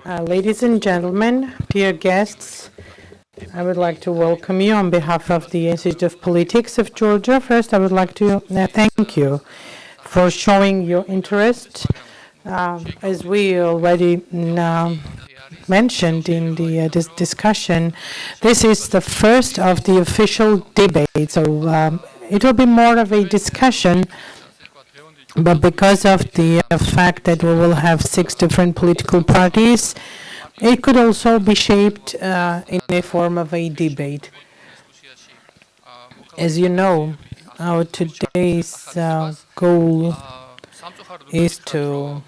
Ladies and gentlemen, dear guests, I would like to welcome you on behalf of the Institute of Politics of Georgia. First, I would like to thank you for showing your interest. As we already mentioned in the this discussion, this is the first of the official debate, so it will be more of a discussion. But because of the fact that we will have 6 different political parties, it could also be shaped in a form of a debate. As you know, our today's goal is to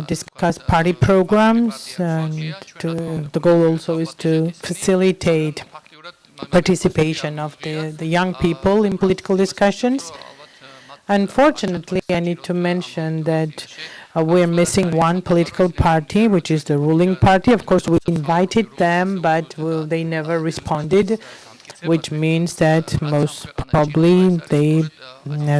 discuss party programs, and the goal also is to facilitate participation of the young people in political discussions. Unfortunately, I need to mention that we're missing one political party, which is the ruling party. Of course, we invited them, but they never responded, which means that most probably they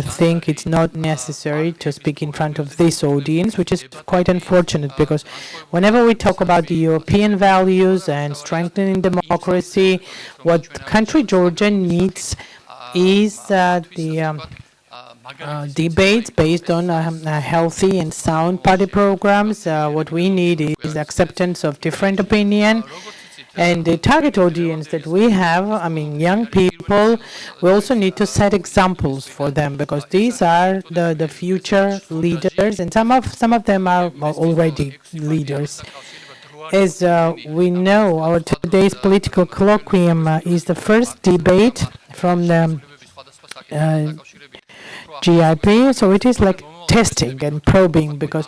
think it's not necessary to speak in front of this audience, which is quite unfortunate, because whenever we talk about the European values and strengthening democracy, what the country Georgia needs is debates based on healthy and sound party programs. What we need is acceptance of different opinion. And the target audience that we have, I mean, young people, we also need to set examples for them, because these are the future leaders, and some of them are already leaders. As we know, our today's political colloquium is the first debate from the GIP, so it is like testing and probing, because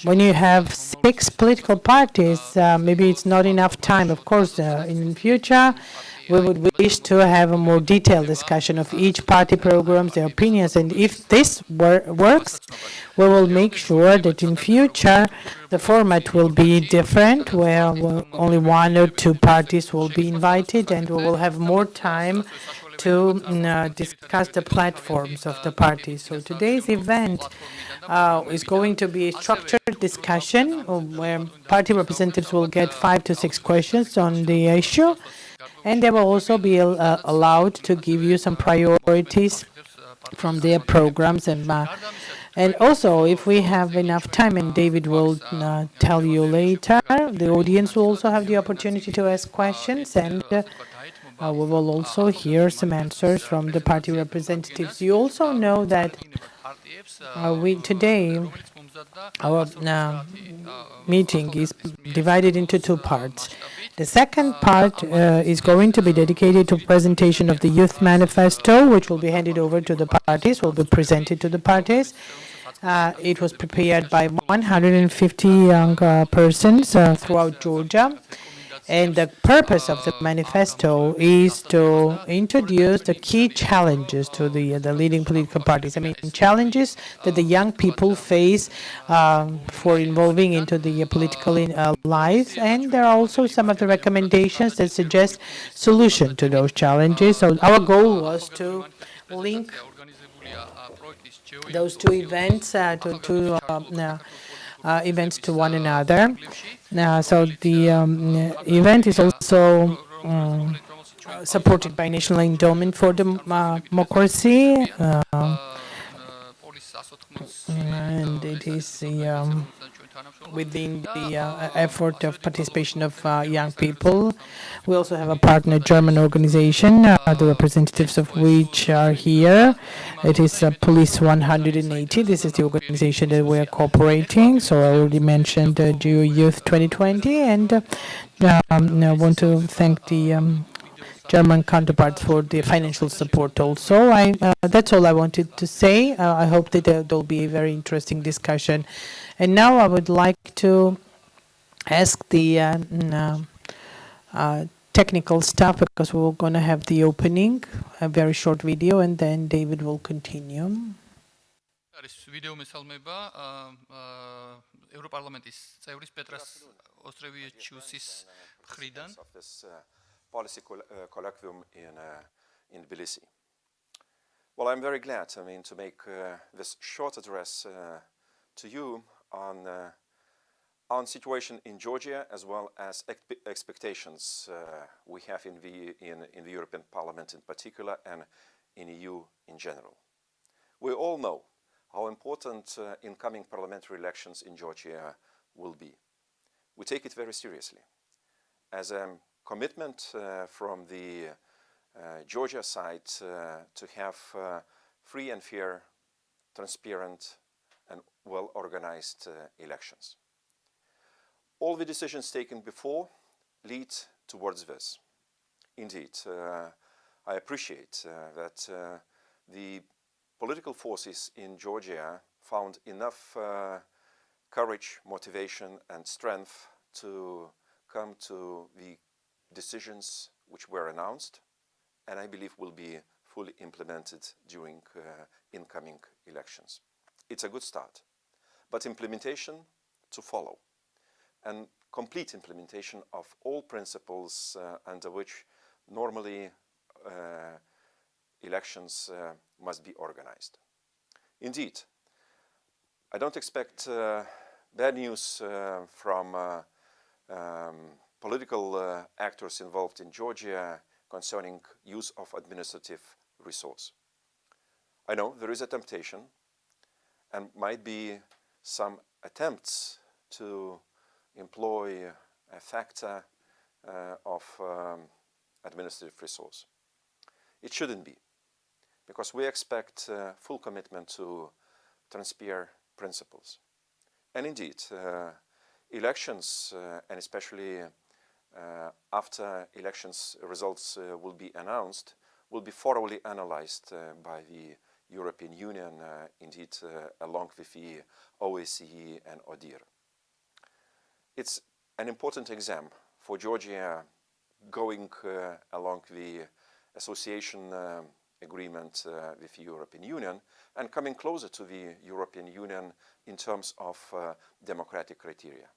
when you have 6 political parties, maybe it's not enough time. Of course, in the future, we would wish to have a more detailed discussion of each party programs, their opinions, and if this works, we will make sure that in future the format will be different, where only 1 or 2 parties will be invited, and we will have more time to discuss the platforms of the parties. So today's event is going to be a structured discussion where party representatives will get 5 to 6 questions on the issue, and they will also be allowed to give you some priorities from their programs. And also, if we have enough time, and David will tell you later, the audience will also have the opportunity to ask questions, and we will also hear some answers from the party representatives. You also know that today our meeting is divided into 2 parts. The second part is going to be dedicated to presentation of the Youth Manifesto, which will be handed over to the parties, will be presented to the parties. It was prepared by 150 young persons throughout Georgia. And the purpose of the manifesto is to introduce the key challenges to the leading political parties. I mean, challenges that the young people face for involving into the political life. And there are also some of the recommendations that suggest solution to those challenges. So our goal was to link those 2 events events to one another. So the event is also supported by National Endowment for Democracy, and it is within the effort of participation of young people. We also have a partner German organization, the representatives of which are here. It is Policy 180. This is the organization that we are cooperating. So I already mentioned Geo Youth 2020, and I want to thank the German counterparts for the financial support also. That's all I wanted to say. I hope that there will be a very interesting discussion. And now I would like to ask the technical staff, because we're going to have the opening, a very short video, and then David will continue. Policy Colloquium in Tbilisi. Well, I'm very glad, to make this short address to you on situation in Georgia, as well as expectations we have in the European Parliament in particular, and in EU in general. We all know how important incoming parliamentary elections in Georgia will be. We take it very seriously as a commitment from the Georgia side to have free and fair, transparent and well-organized elections. All the decisions taken before lead towards this. Indeed, I appreciate that the political forces in Georgia found enough courage, motivation and strength to come to the decisions which were announced, and I believe will be fully implemented during incoming elections. It's a good start, but implementation to follow, and complete implementation of all principles under which normally elections must be organized. Indeed, I don't expect bad news from political actors involved in Georgia concerning use of administrative resource. I know there is a temptation and might be some attempts to employ a factor of administrative resource. It shouldn't be, because we expect full commitment to transparent principles. And indeed, elections, and especially after elections results will be announced, will be thoroughly analyzed by the European Union, indeed along with the OSCE and ODIHR. It's an important exam for Georgia going along the association agreement with the European Union and coming closer to the European Union in terms of democratic criteria.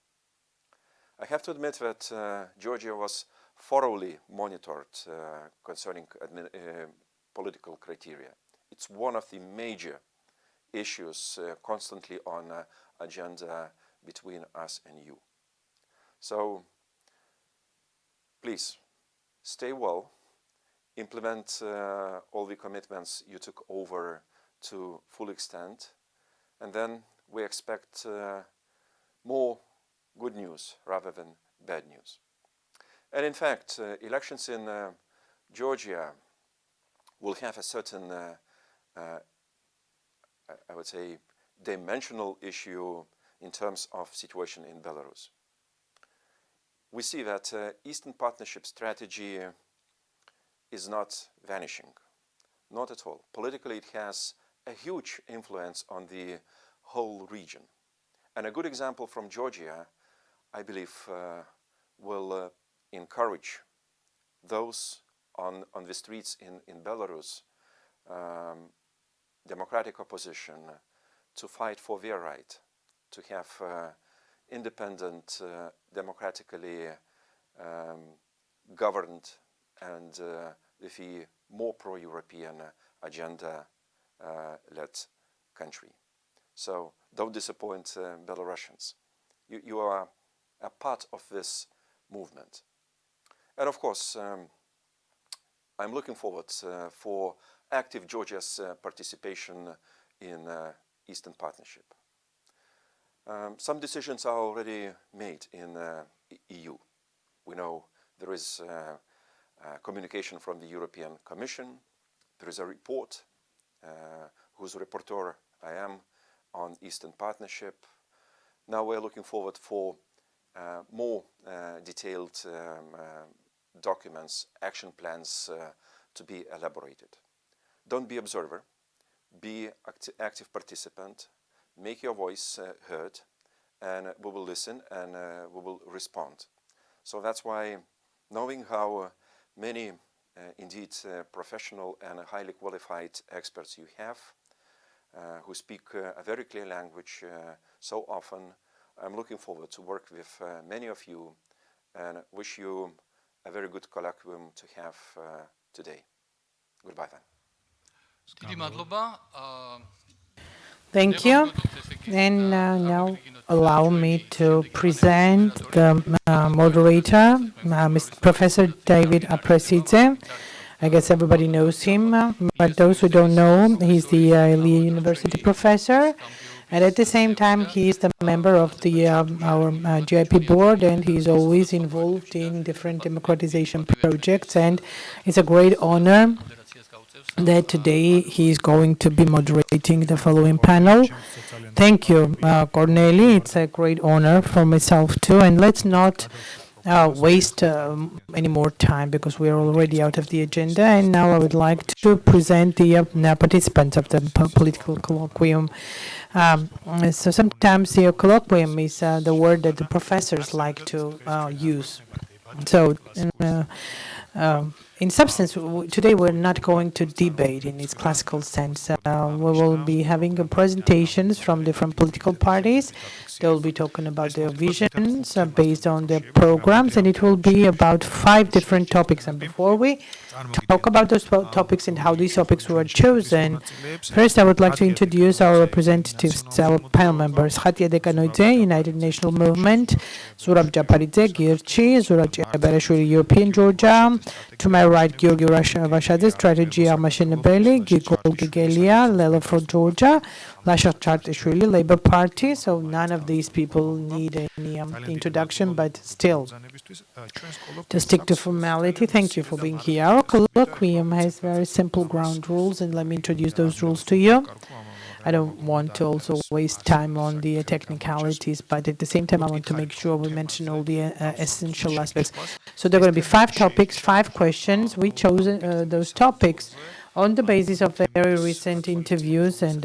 I have to admit that Georgia was thoroughly monitored concerning political criteria. It's one of the major issues constantly on agenda between us and you. So please stay well, implement all the commitments you took over to full extent, and then we expect more good news rather than bad news. And in fact, elections in Georgia will have a certain, I would say, dimensional issue in terms of situation in Belarus. We see that Eastern Partnership strategy is not vanishing, not at all. Politically, it has a huge influence on the whole region. And a good example from Georgia, I believe, will encourage those on the streets in Belarus, democratic opposition, to fight for their right to have independent, democratically governed and with a more pro-European agenda-led country. So don't disappoint Belarusians. You are a part of this movement. And of course, I'm looking forward for active Georgia's participation in Eastern Partnership. Some decisions are already made in EU. We know there is communication from the European Commission. There is a report whose rapporteur I am on Eastern Partnership. Now we're looking forward for more detailed documents, action plans to be elaborated. Don't be observer, be active participant, make your voice heard, and we will listen and we will respond. So that's why, knowing how many indeed professional and highly qualified experts you have, who speak a very clear language so often, I'm looking forward to work with many of you and wish you a very good colloquium to have today. Goodbye then. Thank you. And now allow me to present the moderator, Professor David Aprasidze. I guess everybody knows him, but those who don't know, he's the Lee University professor. And at the same time, he is the member of the our GIP board, and he's always involved in different democratization projects. And it's a great honor that today he is going to be moderating the following panel. Thank you, Corneli. It's a great honor for myself too. And let's not waste any more time because we are already out of the agenda. And now I would like to present the participants of the political colloquium. So sometimes the colloquium is the word that the professors like to use. So in substance, today we're not going to debate in its classical sense. We will be having presentations from different political parties. They will be talking about their visions based on their programs, and it will be about 5 different topics. And before we talk about those topics and how these topics were chosen, first I would like to introduce our representatives, our panel members. Khatia Dekanoidze, United National Movement, Zurab Japaridze, Girchi, Zurab Bereshuri, European Georgia. To my right, Georgi Vashadze, Strategy Armashenebeli, Gigol Gigelia, Lela for Georgia, Lasha Chartishvili, Labour Party. So none of these people need any introduction, but still, to stick to formality, thank you for being here. Our colloquium has very simple ground rules, and let me introduce those rules to you. I don't want to also waste time on the technicalities, but at the same time, I want to make sure we mention all the essential aspects. So there are going to be 5 topics, 5 questions. We chose those topics on the basis of very recent interviews and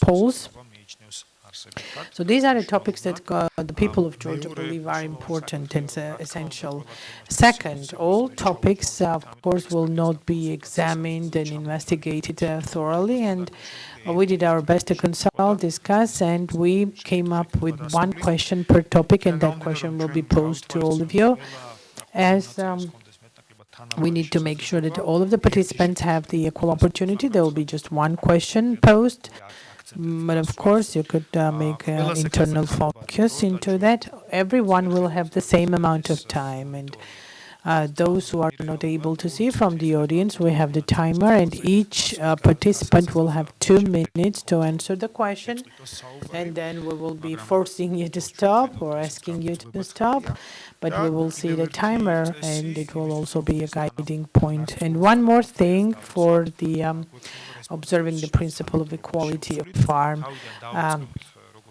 polls. So these are the topics that the people of Georgia believe are important and essential. Second, all topics, of course, will not be examined and investigated thoroughly, and we did our best to consult, discuss, and we came up with 1 question per topic, and that question will be posed to all of you. As we need to make sure that all of the participants have the equal opportunity. There will be just 1 question posed. But of course, you could make internal focus into that. Everyone will have the same amount of time, and those who are not able to see from the audience, we have the timer, and each participant will have 2 minutes to answer the question, and then we will be forcing you to stop or asking you to stop, but we will see the timer, and it will also be a guiding point. And one more thing for the observing the principle of equality of farm.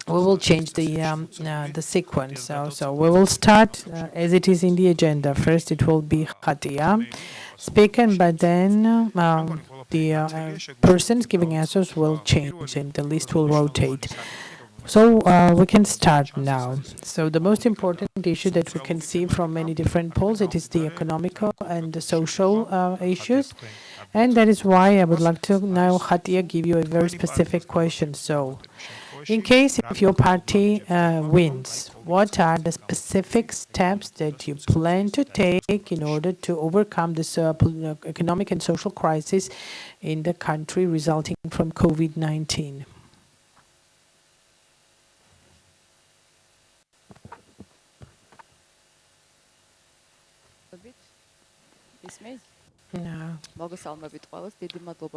We will change the sequence. So we will start as it is in the agenda. First, it will be Khatia speaking, but then the persons giving answers will change and the list will rotate. So we can start now. So the most important issue that we can see from many different polls, it is the economical and the social issues. And that is why I would like to now, Khatia, give you a very specific question. So, in case if your party wins, what are the specific steps that you plan to take in order to overcome this economic and social crisis in the country resulting from COVID-19? No.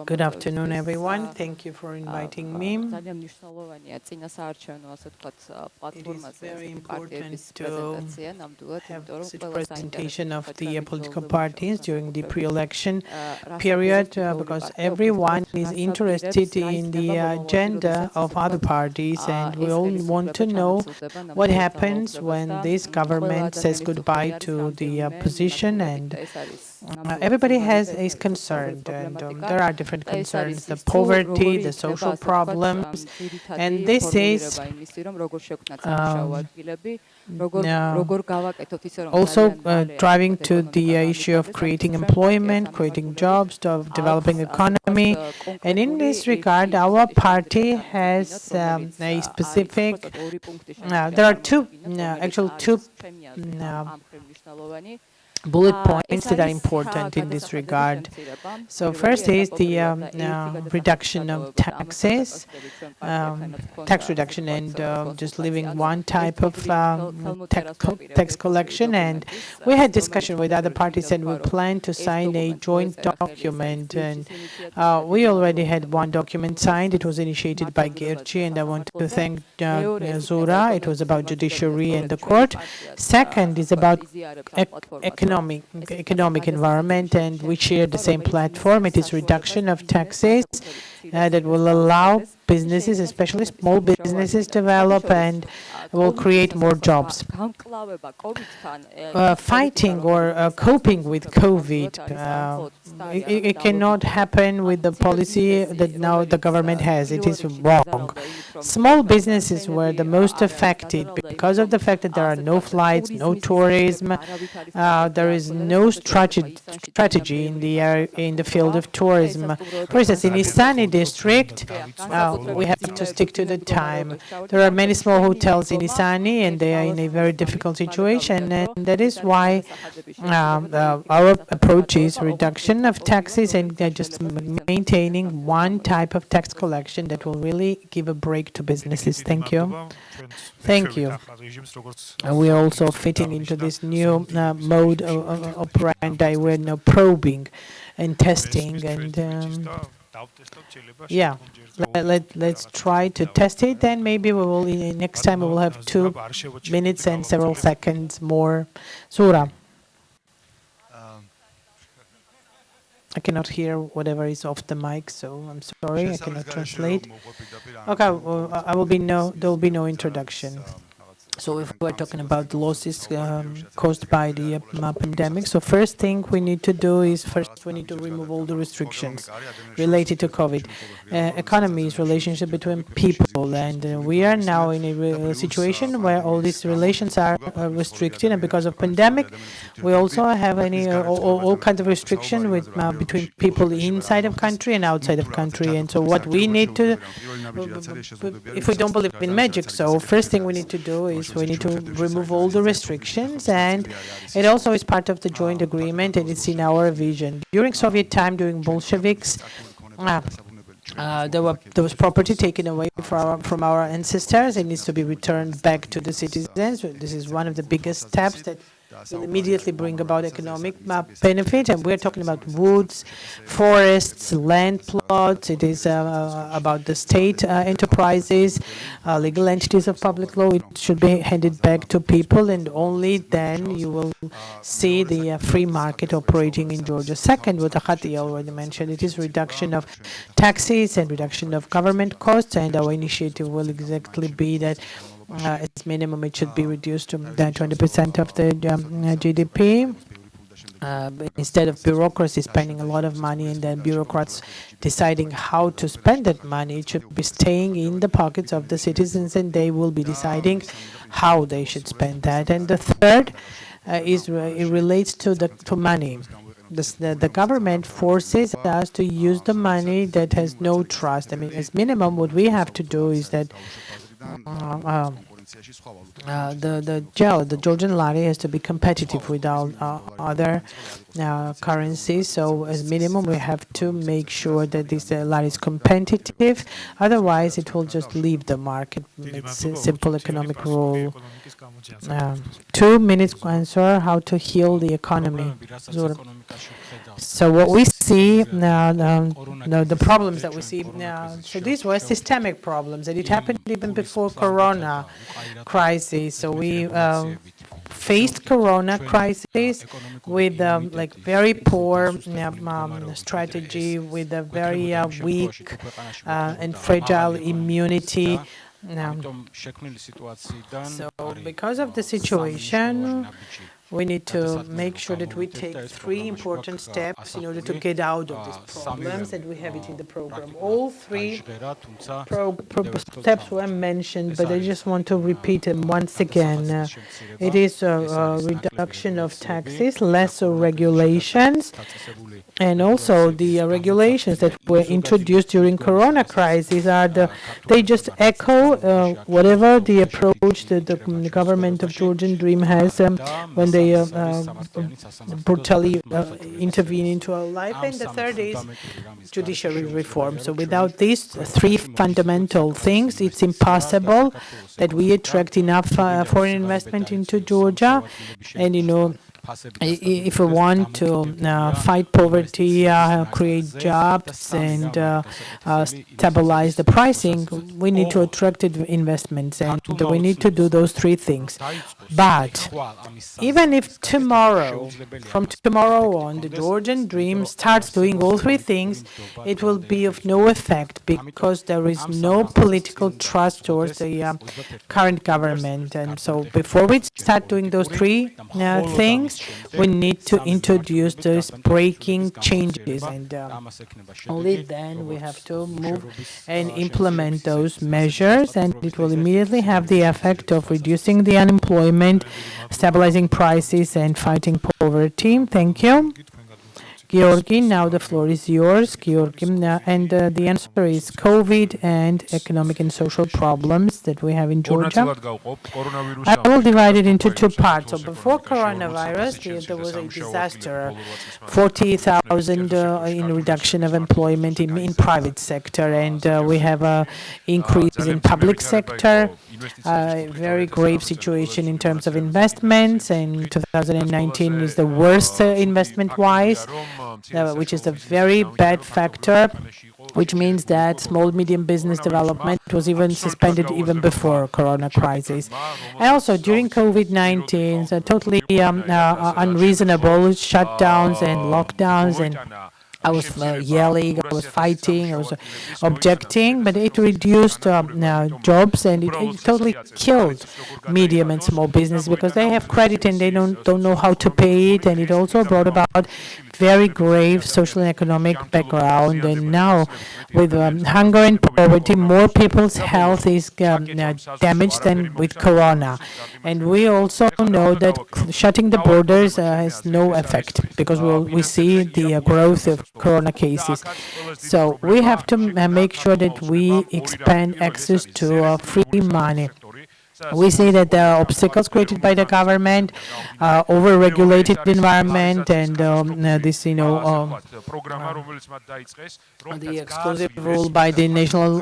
Good afternoon, everyone. Thank you for inviting me. It is very important to have such presentation of the political parties during the pre-election period because everyone is interested in the agenda of other parties, and we all want to know what happens when this government says goodbye to the opposition, and everybody is concerned, and there are different concerns, the poverty, the social problems, and this is also driving to the issue of creating employment, creating jobs, of developing economy. And in this regard, our party has a specific, there are two bullet points that are important in this regard. So first is the reduction of taxes, tax reduction, and just leaving one type of tax collection. And we had discussion with other parties, and we plan to sign a joint document. And we already had one document signed. It was initiated by Georgian, and I want to thank Zura. It was about judiciary and the court. Second is about economic environment, and we share the same platform. It is reduction of taxes that will allow businesses, especially small businesses, develop and will create more jobs. Fighting or coping with COVID, it cannot happen with the policy that now the government has. It is wrong. Small businesses were the most affected because of the fact that there are no flights, no tourism. There is no strategy in the field of tourism. For instance, in Isani district, we have to stick to the time. There are many small hotels in Isani, and they are in a very difficult situation, and that is why our approach is reduction of taxes and just maintaining one type of tax collection that will really give a break to businesses. Thank you. Thank you. We are also fitting into this new mode of operandi. We're now probing and testing, and yeah, let's try to test it, and maybe we will, next time we will have 2 minutes and several seconds more. Zura. I cannot hear whatever is off the mic, so I'm sorry, I cannot translate. Okay, well, there will be no introduction. So if we're talking about the losses caused by the pandemic, so first thing we need to do is first we need to remove all the restrictions related to COVID. Economy is relationship between people, and we are now in a situation where all these relations are restricted, and because of pandemic, we also have all kinds of restriction with between people inside of country and outside of country. And so what we need to, if we don't believe in magic, so first thing we need to do is we need to remove all the restrictions, and it also is part of the joint agreement, and it's in our vision. During Soviet time, during Bolsheviks, there was property taken away from our ancestors. It needs to be returned back to the citizens. This is one of the biggest steps that will immediately bring about economic benefit. And we're talking about woods, forests, land plots. It is about the state enterprises, legal entities of public law. It should be handed back to people, and only then you will see the free market operating in Georgia. Second, what Akhati already mentioned, it is reduction of taxes and reduction of government costs, and our initiative will exactly be that as minimum, it should be reduced to 20% of the GDP. Instead of bureaucracy spending a lot of money and then bureaucrats deciding how to spend that money, it should be staying in the pockets of the citizens, and they will be deciding how they should spend that. And the third it relates to money. The government forces us to use the money that has no trust. I mean, as minimum, what we have to do is that the Georgian lari has to be competitive with all other currencies. So as minimum, we have to make sure that this lari is competitive. Otherwise, it will just leave the market. It's a simple economic rule. 2 minutes to answer how to heal the economy. So what we see now, the problems that we see now, so these were systemic problems, and it happened even before Corona crisis. So we faced Corona crisis with like very poor strategy, with a very weak and fragile immunity. So because of the situation, we need to make sure that we take 3 important steps in order to get out of these problems, and we have it in the program. All 3 steps were mentioned, but I just want to repeat them once again. It is a reduction of taxes, lesser regulations, and also the regulations that were introduced during Corona crisis they just echo whatever the approach that the government of Georgian Dream has when they they brutally intervene into our life. And the third is judiciary reform. So without these three fundamental things, it's impossible that we attract enough foreign investment into Georgia. And, if we want to fight poverty, create jobs, and stabilize the pricing, we need to attract investments, and we need to do those three things. But even if tomorrow, from tomorrow on, the Georgian dream starts doing all three things, it will be of no effect because there is no political trust towards the current government. And so before we start doing those three things, we need to introduce those breaking changes, and only then we have to move and implement those measures, and it will immediately have the effect of reducing the unemployment, stabilizing prices, and fighting poverty. Thank you. Georgi, now the floor is yours, Georgi, and the answer is COVID and economic and social problems that we have in Georgia. I will divide it into two parts. So before coronavirus, there was a disaster, 40,000 in reduction of employment in private sector, and we have an increase in public sector. Very grave situation in terms of investments, and 2019 is the worst investment-wise, which is a very bad factor, which means that small medium business development was even suspended even before Corona crisis. And also during COVID-19, totally unreasonable shutdowns and lockdowns, and I was yelling, I was fighting, I was objecting, but it reduced jobs, and it totally killed medium and small business because they have credit and they don't know how to pay it, and it also brought about very grave social and economic background. And now with hunger and poverty, more people's health is damaged than with Corona. And we also know that shutting the borders has no effect because we see the growth of Corona cases. So we have to make sure that we expand access to free money. We see that there are obstacles created by the government, over-regulated environment, and this, the exclusive rule by the National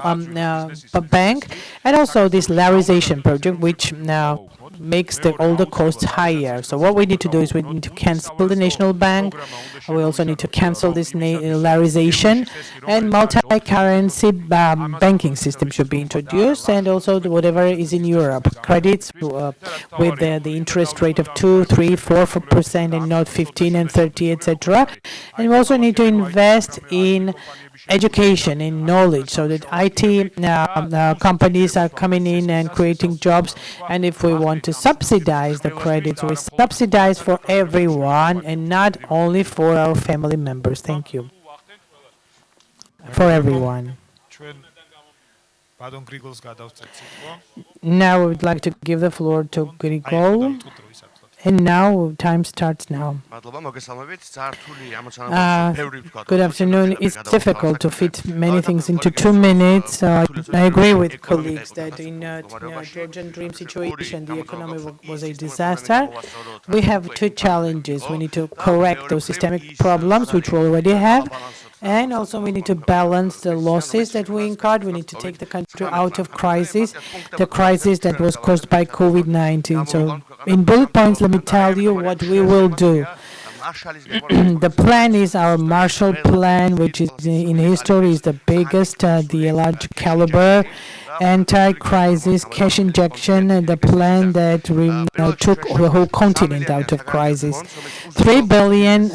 Bank, and also this Larization project, which now makes all the costs higher. So what we need to do is we need to cancel the National Bank. We also need to cancel this Larization, and multi-currency banking system should be introduced, and also whatever is in Europe, credits with the interest rate of 2, 3, 4%, and not 15 and 30, etc. And we also need to invest in education, in knowledge, so that IT companies are coming in and creating jobs. And if we want to subsidize the credits, we subsidize for everyone and not only for our family members. Thank you. For everyone. Now I would like to give the floor to Grigol. And now, time starts now. Good afternoon. It's difficult to fit many things into 2 minutes. I agree with colleagues that in Georgian dream situation, the economy was a disaster. We have two challenges. We need to correct those systemic problems, which we already have. And also we need to balance the losses that we incurred. We need to take the country out of crisis, the crisis that was caused by COVID-19. So in bullet points, let me tell you what we will do. The plan is our Marshall Plan, which is in history is the biggest, the large caliber anti-crisis cash injection, the plan that took the whole continent out of crisis. 3 billion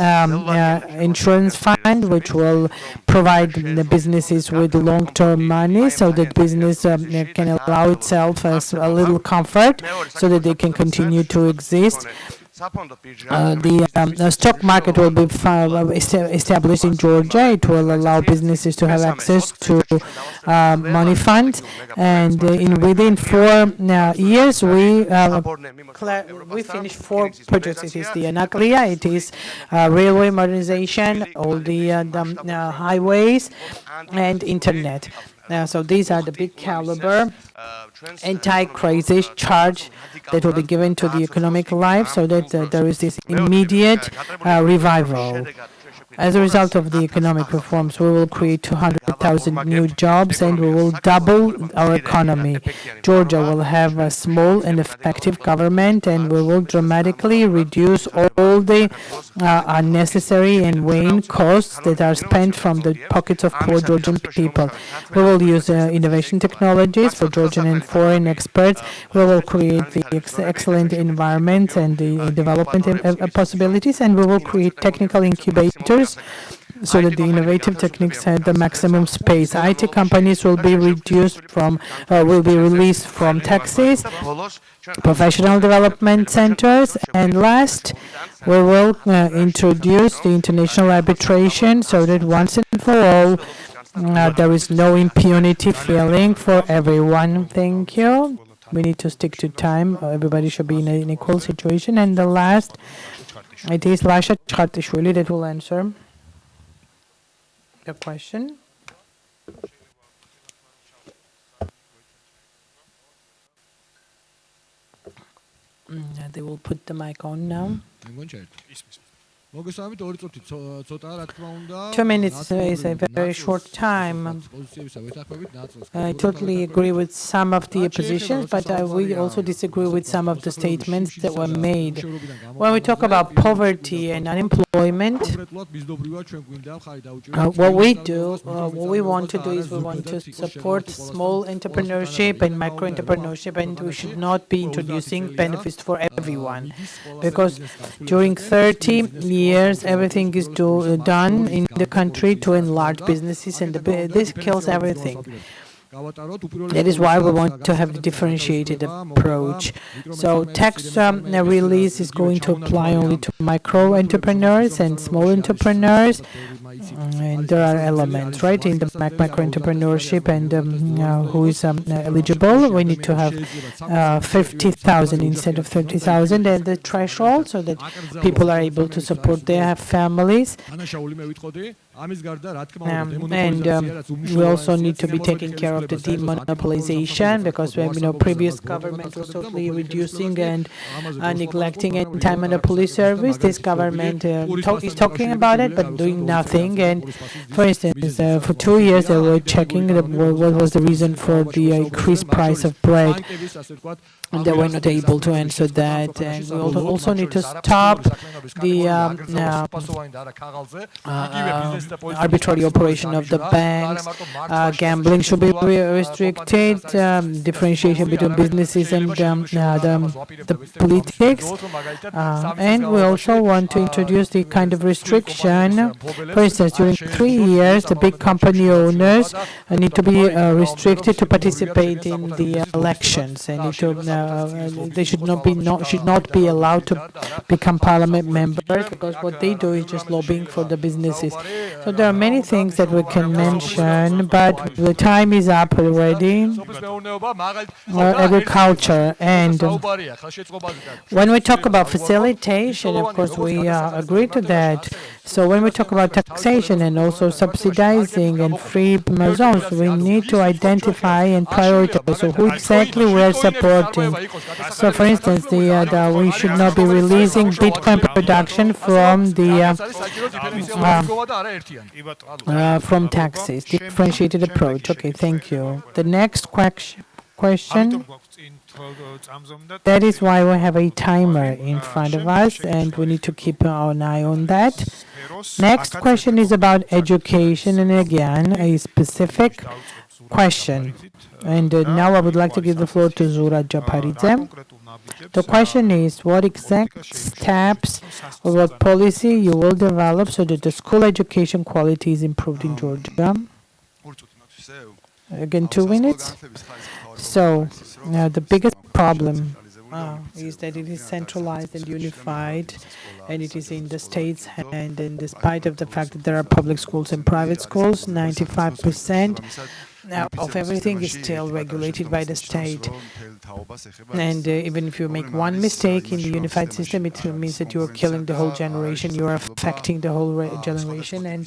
insurance fund, which will provide the businesses with long-term money so that business can allow itself as a little comfort so that they can continue to exist. The stock market will be established in Georgia. It will allow businesses to have access to money funds, and within 4 years we finished 4 projects. It is the Anaklia, it is railway modernization, all the highways, and internet. So these are the big caliber anti-crisis charge that will be given to the economic life so that there is this immediate revival. As a result of the economic reforms, we will create 200,000 new jobs and we will double our economy. Georgia will have a small and effective government and we will dramatically reduce all the unnecessary and vain costs that are spent from the pockets of poor Georgian people. We will use innovation technologies for Georgian and foreign experts. We will create the excellent environment and the development possibilities, and we will create technical incubators so that the innovative techniques have the maximum space. IT companies will be released from taxes, professional development centers, and last, we will introduce the international arbitration so that once and for all, there is no impunity feeling for everyone. Thank you. We need to stick to time. Everybody should be in an equal situation. And the last, it is Lasha Chkhartishvili that will answer the question. They will put the mic on now. 2 minutes is a very short time. I totally agree with some of the oppositions, but we also disagree with some of the statements that were made. When we talk about poverty and unemployment, what we want to do is we want to support small entrepreneurship and micro-entrepreneurship, and we should not be introducing benefits for everyone, because during 30 years, everything is done in the country to enlarge businesses, and this kills everything. That is why we want to have the differentiated approach. So tax release is going to apply only to micro entrepreneurs and small entrepreneurs. And there are elements, right, in the micro entrepreneurship and who is eligible. We need to have 50,000 instead of 30,000 at the threshold so that people are able to support their families. And we also need to be taking care of the demonopolization, because previous government was totally reducing and neglecting anti-monopoly service. This government is talking about it but doing nothing. And for instance, for 2 years they were checking what was the reason for the increased price of bread, and they were not able to answer that. And we also need to stop the arbitrary operation of the banks. Gambling should be restricted, differentiation between businesses and the politics. And we also want to introduce the kind of restriction. For instance, during 3 years, the big company owners need to be restricted to participate in the elections, and they should not be allowed to become parliament members, because what they do is just lobbying for the businesses. So there are many things that we can mention, but the time is up already. Agriculture, and when we talk about facilitation, of course we agree to that. So when we talk about taxation and also subsidizing and free zones, we need to identify and prioritize. So who exactly we are supporting. So for instance, we should not be releasing Bitcoin production from the from taxes. Differentiated approach. Okay, thank you. The next question. That is why we have a timer in front of us, and we need to keep an eye on that. Next question is about education, and again, a specific question. And now I would like to give the floor to Zura Japaridze. The question is, what exact steps or what policy you will develop so that the school education quality is improved in Georgia? Again, 2 minutes. So, the biggest problem is that it is centralized and unified, and it is in the state's hand. And despite of the fact that there are public schools and private schools, 95% of everything is still regulated by the state. And even if you make one mistake in the unified system, it means that you are killing the whole generation. You are affecting the whole generation. And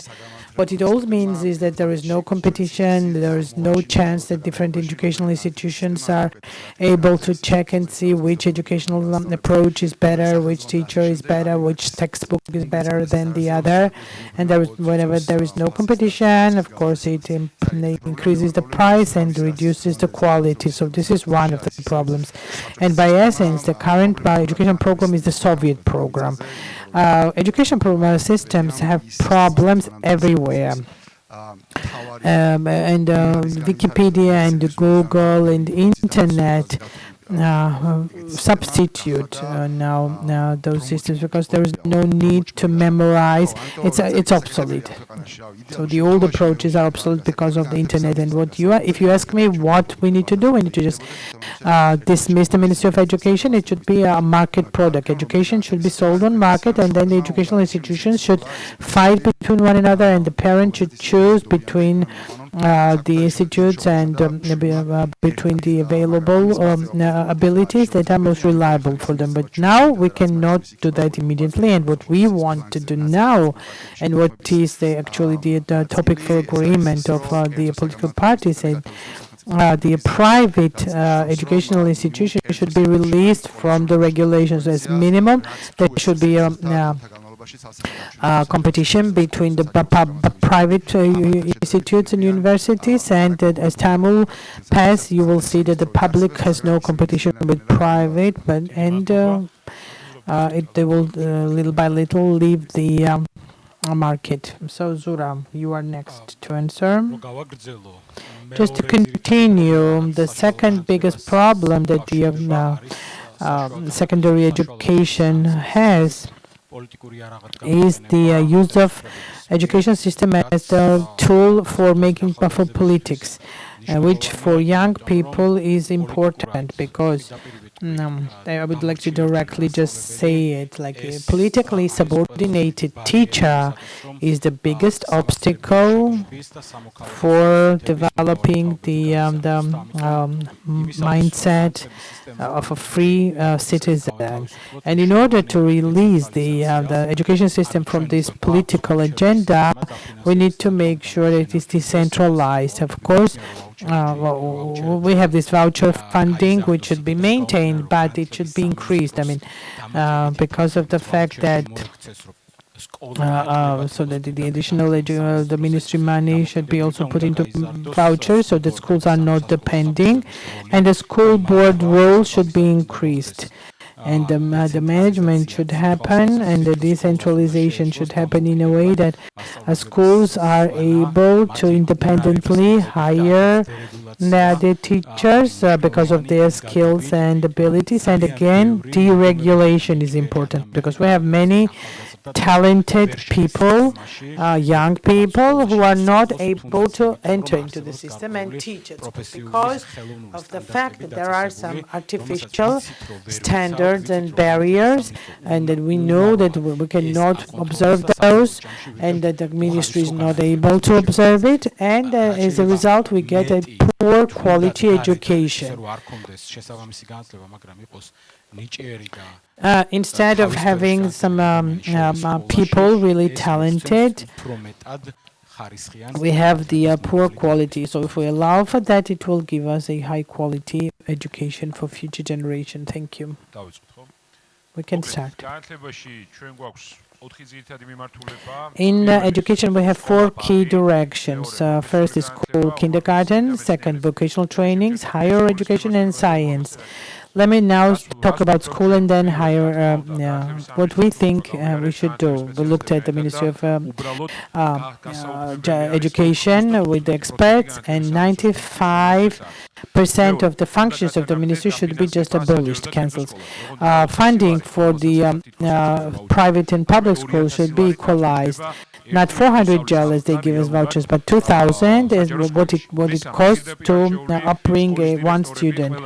what it all means is that there is no competition, there is no chance that different educational institutions are able to check and see which educational approach is better, which teacher is better, which textbook is better than the other. And whenever there is no competition, of course, it increases the price and reduces the quality. So this is one of the problems. And by essence, the current education program is the Soviet program. Education program systems have problems everywhere. And Wikipedia and Google and Internet substitute now those systems, because there is no need to memorize. It's obsolete. So the old approaches are obsolete because of the internet. And if you ask me what we need to do, we need to just dismiss the Ministry of Education. It should be a market product. Education should be sold on market, and then the educational institutions should fight between one another, and the parent should choose between the institutes and between the available abilities that are most reliable for them. But now we cannot do that immediately, and what we want to do now, and what is actually the topic for agreement of the political parties, and the private educational institutions should be released from the regulations. As minimum, there should be competition between the private institutes and universities, and that as time will pass, you will see that the public has no competition with private, they will little by little leave the market. So Zura, you are next to answer. Just to continue, the second biggest problem that the secondary education has is the use of education system as a tool for making powerful politics, which for young people is important, because I would like to directly just say it, like a politically subordinated teacher is the biggest obstacle for developing the mindset of a free citizen. And in order to release the education system from this political agenda, we need to make sure that it is decentralized. Of course, we have this voucher funding, which should be maintained, but it should be increased. I mean, because of the fact that so that the additional the ministry money should be also put into vouchers, so that schools are not depending, and the school board role should be increased. And the management should happen, and the decentralization should happen in a way that schools are able to independently hire their teachers because of their skills and abilities. And again, deregulation is important, because we have many talented people, young people, who are not able to enter into the system and teach it, because of the fact that there are some artificial standards and barriers, and that we know that we cannot observe those, and that the ministry is not able to observe it, and as a result we get a poor quality education. Instead of having some people really talented, we have the poor quality. So if we allow for that, it will give us a high quality education for future generation. Thank you. We can start. In education, we have 4 key directions. First is school, kindergarten. Second, vocational trainings, higher education, and science. Let me now talk about school and then higher, what we think we should do. We looked at the Ministry of Education with the experts, and 95% of the functions of the ministry should be just abolished, cancelled. Funding for the private and public schools should be equalized. not 400 dollars they give as vouchers, but 2,000 is what it costs to upbring one student.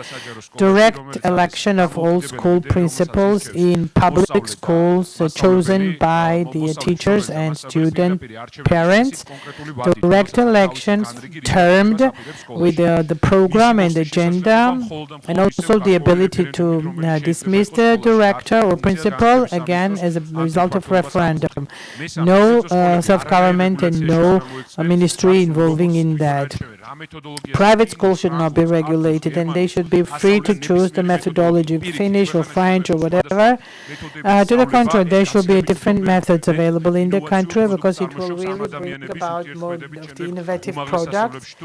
Direct election of all school principals in public schools chosen by the teachers and student parents. Direct elections termed with the program and agenda, and also the ability to dismiss the director or principal, again, as a result of referendum. No self-government and no ministry involving in that. Private schools should not be regulated, and they should be free to choose the methodology, Finnish or French or whatever. To the contrary, there should be different methods available in the country, because it will really bring about more of the innovative products.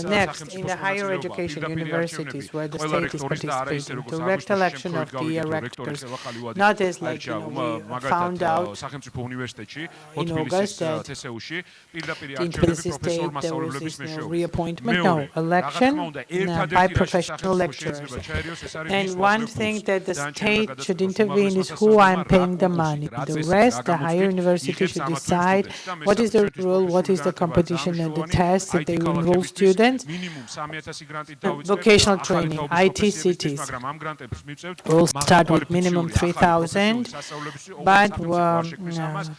Next, in the higher education universities where the state is participating, direct election of the rectors, not as like we found out in August that in Tbilisi state there was this reappointment. No, election by professional lecturers. And one thing that the state should intervene is who I'm paying the money. The rest, the higher university should decide what is the rule, what is the competition and the tests that they enroll students. Vocational training, IT cities will start with minimum 3,000, but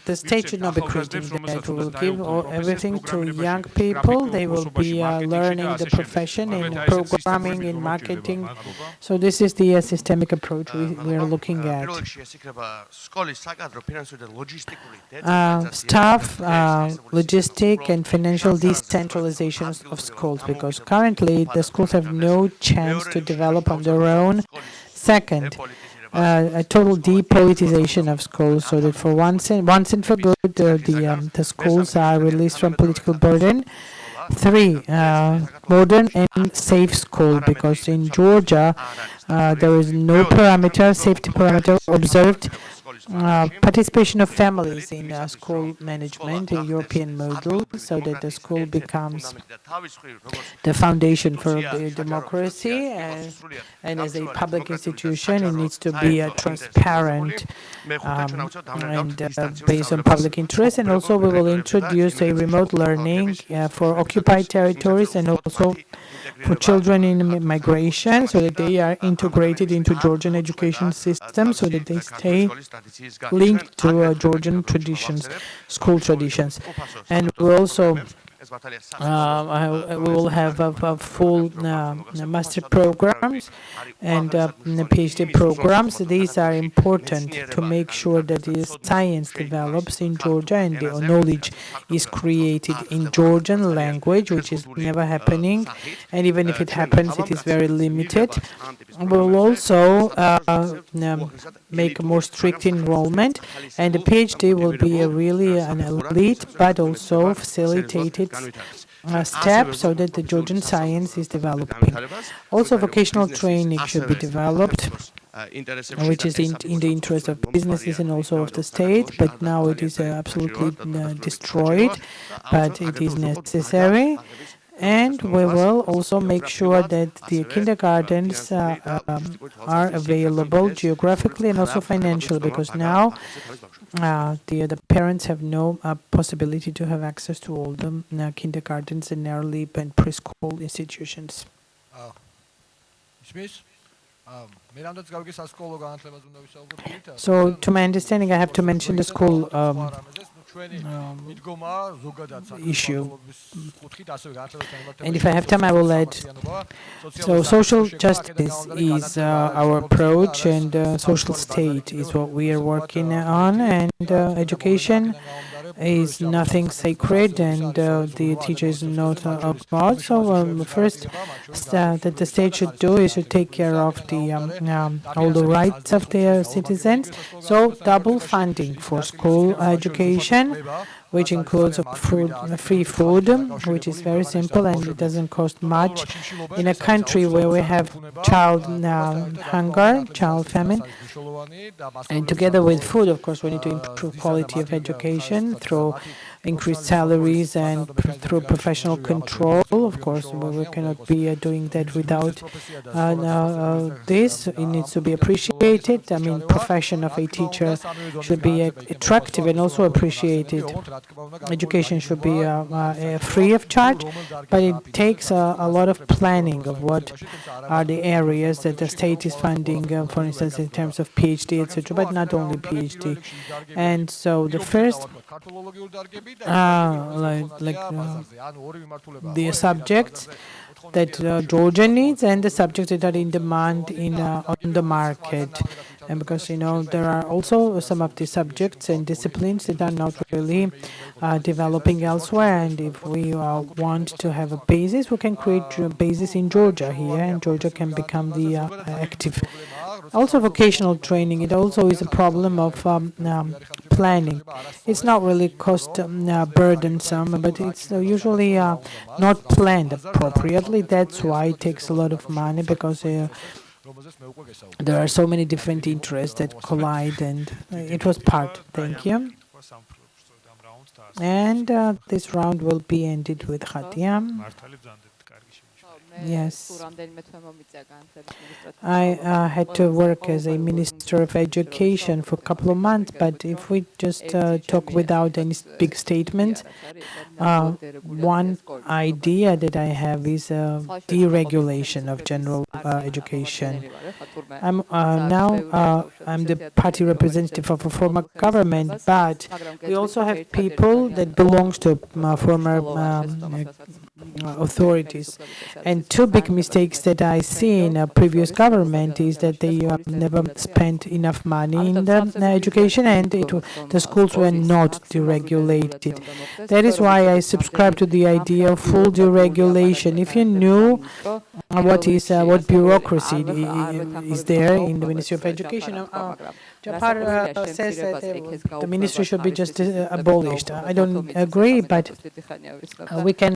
the state should not be creating that. We will give everything to young people. They will be learning the profession in programming, in marketing. So this is the systemic approach we are looking at. Staff, logistic and financial decentralization of schools, because currently the schools have no chance to develop on their own. Second, a total depolitization of schools, so that for once and for good, the schools are released from political burden. Three, modern and safe school, because in Georgia there is no safety parameter observed. Participation of families in school management, a European model, so that the school becomes the foundation for democracy, and as a public institution, it needs to be transparent and based on public interest. And also we will introduce a remote learning for occupied territories, and also for children in migration, so that they are integrated into Georgian education system, so that they stay linked to Georgian traditions, school traditions. And we also we will have a full master programs and PhD programs. These are important to make sure that the science develops in Georgia and the knowledge is created in Georgian language, which is never happening. And even if it happens, it is very limited. We will also make a more strict enrollment, and the PhD will be really an elite but also facilitated step, so that the Georgian science is developing. Also, vocational training should be developed, which is in the interest of businesses and also of the state, but now it is absolutely destroyed, but it is necessary. And we will also make sure that the kindergartens are available geographically and also financially, because now the parents have no possibility to have access to all the kindergartens and early and preschool institutions. So, to my understanding, I have to mention the school issue. And if I have time, I will add. So social justice is our approach, and social state is what we are working on, and education is nothing sacred, and the teacher is not a god. So first that the state should do is to take care of the all the rights of their citizens. So double funding for school education, which includes free food, which is very simple and it doesn't cost much. In a country where we have child hunger, child famine, and together with food, of course, we need to improve quality of education through increased salaries and through professional control. Of course, we cannot be doing that without this. It needs to be appreciated. I mean, profession of a teacher should be attractive and also appreciated. Education should be free of charge, but it takes a lot of planning of what are the areas that the state is funding, for instance, in terms of PhD, etc., but not only PhD. And so the first, the subjects that Georgia needs and the subjects that are in demand on the market. And because, there are also some of the subjects and disciplines that are not really developing elsewhere. And if we want to have a basis, we can create a basis in Georgia here, and Georgia can become the active. Also, vocational training, it also is a problem of planning. It's not really cost burdensome, but it's usually not planned appropriately. That's why it takes a lot of money, because there are so many different interests that collide, and it was part. Thank you. And this round will be ended with Khatia. Yes. I had to work as a Minister of Education for a couple of months, but if we just talk without any big statements, one idea that I have is deregulation of general education. I'm the party representative of a former government, but we also have people that belongs to former authorities. And two big mistakes that I see in a previous government is that they never spent enough money in the education, and the schools were not deregulated. That is why I subscribe to the idea of full deregulation. If you knew what bureaucracy is there in the Ministry of Education, Japar says that the ministry should be just abolished. I don't agree, but we can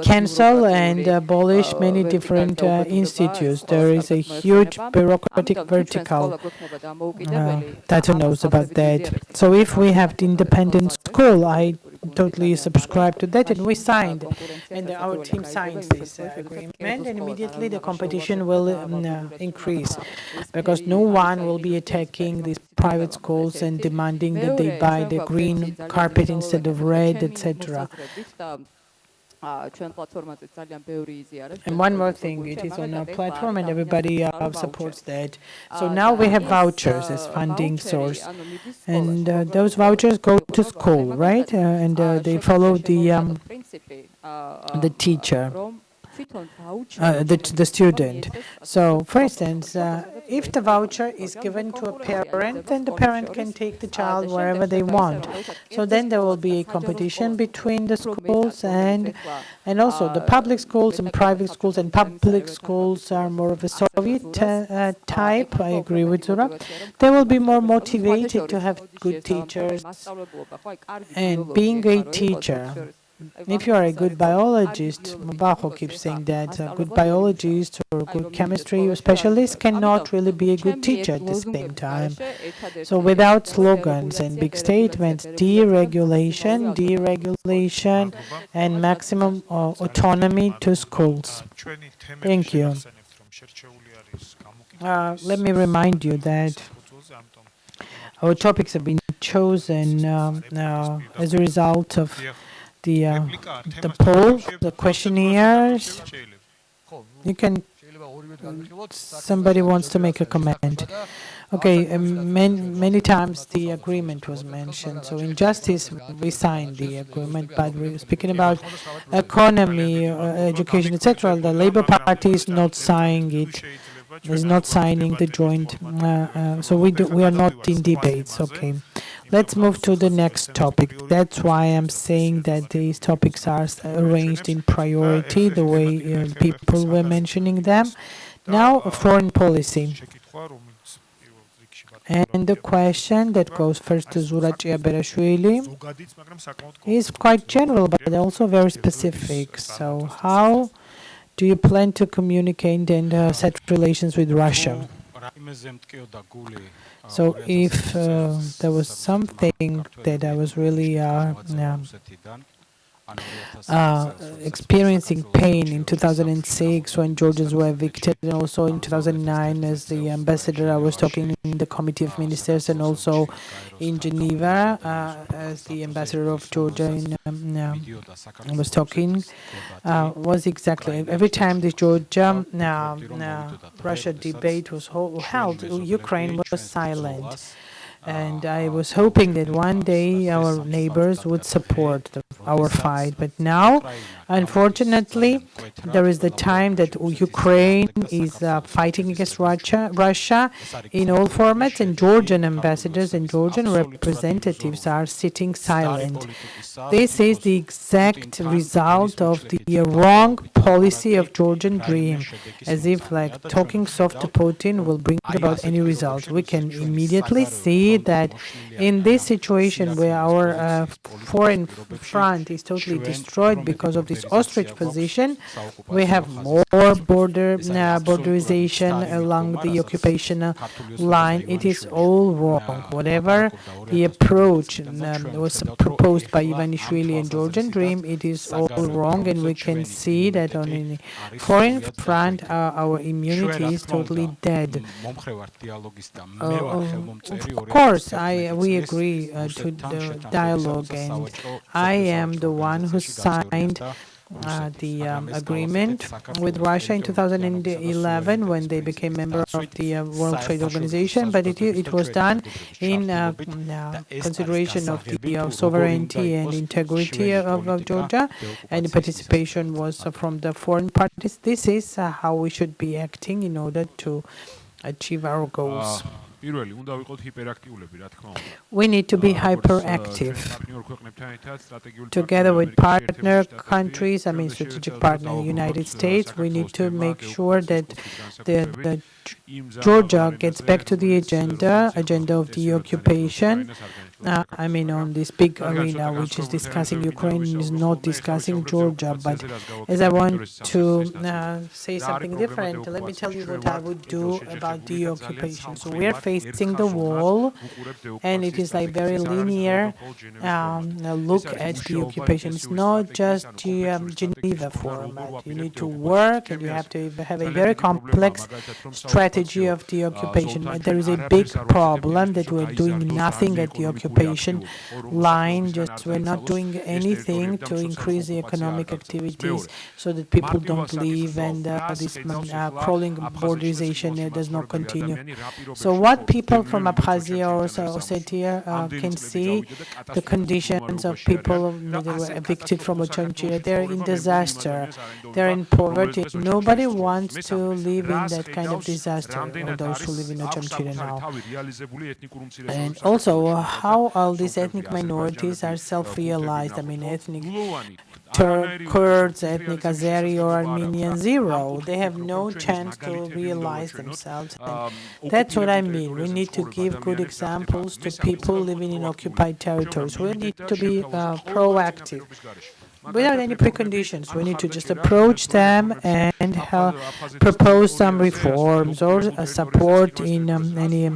cancel and abolish many different institutes. There is a huge bureaucratic vertical. Tata knows about that. So if we have the independent school, I totally subscribe to that, and we signed, and our team signs this agreement, and immediately the competition will increase, because no one will be attacking these private schools and demanding that they buy the green carpet instead of red, etc. And one more thing, it is on our platform and everybody supports that. So now we have vouchers as funding source, and those vouchers go to school, right? And they follow the teacher, the student. So, for instance, if the voucher is given to a parent, then the parent can take the child wherever they want. So then there will be a competition between the schools, and also the public schools and private schools, and public schools are more of a Soviet type. I agree with Zura. They will be more motivated to have good teachers. And being a teacher, if you are a good biologist, Bajo keeps saying that a good biologist or good chemistry specialist cannot really be a good teacher at the same time. So without slogans and big statements, deregulation, and maximum autonomy to schools. Thank you. Let me remind you that our topics have been chosen as a result of the poll, the questionnaires. You can. Somebody wants to make a comment. Okay, many times the agreement was mentioned. So in justice, we signed the agreement, but we're speaking about economy, education, etc. The Labour Party is not signing it. Is not signing the joint. So we are not in debates. Okay. Let's move to the next topic. That's why I'm saying that these topics are arranged in priority, the way people were mentioning them. Now, foreign policy. And the question that goes first to Zuracia Berashvili is quite general, but also very specific. So how do you plan to communicate and set relations with Russia? So if there was something that I was really experiencing pain in 2006 when Georgians were evicted, and also in 2009 as the ambassador I was talking in the Committee of Ministers, and also in Geneva as the ambassador of Georgia I was talking, was exactly every time the Georgia Russia debate was held, Ukraine was silent. And I was hoping that one day our neighbors would support our fight. But now, unfortunately, there is the time that Ukraine is fighting against Russia in all formats, and Georgian ambassadors and Georgian representatives are sitting silent. This is the exact result of the wrong policy of Georgian dream, as if like talking soft to Putin will bring about any results. We can immediately see that in this situation where our foreign front is totally destroyed because of this ostrich position, we have more borderization along the occupational line. It is all wrong. Whatever the approach was proposed by Ivanishvili and Georgian Dream, it is all wrong, and we can see that on the foreign front our immunity is totally dead. Of course, we agree to the dialogue, and I am the one who signed the agreement with Russia in 2011 when they became member of the World Trade Organization, but it was done in consideration of the sovereignty and integrity of Georgia, and the participation was from the foreign parties. This is how we should be acting in order to achieve our goals. We need to be hyperactive. Together with partner countries, I mean strategic partner, the United States, we need to make sure that the Georgia gets back to the agenda of the occupation. I mean, on this big arena, which is discussing Ukraine, is not discussing Georgia. But as I want to say something different, let me tell you what I would do about the occupation. So we are facing the wall, and it is like very linear look at the occupation. It's not just the Geneva format. You need to work, and you have to have a very complex strategy of the occupation. There is a big problem that we're doing nothing at the occupation line, just we're not doing anything to increase the economic activities so that people don't leave, and this crawling borderization does not continue. So what people from Abkhazia or Ossetia can see, the conditions of people that were evicted from Ochonchira, they're in disaster, they're in poverty. Nobody wants to live in that kind of disaster, or those who live in Ochonchira now. And also, how all these ethnic minorities are self-realized. I mean, ethnic Kurds, ethnic Azeri or Armenian, zero. They have no chance to realize themselves. And that's what I mean. We need to give good examples to people living in occupied territories. We need to be proactive. Without any preconditions, we need to just approach them and propose some reforms or support in any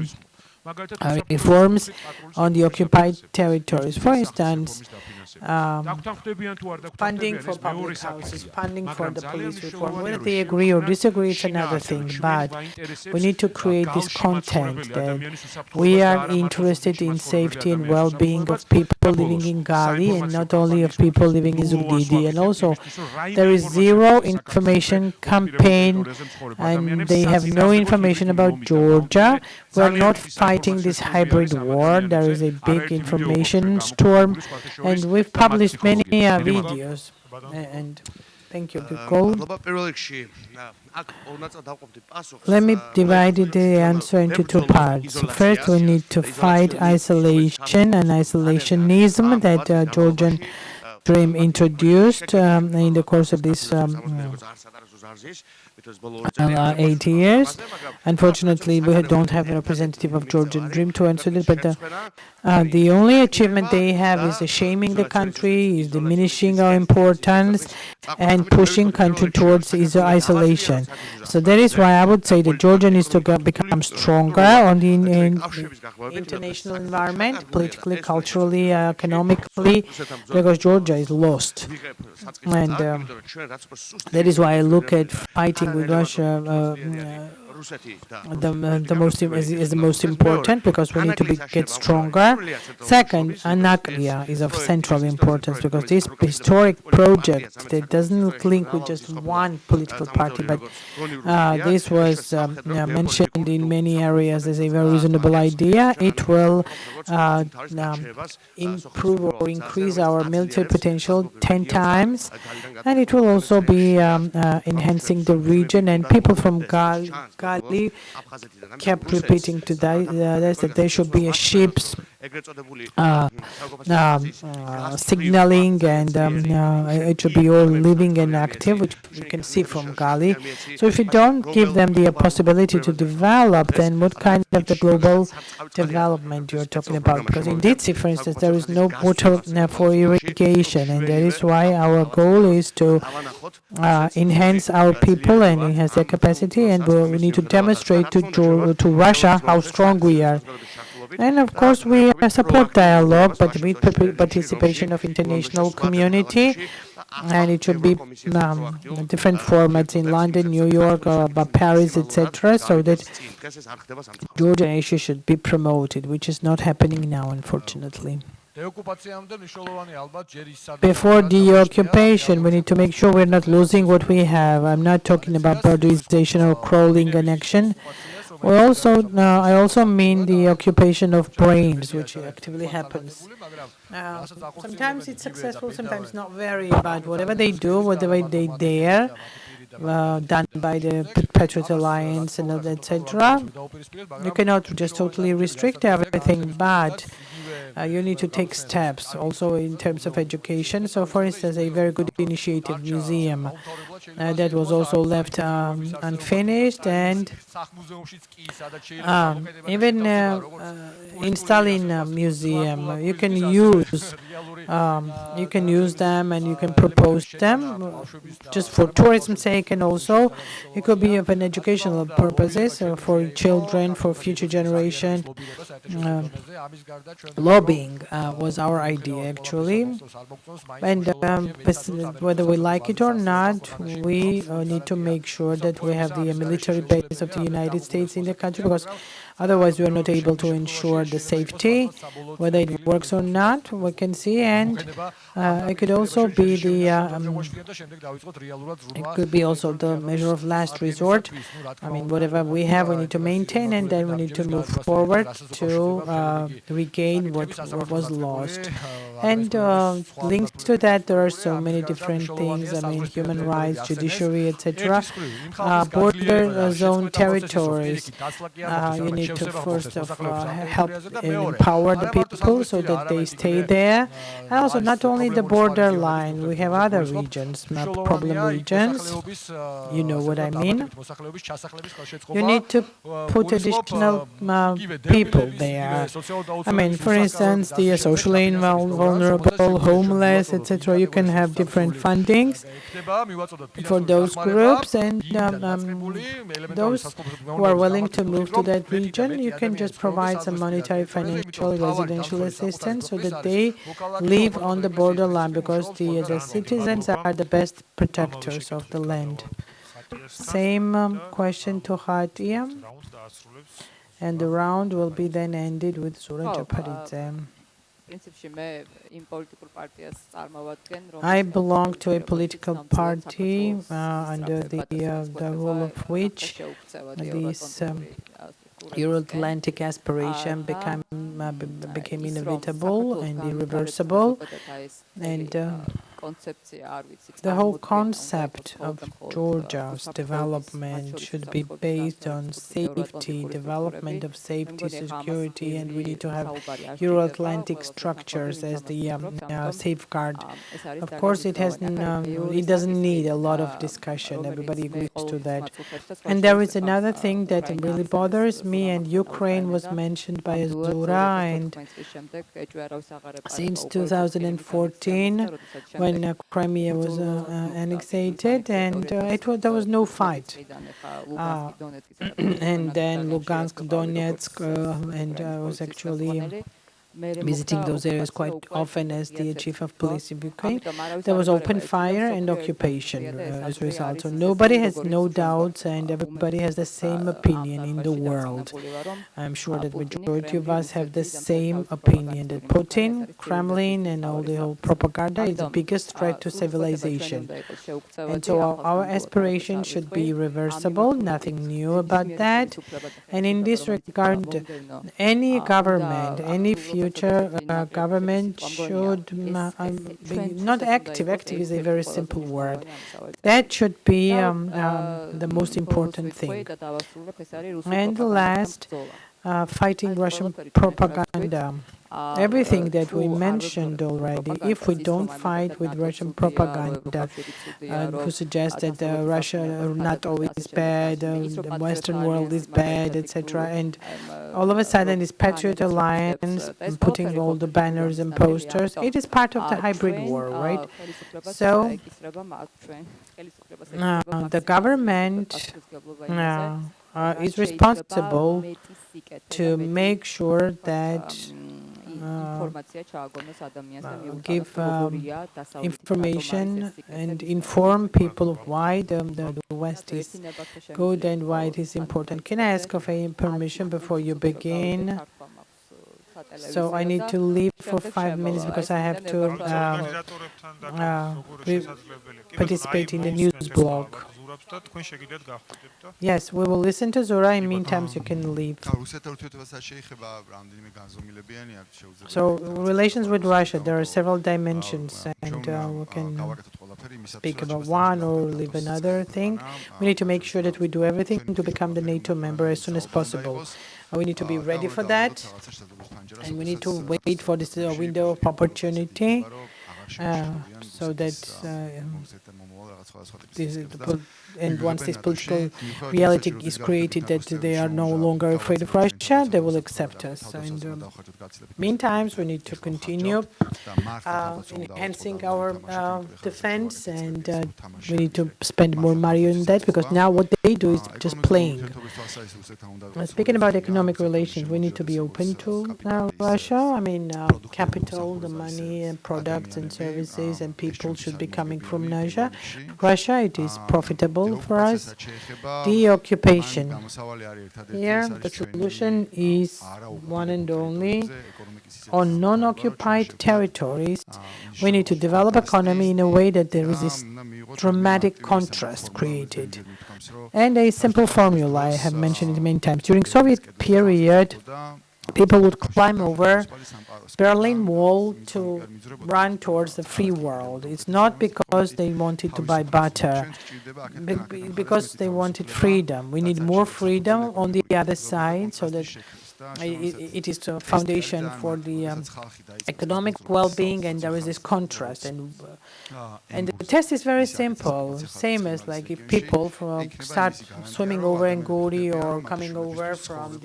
reforms on the occupied territories. For instance, funding for public houses, funding for the police reform. Whether they agree or disagree, it's another thing. But we need to create this content that we are interested in safety and well-being of people living in Gali, and not only of people living in Zugdidi. And also, there is zero information campaign, and they have no information about Georgia. We're not fighting this hybrid war. There is a big information storm, and we've published many videos. And thank you. Let me divide the answer into two parts. First, we need to fight isolation and isolationism that Georgian Dream introduced in the course of this 8 years. Unfortunately, we don't have a representative of Georgian Dream to answer this, but the only achievement they have is shaming the country, is diminishing our importance, and pushing country towards isolation. So that is why I would say that Georgia needs to become stronger on the international environment, politically, culturally, economically, because Georgia is lost. And that is why I look at fighting with Russia is the most important, because we need to get stronger. Second, Anaklia is of central importance, because this historic project that doesn't link with just one political party, but this was mentioned in many areas as a very reasonable idea. It will improve or increase our military potential 10 times, and it will also be enhancing the region. And people from Gali kept repeating to that there should be a ship's signaling, and it should be all living and active, which you can see from Gali. So if you don't give them the possibility to develop, then what kind of the global development you're talking about? Because in DITSI, for instance, there is no water for irrigation, and that is why our goal is to enhance our people and enhance their capacity, and we need to demonstrate to Russia how strong we are. And of course, we support dialogue, but with participation of international community, and it should be different formats in London, New York, Paris, etc., so that Georgian issue should be promoted, which is not happening now, unfortunately. Before the occupation, we need to make sure we're not losing what we have. I'm not talking about borderization or crawling annexion. I also mean the occupation of brains, which actively happens. Sometimes it's successful, sometimes not very, but whatever they do, whatever they dare, done by the Patriot Alliance and etc., you cannot just totally restrict everything, but you need to take steps also in terms of education. So, for instance, a very good initiative, museum, that was also left unfinished, and even installing a museum, you can use them and you can propose them just for tourism's sake, and also it could be of an educational purposes for children, for future generation. Lobbying was our idea, actually, and whether we like it or not, we need to make sure that we have the military base of the United States in the country, because otherwise we are not able to ensure the safety, whether it works or not, we can see. And it could also be the measure of last resort. I mean, whatever we have, we need to maintain, and then we need to move forward to regain what was lost. And linked to that, there are so many different things. I mean, human rights, judiciary, etc. Border zone territories. You need to first of help empower the people so that they stay there. And also, not only the borderline, we have other regions, problem regions. You know what I mean? You need to put additional people there. I mean, for instance, the socially vulnerable, homeless, etc. You can have different fundings for those groups, and those who are willing to move to that region, you can just provide some monetary, financial, residential assistance so that they live on the borderline, because the citizens are the best protectors of the land. Same question to Hatia, and the round will be then ended with Zura Japaridze. I belong to a political party under the rule of which this Euro-Atlantic aspiration became inevitable and irreversible, and The whole concept of Georgia's development should be based on safety, development of safety, security, and we need to have Euro-Atlantic structures as the safeguard. Of course, it doesn't need a lot of discussion. Everybody agrees to that. And there is another thing that really bothers me, and Ukraine was mentioned by Azura, and since 2014, when Crimea was annexed, and there was no fight. And then Lugansk, Donetsk, and I was actually visiting those areas quite often as the chief of police in Ukraine. There was open fire and occupation as a result. So nobody has no doubts, and everybody has the same opinion in the world. I'm sure that majority of us have the same opinion that Putin, Kremlin, and all the whole propaganda is the biggest threat to civilization. And so our aspiration should be reversible, nothing new about that. And in this regard, any government, any future government should be not active. Active is a very simple word. That should be the most important thing. And last, fighting Russian propaganda. Everything that we mentioned already, if we don't fight with Russian propaganda, who suggests that Russia, NATO is bad, the Western world is bad, etc., and all of a sudden this Patriot Alliance putting all the banners and posters, it is part of the hybrid war, right? So the government is responsible to make sure that give information and inform people of why the West is good and why it is important. Can I ask of a permission before you begin? So I need to leave for 5 minutes because I have to participate in the news blog. Yes, we will listen to Zora. In meantime, you can leave. So relations with Russia, there are several dimensions, and we can speak about one or leave another thing. We need to make sure that we do everything to become the NATO member as soon as possible. We need to be ready for that, and we need to wait for this window of opportunity so that and once this political reality is created that they are no longer afraid of Russia, they will accept us. And meantime, we need to continue enhancing our defense, and we need to spend more money on that, because now what they do is just playing. Speaking about economic relations, we need to be open to Russia. I mean, capital, the money, and products and services and people should be coming from Russia. It is profitable for us. The occupation. Here, the solution is one and only. On non-occupied territories, we need to develop economy in a way that there is this dramatic contrast created. And a simple formula, I have mentioned it many times. During Soviet period, people would climb over Berlin Wall to run towards the free world. It's not because they wanted to buy butter, because they wanted freedom. We need more freedom on the other side, so that it is a foundation for the economic well-being, and there is this contrast. And the test is very simple, same as like if people start swimming over Nguri or coming over from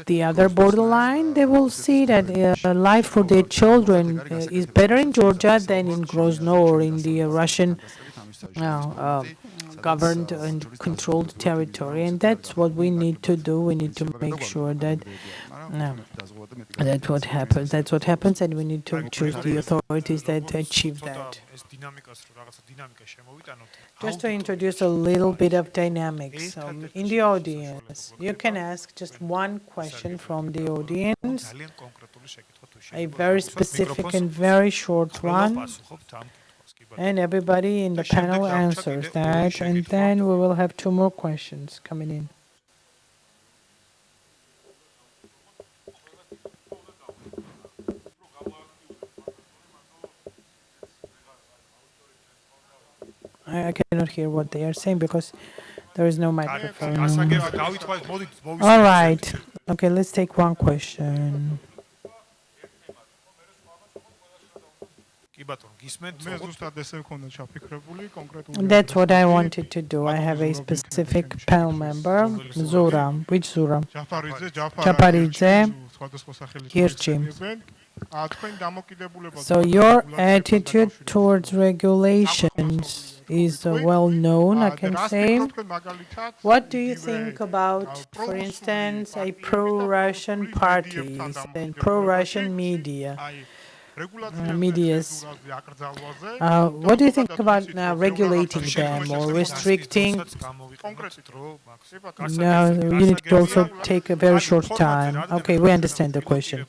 the other borderline, they will see that life for their children is better in Georgia than in Grozno or in the Russian governed and controlled territory. And that's what we need to do. We need to make sure that that's what happens, and we need to choose the authorities that achieve that. Just to introduce a little bit of dynamics. In the audience, you can ask just one question from the audience, a very specific and very short one, and everybody in the panel answers that, and then we will have 2 more questions coming in. cannot hear what they are saying because there is no microphone. All right. Okay, let's take one question. That's what I wanted to do. I have a specific panel member, Zura. Which Zura? Chaparidze, Kirchi. So your attitude towards regulations is well known, I can say. What do you think about, for instance, a pro-Russian parties and pro-Russian media? What do you think about regulating them or restricting? No, you need to also take a very short time. Okay, we understand the question.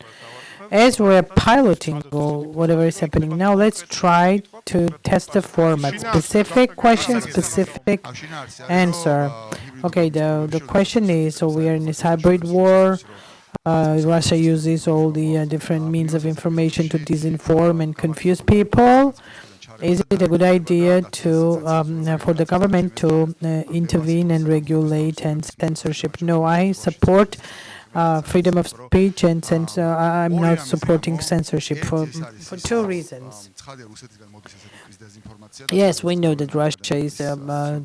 As we're piloting or whatever is happening now, let's try to test the format. Specific question, specific answer. Okay, the question is, so we are in this hybrid war. Russia uses all the different means of information to disinform and confuse people. Is it a good idea to for the government to intervene and regulate and censorship? No, I support freedom of speech, and I'm not supporting censorship for two reasons. Yes, we know that Russia is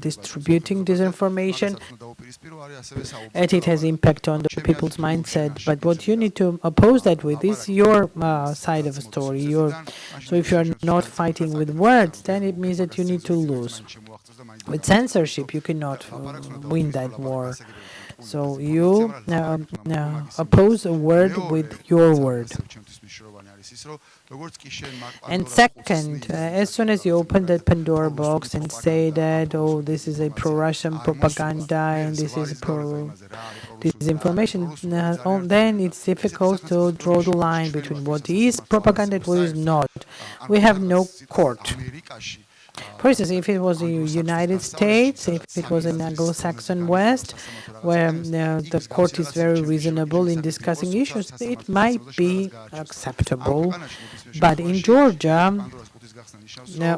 distributing disinformation, and it has impact on the people's mindset. But what you need to oppose that with is your side of the story. So if you are not fighting with words, then it means that you need to lose. With censorship, you cannot win that war. So you oppose a word with your word. And second, as soon as you open that Pandora box and say that, oh, this is a pro-Russian propaganda and this is disinformation, then it's difficult to draw the line between what is propaganda and what is not. We have no court. For instance, if it was the United States, if it was an Anglo-Saxon West, where the court is very reasonable in discussing issues, it might be acceptable. But in Georgia,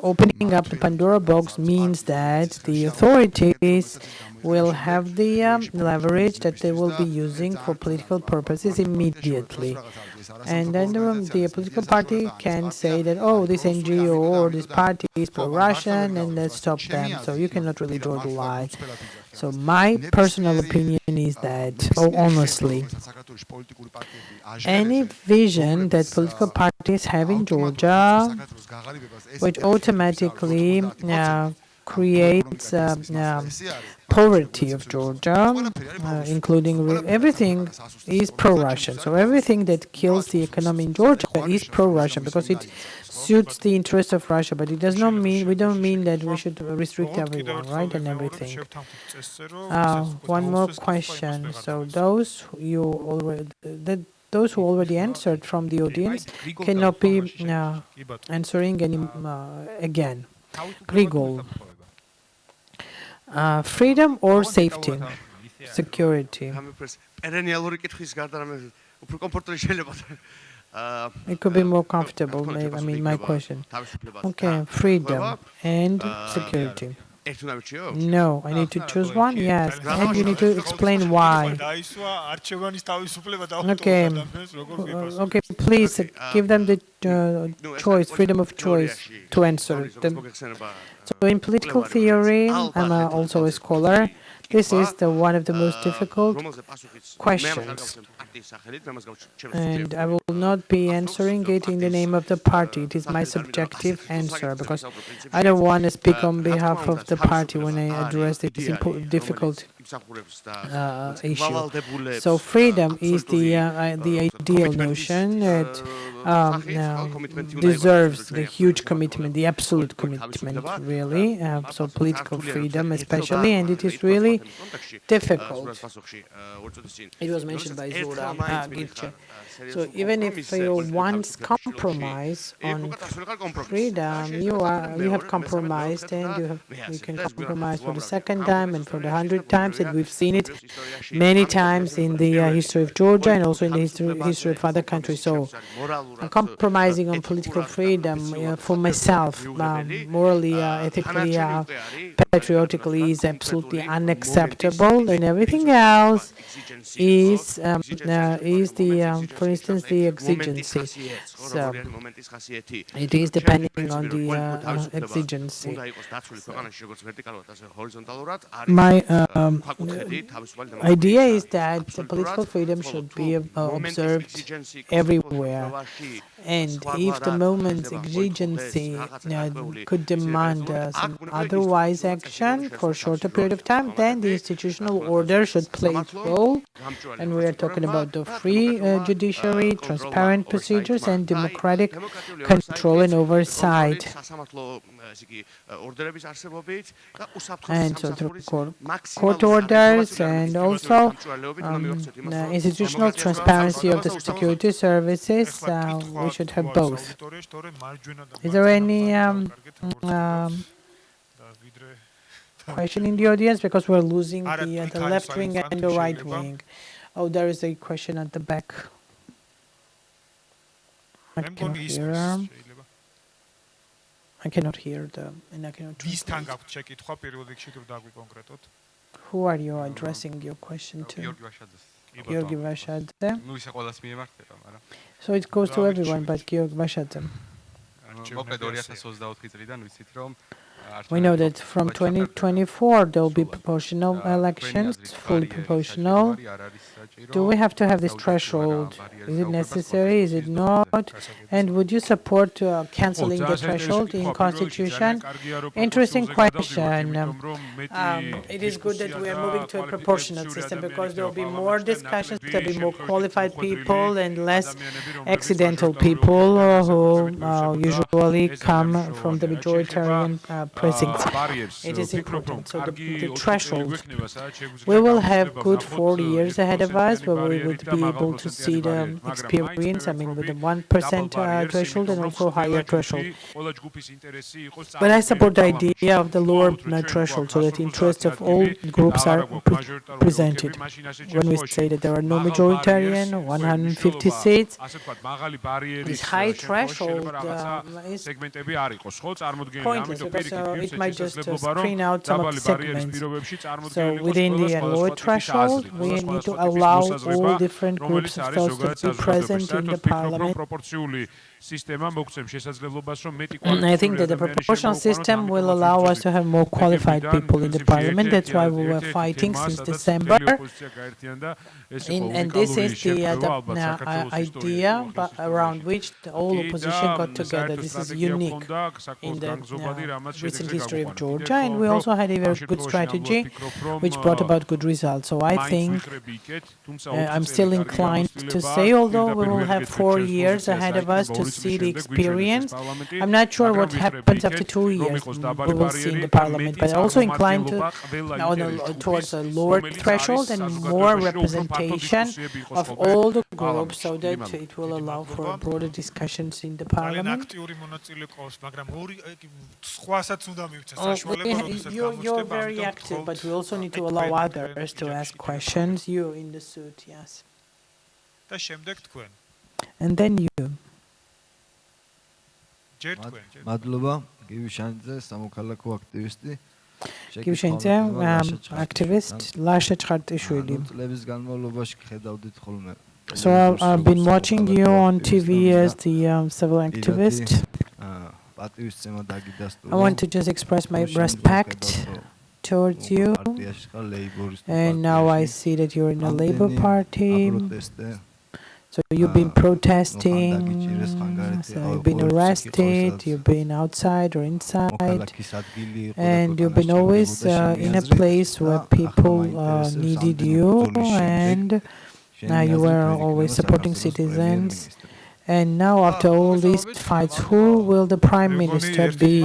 opening up the Pandora box means that the authorities will have the leverage that they will be using for political purposes immediately. And then the political party can say that, oh, this NGO or this party is pro-Russian, and let's stop them. So you cannot really draw the line. So my personal opinion is that, honestly, any vision that political parties have in Georgia, which automatically creates poverty of Georgia, including everything is pro-Russian. So everything that kills the economy in Georgia is pro-Russian because it suits the interest of Russia. But it does not mean, we don't mean that we should restrict everyone, right, and everything. One more question. So those who already answered from the audience cannot be answering again. Grigol. Freedom or safety? Security. It could be more comfortable, maybe. I mean, my question. Okay, freedom and security. No, I need to choose one? Yes, and you need to explain why. Okay, okay, please give them the choice, freedom of choice to answer them. So in political theory, I'm also a scholar. This is one of the most difficult questions. And I will not be answering it in the name of the party. It is my subjective answer because I don't want to speak on behalf of the party when I address this difficult issue. So freedom is the ideal notion that deserves the huge commitment, the absolute commitment, really. So political freedom especially, and it is really difficult. It was mentioned by Zura. So even if you once compromise on freedom, you have compromised, and you can compromise for the second time and for the 100th times, and we've seen it many times in the history of Georgia and also in the history of other countries. So compromising on political freedom for myself, morally, ethically, patriotically, is absolutely unacceptable, and everything else is for instance, the exigency. So it is depending on the exigency. My idea is that the political freedom should be observed everywhere. And if the moment's exigency could demand some otherwise action for a shorter period of time, then the institutional order should play its role. And we are talking about the free judiciary, transparent procedures, and democratic control and oversight. And so through court orders and also institutional transparency of the security services, we should have both. Is there any question in the audience? Because we're losing the left wing and the right wing. Oh, there is a question at the back. I cannot hear. I cannot hear them, and I cannot translate. Who are you addressing your question to? Georgi Vashadze. So it goes to everyone, but Georgi Vashadze. We know that from 2024 there will be proportional elections, fully proportional. Do we have to have this threshold? Is it necessary? Is it not? And would you support cancelling the threshold in Constitution? Interesting question. It is good that we are moving to a proportional system because there will be more discussions, there will be more qualified people and less accidental people who usually come from the majoritarian precincts. It is important. So the threshold, we will have good 4 years ahead of us where we would be able to see the experience, I mean with the 1% threshold and also higher threshold. But I support the idea of the lower threshold so that the interests of all groups are presented. When we say that there are no majoritarian, 150 seats, this high threshold is pointless because it might just screen out some of the segments. So within the lower threshold, we need to allow all different groups of those to be present in the parliament. And I think that the proportional system will allow us to have more qualified people in the parliament. That's why we were fighting since December. And this is the idea around which the whole opposition got together. This is unique in the recent history of Georgia. And we also had a very good strategy which brought about good results. So I think I'm still inclined to say, although we will have 4 years ahead of us to see the experience, I'm not sure what happens after 2 years. We will see in the parliament, but also inclined to towards a lower threshold and more representation of all the groups so that it will allow for broader discussions in the parliament. You're very active, but we also need to allow others to ask questions. You in the suit, yes. And then you. Givshanidze, activist, Lasha Chkhartishvili. So I've been watching you on TV as the civil activist. I want to just express my respect towards you. And now I see that you're in the Labour Party. So you've been protesting, so you've been arrested, you've been outside or inside, and you've been always in a place where people needed you, and you were always supporting citizens. And now, after all these fights, who will the Prime Minister be?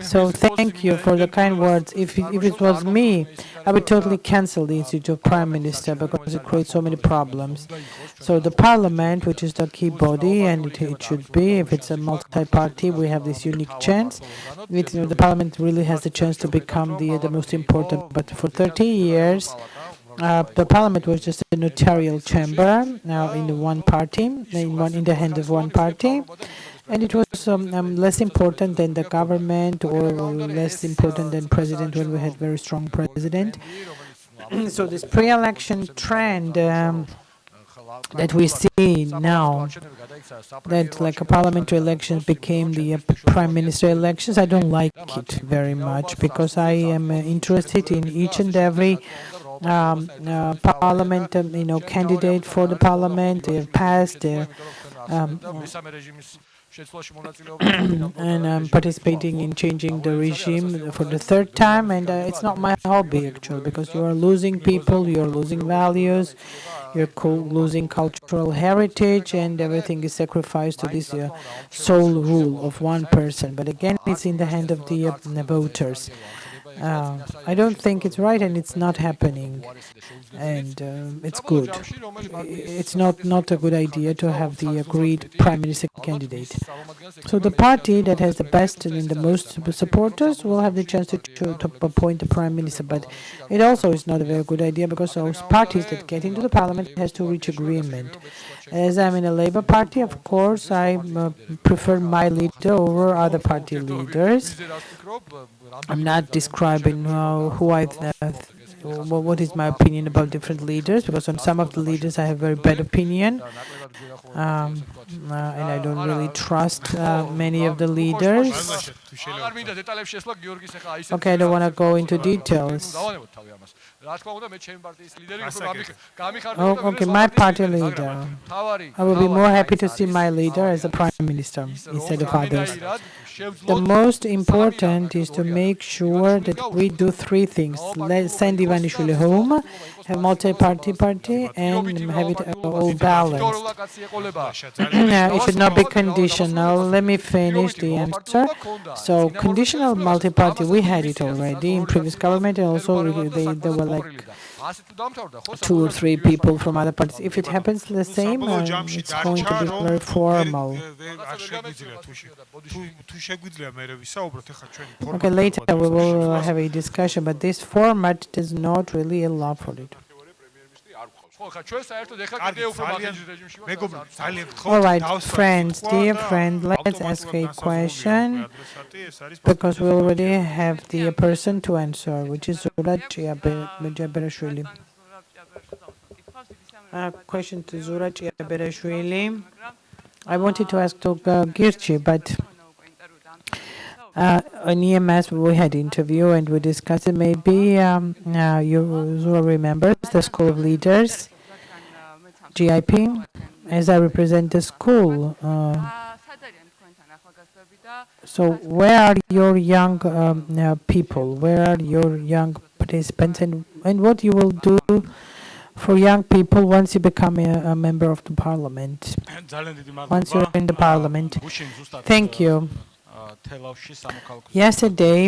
So thank you for the kind words. If it was me, I would totally cancel the Institute of Prime Minister because it creates so many problems. So the Parliament, which is the key body, and it should be, if it's a multi-party, we have this unique chance. The Parliament really has the chance to become the most important. But for 30 years, the parliament was just a notarial chamber in the one party, in the hand of one party, and it was less important than the government or less important than president when we had very strong president. So this pre-election trend that we see now, that like a parliamentary elections became the prime minister elections, I don't like it very much, because I am interested in each and every parliament, candidate for the parliament. They have passed their and I'm participating in changing the regime for the third time, and it's not my hobby actually, because you are losing people, you are losing values, you're losing cultural heritage, and everything is sacrificed to this sole rule of one person. But again, it's in the hand of the voters. I don't think it's right, and it's not happening, and it's good. It's not a good idea to have the agreed prime minister candidate. So the party that has the best and the most supporters will have the chance to appoint the prime minister, but it also is not a very good idea, because those parties that get into the parliament has to reach agreement. As I'm in a Labour Party, of course, I prefer my leader over other party leaders. I'm not describing what is my opinion about different leaders, because on some of the leaders I have very bad opinion, and I don't really trust many of the leaders. Okay, I don't want to go into details. Oh, okay, my party leader. I will be more happy to see my leader as a prime minister instead of others. The most important is to make sure that we do three things. Let's send Ivanishvili home, have multi-party and have it all balanced. It should not be conditional. Let me finish the answer. So conditional multi-party, we had it already in previous government, and also there were like 2 or 3 people from other parties. If it happens the same, it's going to be very formal. Okay, later we will have a discussion, but this format does not really allow for it. All right, friends, dear friend, let's ask a question, because we already have the person to answer, which is Zura Chiaberashvili. Question to Zura Chiaberashvili. I wanted to ask to Girchi, but on EMS we had interview and we discussed it. Maybe Zura remembers the School of Leaders, GIP, as I represent the school. So where are your young people? Where are your young participants? And what you will do for young people once you become a member of the parliament? Once you're in the parliament. Thank you. Yesterday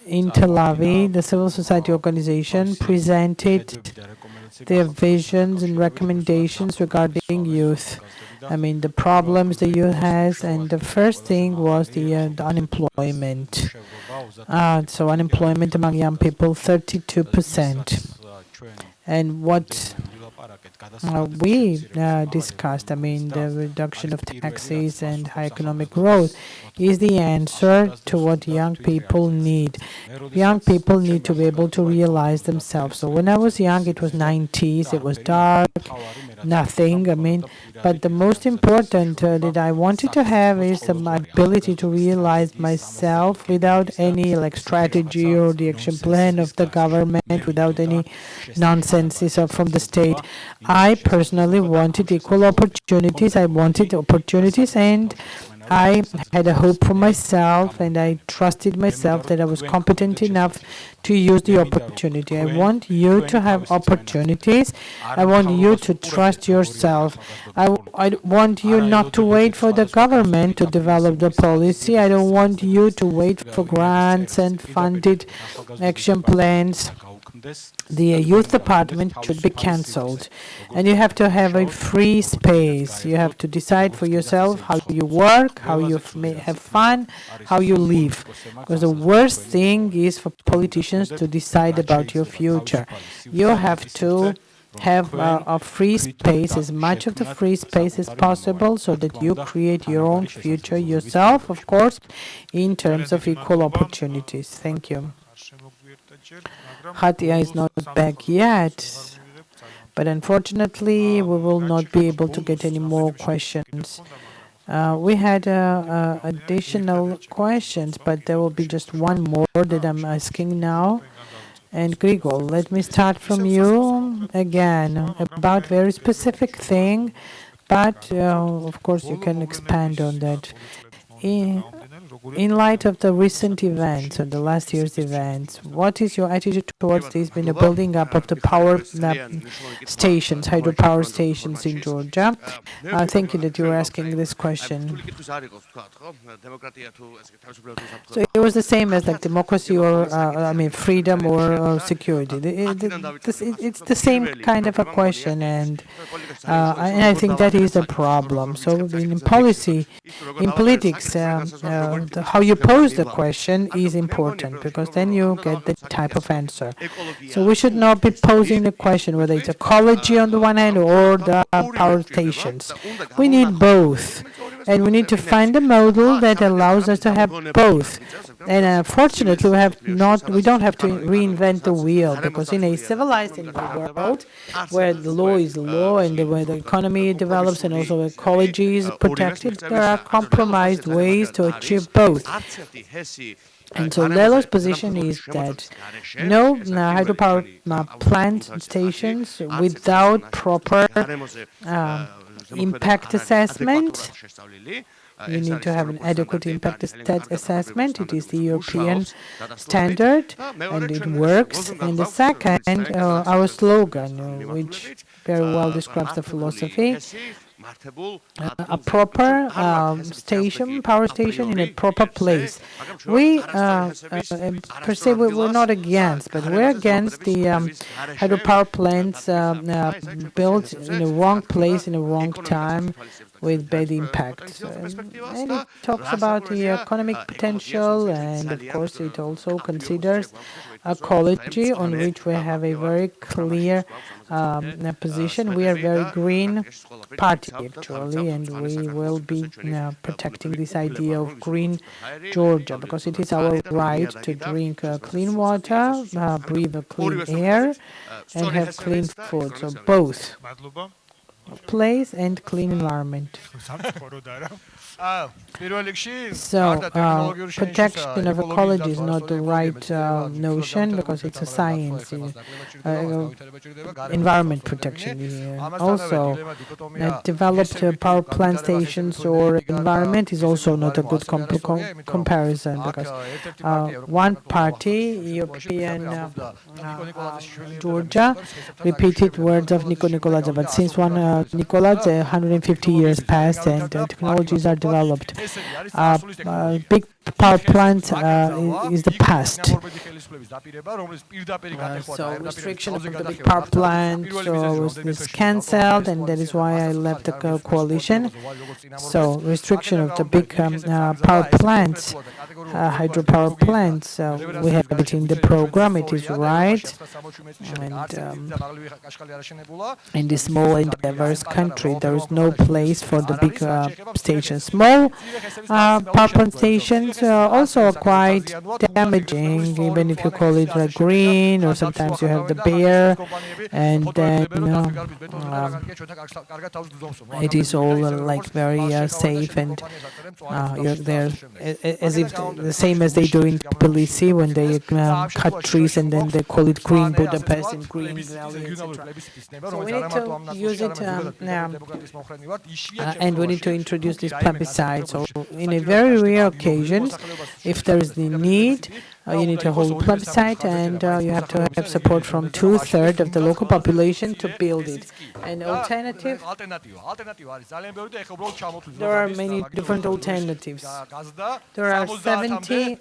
in Tel Aviv, the civil society organization presented their visions and recommendations regarding youth. I mean, the problems the youth has, and the first thing was the unemployment. So unemployment among young people, 32%. And what we discussed, I mean, the reduction of taxes and high economic growth is the answer to what young people need. Young people need to be able to realize themselves. So when I was young, it was 90s, it was dark, nothing, I mean, but the most important that I wanted to have is the ability to realize myself without any strategy or the action plan of the government, without any nonsenses from the state. I personally wanted equal opportunities. I wanted opportunities, and I had a hope for myself, and I trusted myself that I was competent enough to use the opportunity. I want you to have opportunities. I want you to trust yourself. I want you not to wait for the government to develop the policy. I don't want you to wait for grants and funded action plans the youth department should be cancelled, and you have to have a free space. You have to decide for yourself how you work, how you have fun, how you live. Because the worst thing is for politicians to decide about your future. You have to have a free space, as much of the free space as possible, so that you create your own future yourself, of course, in terms of equal opportunities. Thank you. Hatia is not back yet, but unfortunately we will not be able to get any more questions. We had additional questions, but there will be just one more that I'm asking now. And Grigol, let me start from you again about very specific thing, but of course you can expand on that. In light of the recent events, or the last year's events, what is your attitude towards this in the building up of the power stations, hydropower stations in Georgia? Thank you that you were asking this question. So it was the same as like democracy or, freedom or security. It's the same kind of a question, and I think that is a problem. So in policy, in politics, how you pose the question is important, because then you get the type of answer. So we should not be posing the question whether it's ecology on the one hand or the power stations. We need both, and we need to find a model that allows us to have both. And unfortunately, we don't have to reinvent the wheel, because in a civilized world where the law is law and where the economy develops and also ecology is protected, there are compromised ways to achieve both. And so Lelo's position is that no hydropower plant stations without proper impact assessment. You need to have an adequate impact assessment. It is the European standard, and it works. And the second, our slogan, which very well describes the philosophy, a proper power station in a proper place. We, per se, we're not against, but we're against the hydropower plants built in the wrong place, in the wrong time, with bad impact. And it talks about the economic potential, and of course it also considers ecology, on which we have a very clear position. We are a very green party, actually, and we will be protecting this idea of green Georgia, because it is our right to drink clean water, breathe clean air, and have clean food. So both place and clean environment. So protection of ecology is not the right notion, because it's a science. Environment protection. Also, developed power plant stations or environment is also not a good comparison, because one party, European Georgia, repeated words of Nico Nicoladze, but since Nicoladze, 150 years passed and technologies are developed. Big power plant is the past. So restriction of the big power plant was cancelled, and that is why I left the coalition. So restriction of the big power plants, hydropower plants, we have it in the program. It is right. And in this small and diverse country, there is no place for the big stations. Small power plant stations also are quite damaging, even if you call it like green, or sometimes you have the bear, and then it is all like very safe, and you're there as if the same as they do in Policy when they cut trees and then they call it Green Budapest and Green Valley, etc. So we need to use it and we need to introduce this plebiscite. So in a very rare occasions, if there is the need, You need to hold a plebiscite, and you have to have support from 2/3 of the local population to build it. An alternative, there are many different alternatives. There are 70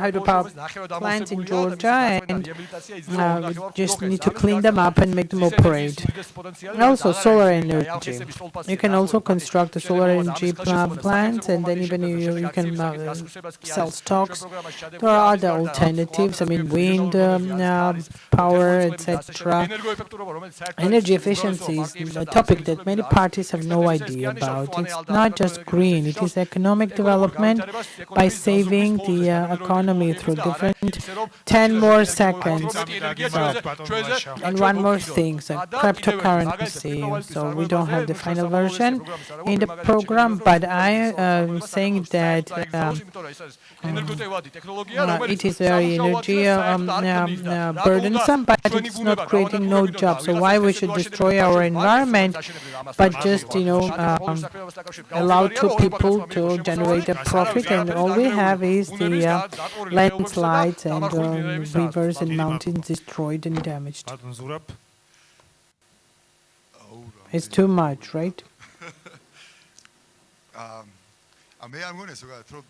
hydropower plants in Georgia, and we just need to clean them up and make them operate. And also solar energy. You can also construct the solar energy plants, and then even you can sell stocks. There are other alternatives, I mean wind power, etc. Energy efficiency is a topic that many parties have no idea about. It's not just green, it is economic development by saving the economy through different 10 more seconds. And one more thing, so cryptocurrency. So we don't have the final version in the program, but I am saying that it is very energy burdensome, but it's not creating no jobs. So why we should destroy our environment, but just allow two people to generate a profit, and all we have is the landslides and rivers and mountains destroyed and damaged. It's too much, right?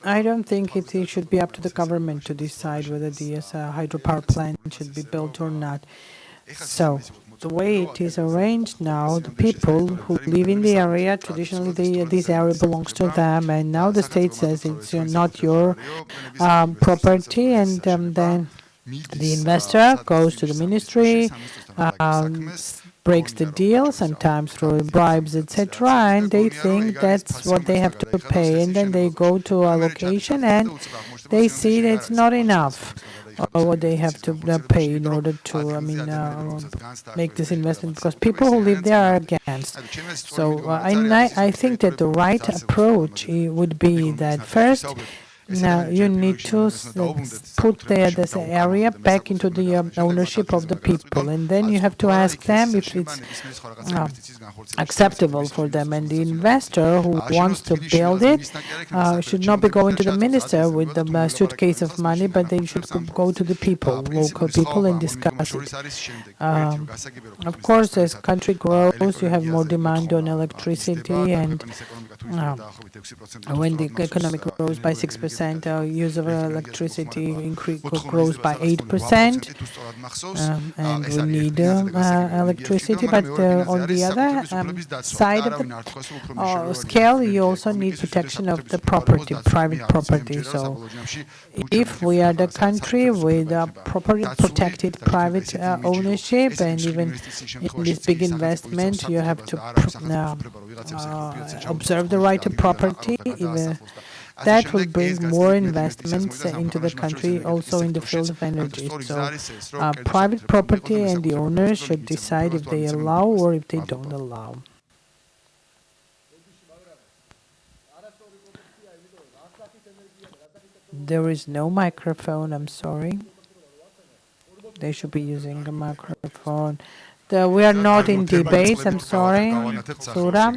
I don't think it should be up to the government to decide whether the hydropower plant should be built or not. So the way it is arranged now, the people who live in the area, traditionally this area belongs to them, and now the state says it's not your property, and then the investor goes to the ministry, breaks the deal, sometimes through bribes, etc., and they think that's what they have to pay, and then they go to a location and they see that it's not enough what they have to pay in order to, make this investment, because people who live there are against. So I think that the right approach would be that first, now you need to put this area back into the ownership of the people, and then you have to ask them if it's acceptable for them. And the investor who wants to build it should not be going to the minister with the suitcase of money, but they should go to the people, local people, and discuss it. Of course, as country grows, you have more demand on electricity, and when the economy grows by 6%, use of electricity grows by 8%, and we need electricity. But on the other side of the scale, you also need protection of the property, private property. So if we are the country with properly protected private ownership, and even in this big investment, you have to observe the right to property, that will bring more investments into the country, also in the field of energy. So private property and the owners should decide if they allow or if they don't allow. There is no microphone, I'm sorry. They should be using a microphone. We are not in debates, I'm sorry. Zura?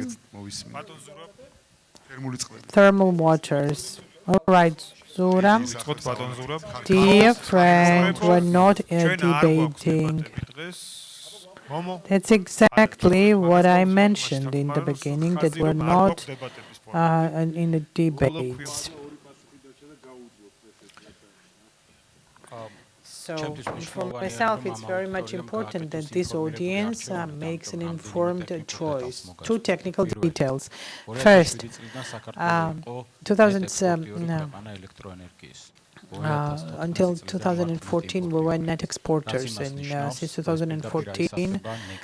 Thermal waters. All right, Zura. Dear friends, we're not debating. That's exactly what I mentioned in the beginning, that we're not in the debates. So for myself, it's very much important that this audience makes an informed choice. Two technical details. First, until 2014, we were net exporters, and since 2014,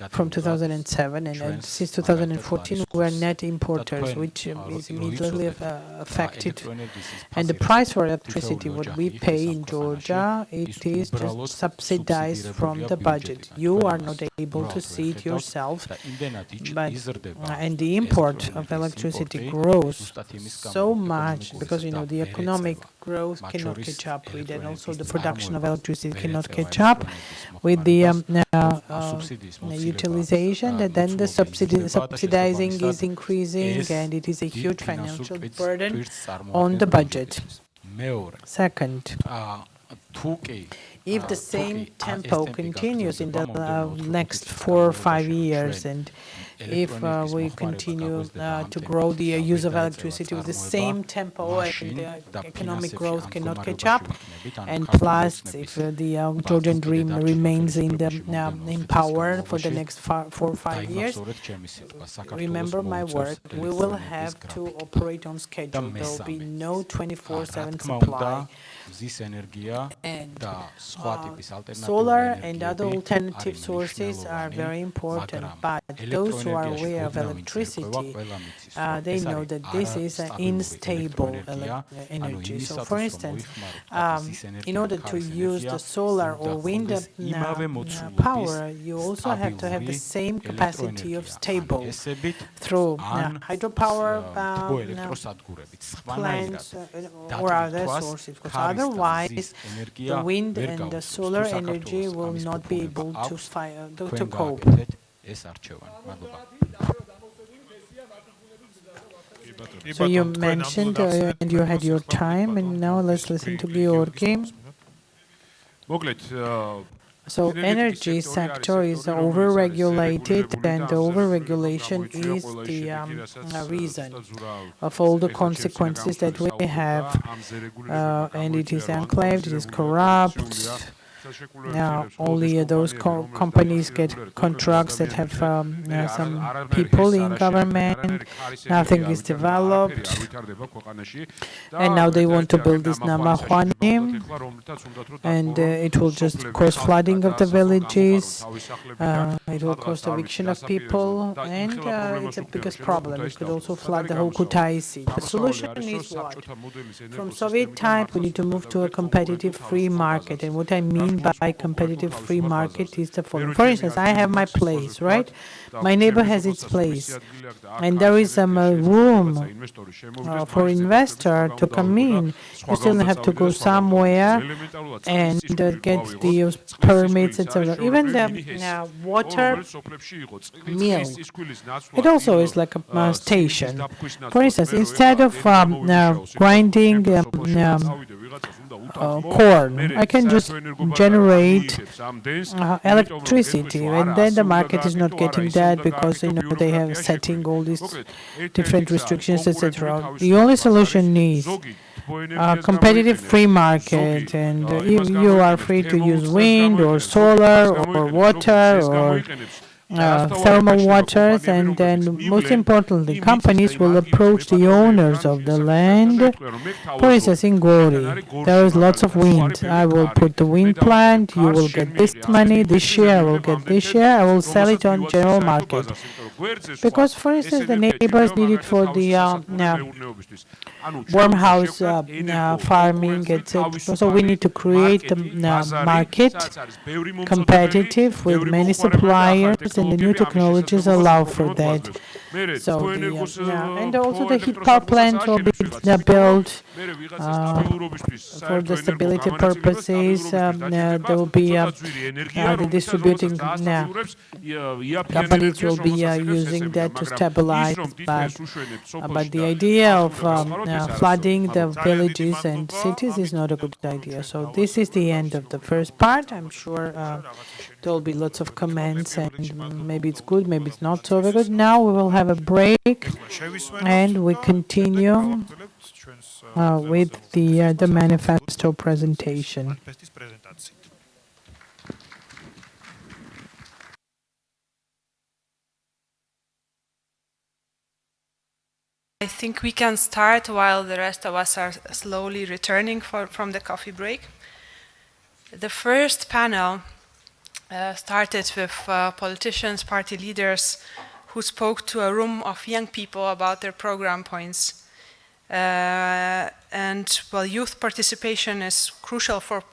from 2007, and since 2014, we were net importers, which is immediately affected. And the price for electricity, what we pay in Georgia, it is just subsidized from the budget. You are not able to see it yourself, but and the import of electricity grows so much because the economic growth cannot catch up with, and also the production of electricity cannot catch up with the utilization, and then the subsidizing is increasing, and it is a huge financial burden on the budget. Second, if the same tempo continues in the next 4 or 5 years, and if we continue to grow the use of electricity with the same tempo and the economic growth cannot catch up, and plus if the Georgian dream remains in power for the next 4 or 5 years, remember my word, we will have to operate on schedule. There will be no 24/7 supply. And solar and other alternative sources are very important, but those who are aware of electricity, they know that this is an unstable energy. So for instance, in order to use the solar or wind power, you also have to have the same capacity of stable through hydropower plants or other sources, because otherwise the wind and the solar energy will not be able to cope. So you mentioned and you had your time, and now let's listen to Georgi. So energy sector is overregulated, and the overregulation is the reason of all the consequences that we have, and it is enclaved, it is corrupt. Now, only those companies get contracts that have some people in government. Nothing is developed. And now they want to build this Namahwani, and it will just cause flooding of the villages. It will cause eviction of people, and it's the biggest problem. It could also flood the whole Kutaisi. The solution is what? From Soviet time, we need to move to a competitive free market. And what I mean by competitive free market is the following. For instance, I have my place, right? My neighbor has its place, and there is some room for investor to come in. You still have to go somewhere and get the permits, etc. Even the water mill, it also is like a station. For instance, instead of grinding corn, I can just generate electricity, and then the market is not getting that because they have setting all these different restrictions, etc. The only solution is competitive free market, and you are free to use wind or solar or water or thermal waters, and then most importantly, companies will approach the owners of the land. For instance, in Gori, there is lots of wind. I will put the wind plant, you will get this money, this year I will get this year, I will sell it on general market. Because, for instance, the neighbors need it for the wormhouse farming, etc. So we need to create the market competitive with many suppliers, and the new technologies allow for that. So and also the heat power plant will be built for the stability purposes. There will be the distributing companies will be using that to stabilize, but the idea of flooding the villages and cities is not a good idea. So this is the end of the first part. I'm sure there will be lots of comments, and maybe it's good, maybe it's not so very good. Now we will have a break, and we continue with the manifesto presentation. I think we can start while the rest of us are slowly returning from the coffee break. The first panel started with politicians, party leaders who spoke to a room of young people about their program points. And well, youth participation is crucial for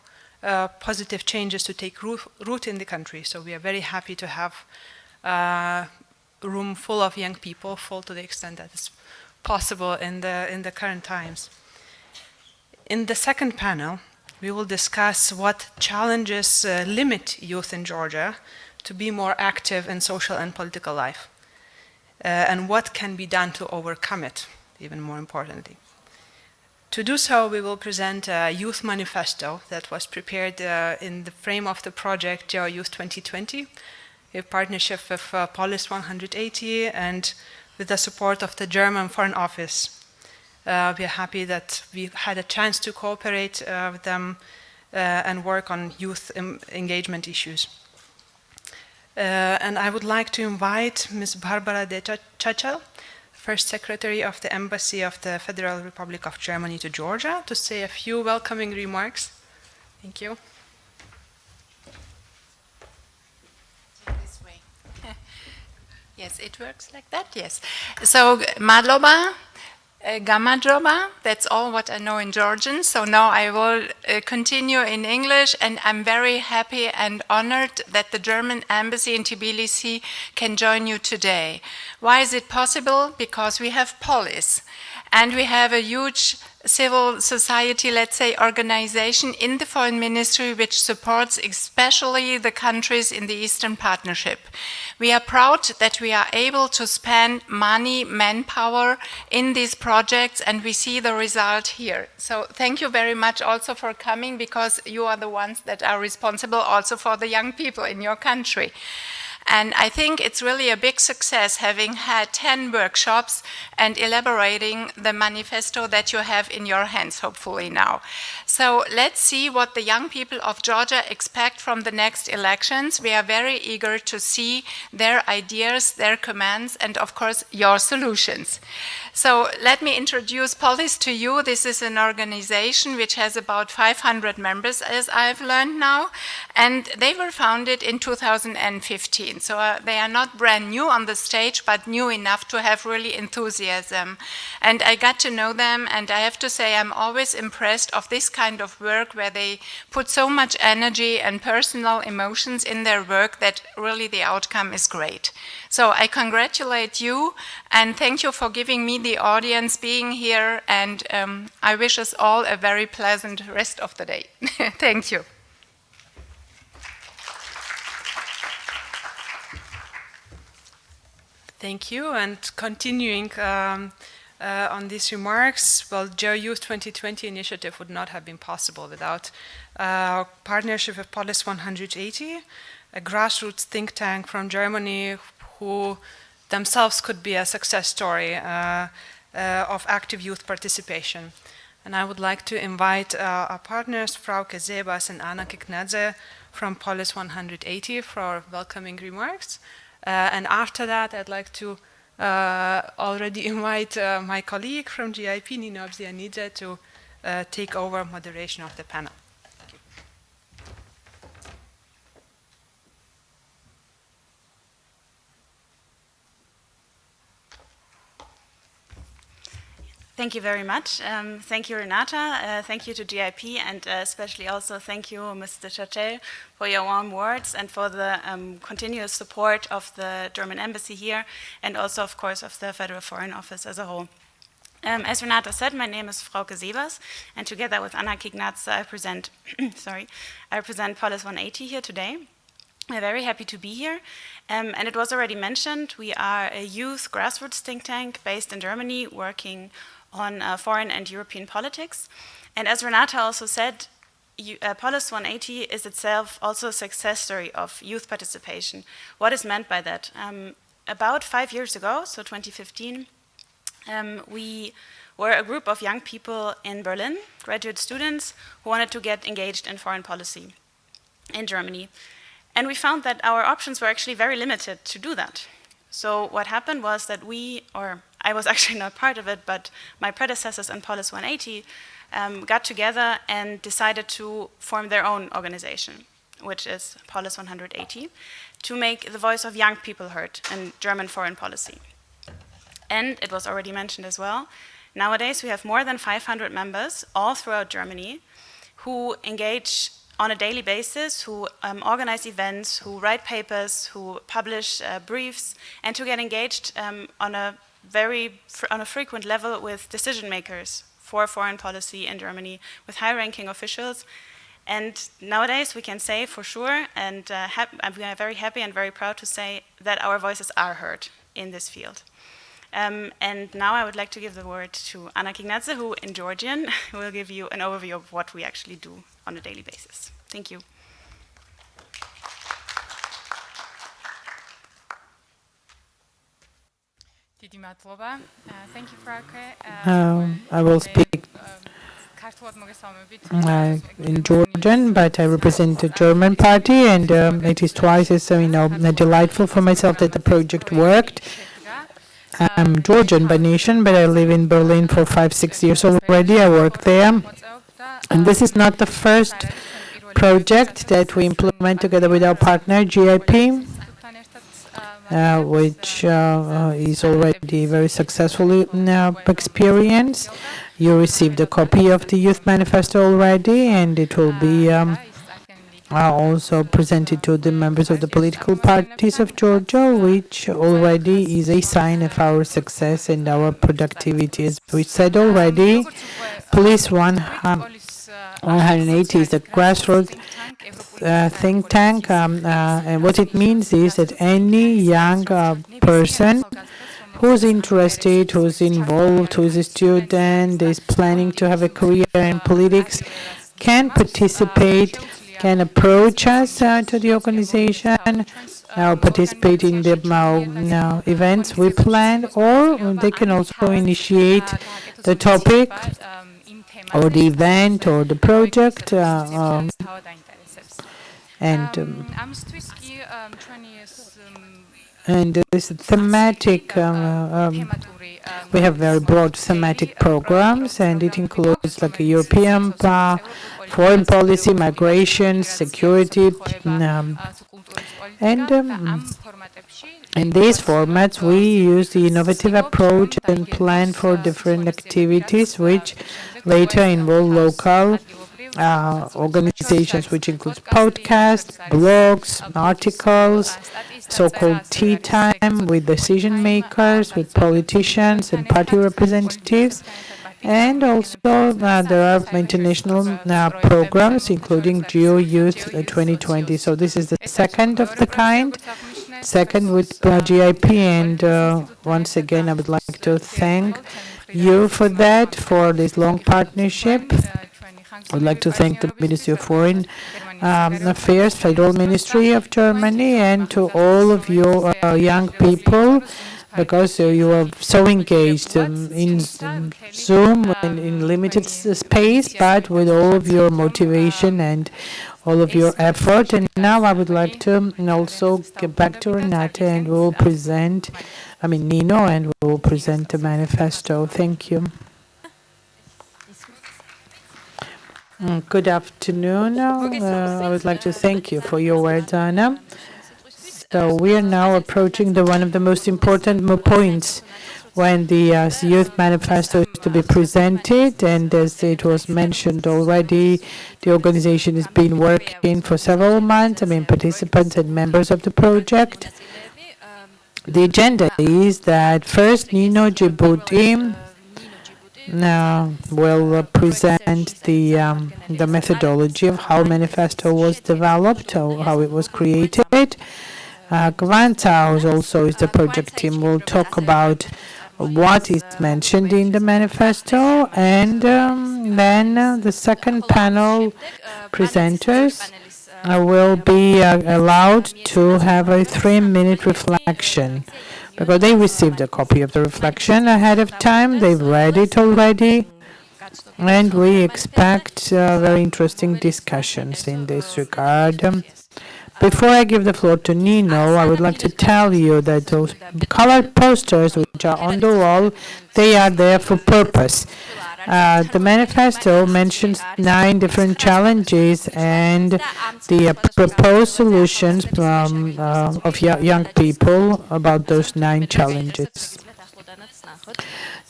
positive changes to take root in the country. So we are very happy to have a room full of young people, full to the extent that it's possible in the current times. In the second panel, we will discuss what challenges limit youth in Georgia to be more active in social and political life, and what can be done to overcome it, even more importantly. To do so, we will present a Youth Manifesto that was prepared in the frame of the project Youth 2020, a partnership with Policy 180 and with the support of the German Foreign Office. We are happy that we had a chance to cooperate with them and work on youth engagement issues. And I would like to invite Ms. Barbara de Chachel, First Secretary of the Embassy of the Federal Republic of Germany to Georgia, to say a few welcoming remarks. Thank you. This way. Yes, it works like that, yes. So, madloba, gamadroba, that's all what I know in Georgian. So now I will continue in English, and I'm very happy and honored that the German embassy in Tbilisi can join you today. Why is it possible? Because we have Polis, and we have a huge civil society, let's say, organization in the Foreign Ministry which supports especially the countries in the Eastern Partnership. We are proud that we are able to spend money, manpower in these projects, and we see the result here. So thank you very much also for coming, because you are the ones that are responsible also for the young people in your country. And I think it's really a big success having had 10 workshops and elaborating the manifesto that you have in your hands, hopefully now. So let's see what the young people of Georgia expect from the next elections. We are very eager to see their ideas, their commands, and of course, your solutions. So let me introduce Policy to you. This is an organization which has about 500 members, as I've learned now, and they were founded in 2015. So they are not brand new on the stage, but new enough to have really enthusiasm. And I got to know them, and I have to say I'm always impressed of this kind of work where they put so much energy and personal emotions in their work that really the outcome is great. So I congratulate you, and thank you for giving me the audience, being here, and I wish us all a very pleasant rest of the day. Thank you. Thank you, and continuing on these remarks, well, Youth 2020 initiative would not have been possible without partnership with Policy 180, a grassroots think tank from Germany who themselves could be a success story of active youth participation. And I would like to invite our partners, Frauke Sebas and Anna Kiknadze from Policy 180 for welcoming remarks. And after that, I'd like to already invite my colleague from GIP, Nino Abzianidze, to take over moderation of the panel. Thank you very much. Thank you, Renata. Thank you to GIP, and especially also thank you, Mr. Chachel, for your warm words and for the continuous support of the German embassy here, and also, of course, of the Federal Foreign Office as a whole. As Renata said, my name is Frauke Sebas, and together with Anna Kiknadze, I present Policy 180 here today. We're very happy to be here. And it was already mentioned, we are a youth grassroots think tank based in Germany, working on foreign and European politics. And as Renata also said, Policy 180 is itself also a success story of youth participation. What is meant by that? About 5 years ago, so 2015, we were a group of young people in Berlin, graduate students, who wanted to get engaged in foreign policy in Germany. And we found that our options were actually very limited to do that. So what happened was that I was actually not part of it, but my predecessors in Policy 180 got together and decided to form their own organization, which is Policy 180, to make the voice of young people heard in German foreign policy. And it was already mentioned as well, nowadays we have more than 500 members all throughout Germany who engage on a daily basis, who organize events, who write papers, who publish briefs, and to get engaged on a frequent level with decision makers for foreign policy in Germany, with high-ranking officials. And nowadays we can say for sure, and we are very happy and very proud to say that our voices are heard in this field. And now I would like to give the word to Anna Kignatze, who in Georgian will give you an overview of what we actually do on a daily basis. Thank you. Thank you, Frauke. I will speak in Georgian, but I represent the German party, and it is twice as delightful for myself that the project worked. I'm Georgian by nation, but I live in Berlin for 5-6 years already. I work there, and this is not the first project that we implement together with our partner GIP, which is already very successful experience. You received a copy of the Youth Manifesto already, and it will be also presented to the members of the political parties of Georgia, which already is a sign of our success and our productivity. As we said already, Police 180 is the grassroots think tank, and what it means is that any young person who's interested, who's involved, who's a student, is planning to have a career in politics, can participate, can approach us to the organization, participate in the events we plan, or they can also initiate the topic or the event or the project. And this thematic, we have very broad thematic programs, and it includes like a European foreign policy, migration, security, and in these formats we use the innovative approach and plan for different activities which later involve local organizations, which includes podcasts, blogs, articles, so-called tea time with decision makers, with politicians and party representatives. And also there are international programs, including Geo Youth 2020. So this is the second of the kind, second with GIP. And once again, I would like to thank you for that, for this long partnership. I would like to thank the Ministry of Foreign Affairs, Federal Ministry of Germany, and to all of you young people, because you are so engaged in Zoom and in limited space, but with all of your motivation and all of your effort. And now I would like to also get back to Renata, and we will present, Nino, and we will present the manifesto. Thank you. Good afternoon. I would like to thank you for your words, Anna. So we are now approaching one of the most important points when the Youth Manifesto is to be presented, and as it was mentioned already, the organization has been working for several months. Participants and members of the project. The agenda is that first Nino Djibouti will present the methodology of how manifesto was developed, or how it was created. Gvanthaus also is the project team, will talk about what is mentioned in the manifesto, and then the second panel presenters will be allowed to have a 3-minute reflection, because they received a copy of the reflection ahead of time. They've read it already, and we expect very interesting discussions in this regard. Before I give the floor to Nino, I would like to tell you that those colored posters which are on the wall, they are there for purpose. The manifesto mentions 9 different challenges and the proposed solutions of young people about those 9 challenges.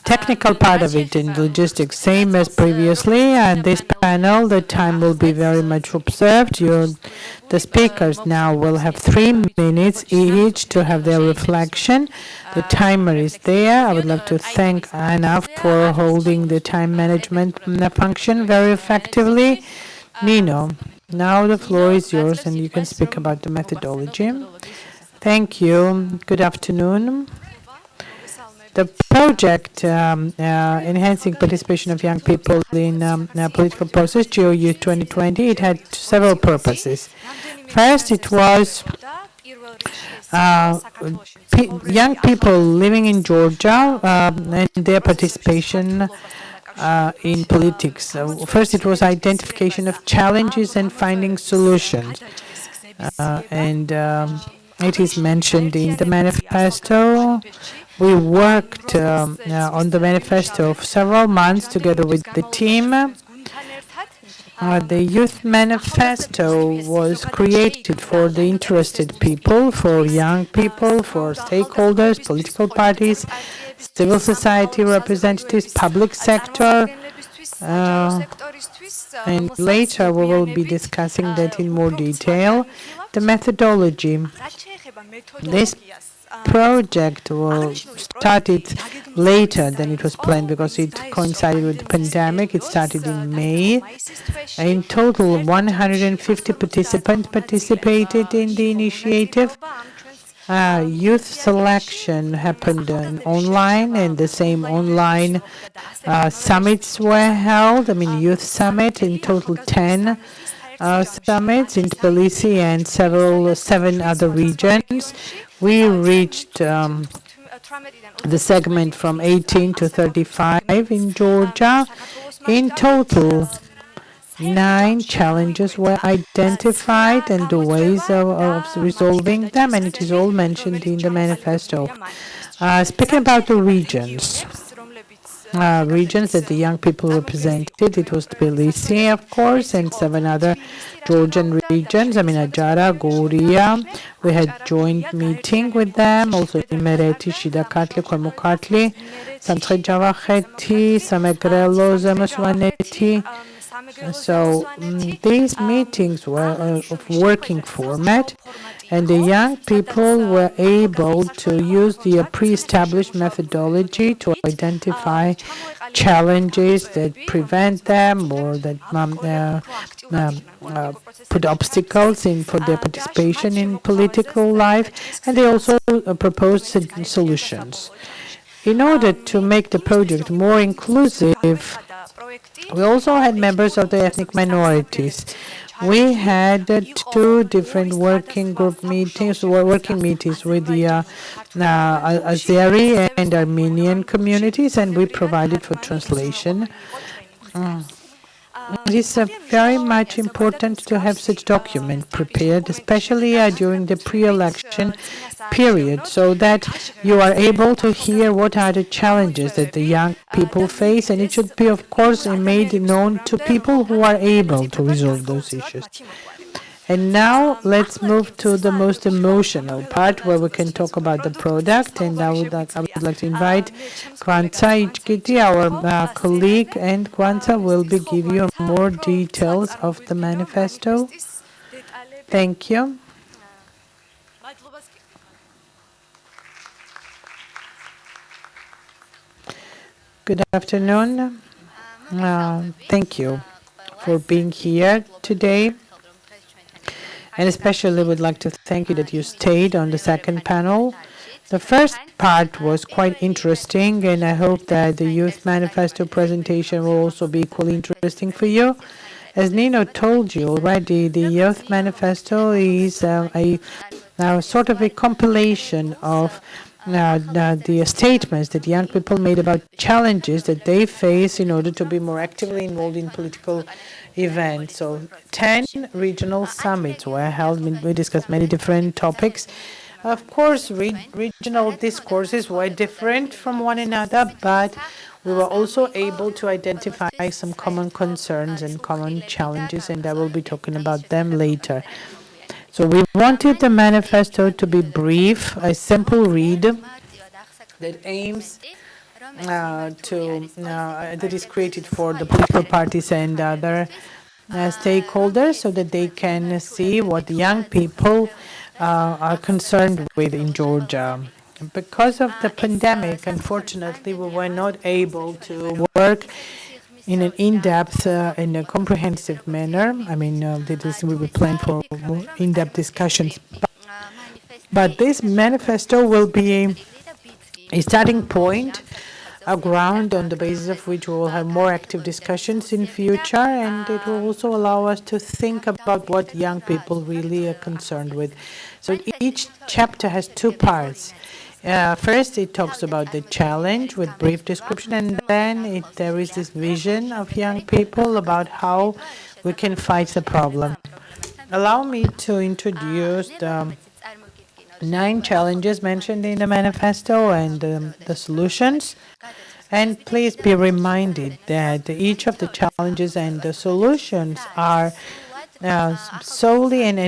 Technical part of it in logistics, same as previously, and this panel, the time will be very much observed. The speakers now will have 3 minutes each to have their reflection. The timer is there. I would like to thank Anna for holding the time management function very effectively. Nino, now the floor is yours, and you can speak about the methodology. Thank you. Good afternoon. The project enhancing participation of young people in political process, Youth 2020, it had several purposes. First, it was young people living in Georgia and their participation in politics. First, it was identification of challenges and finding solutions. And it is mentioned in the manifesto. We worked on the manifesto for several months together with the team. The Youth Manifesto was created for the interested people, for young people, for stakeholders, political parties, civil society representatives, public sector, and later we will be discussing that in more detail. The methodology. This project started later than it was planned because it coincided with the pandemic. It started in May. In total, 150 participants participated in the initiative. Youth selection happened online, and the same online summits were held. Youth summit, in total 10 summits in Policy and 7 other regions. We reached the segment from 18 to 35 in Georgia. In total, 9 challenges were identified and the ways of resolving them, and it is all mentioned in the manifesto. Speaking about the regions that the young people represented, it was Tbilisi, of course, and 7 other Georgian regions, Ajara, Goria. We had joint meeting with them, also Imereti, Shidakatli, Kormukatli, Samtskhe Javakheti, Samegrelo, Zemusvaneti. So these meetings were of working format, and the young people were able to use the pre-established methodology to identify challenges that prevent them or that put obstacles for their participation in political life, and they also proposed solutions. In order to make the project more inclusive, we also had members of the ethnic minorities. We had 2 different working meetings with the Azeri and Armenian communities, and we provided for translation. It is very much important to have such document prepared, especially during the pre-election period, so that you are able to hear what are the challenges that the young people face, and it should be, of course, made known to people who are able to resolve those issues. And now let's move to the most emotional part, where we can talk about the product. And I would like to invite Kwanza Ichkiti, our colleague, and Kwanza will be give you more details of the manifesto. Thank you. Good afternoon. Thank you for being here today. And especially would like to thank you that you stayed on the second panel. The first part was quite interesting, and I hope that the Youth Manifesto presentation will also be equally interesting for you. As Nino told you already, the Youth Manifesto is a sort of a compilation of the statements that young people made about challenges that they face in order to be more actively involved in political events. So 10 regional summits were held. We discussed many different topics. Of course, regional discourses were different from one another, but we were also able to identify some common concerns and common challenges, and I will be talking about them later. So we wanted the manifesto to be brief, a simple read that aims that is created for the political parties and other stakeholders, so that they can see what the young people are concerned with in Georgia. Because of the pandemic, unfortunately, we were not able to work in an in-depth, in a comprehensive manner. We were planned for more in-depth discussions. But this manifesto will be a starting point, a ground on the basis of which we will have more active discussions in future, and it will also allow us to think about what young people really are concerned with. So each chapter has two parts. First, it talks about the challenge with brief description, and then there is this vision of young people about how we can fight the problem. Allow me to introduce the 9 challenges mentioned in the manifesto and the solutions. And please be reminded that each of the challenges and the solutions are solely and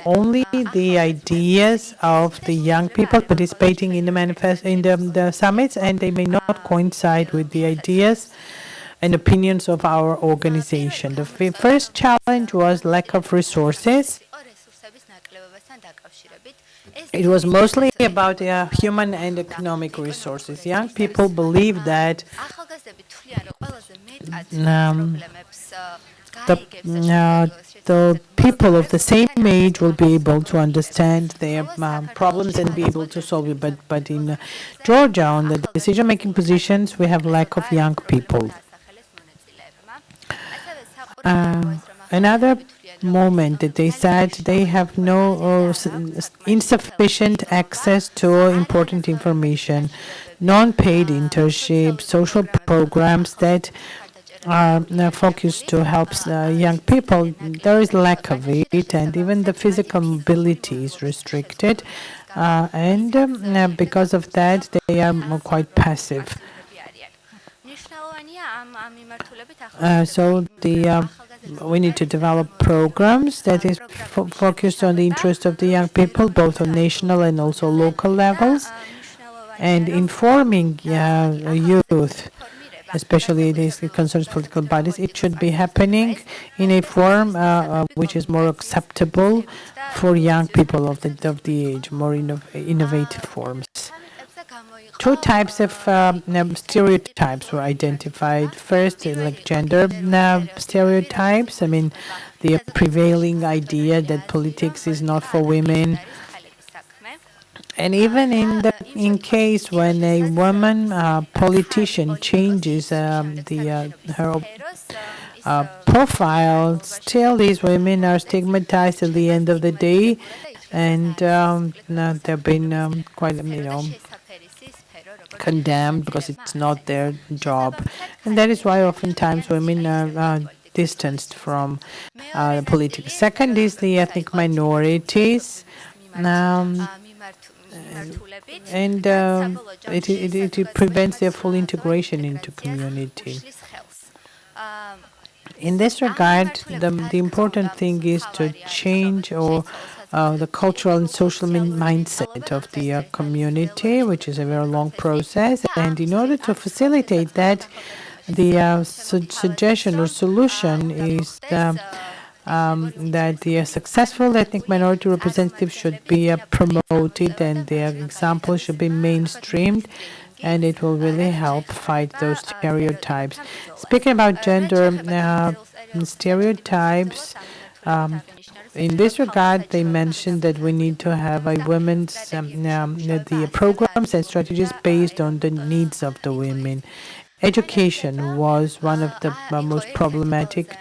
only the ideas of the young people participating in the manifesto, in the summits, and they may not coincide with the ideas and opinions of our organization. The first challenge was lack of resources. It was mostly about human and economic resources. Young people believe that the people of the same age will be able to understand their problems and be able to solve it. But in Georgia, on the decision-making positions, we have lack of young people. Another moment that they said they have no insufficient access to important information, non-paid internships, social programs that are focused to help young people. There is lack of it, and even the physical mobility is restricted, and because of that, they are quite passive. So we need to develop programs that is focused on the interest of the young people, both on national and also local levels, and informing youth, especially this concerns political bodies. It should be happening in a form which is more acceptable for young people of the age, more innovative forms. 2 types of stereotypes were identified. First, like gender stereotypes. I mean, the prevailing idea that politics is not for women. And even in case when a woman politician changes her profile, still these women are stigmatized at the end of the day, and they've been quite, condemned because it's not their job. And that is why oftentimes women are distanced from politics. Second is the ethnic minorities. And it prevents their full integration into community. In this regard, the important thing is to change the cultural and social mindset of the community, which is a very long process. And in order to facilitate that, the suggestion or solution is that the successful ethnic minority representatives should be promoted, and their example should be mainstreamed, and it will really help fight those stereotypes. Speaking about gender stereotypes, in this regard, they mentioned that we need to have a women's the programs and strategies based on the needs of the women. Education was one of the most problematic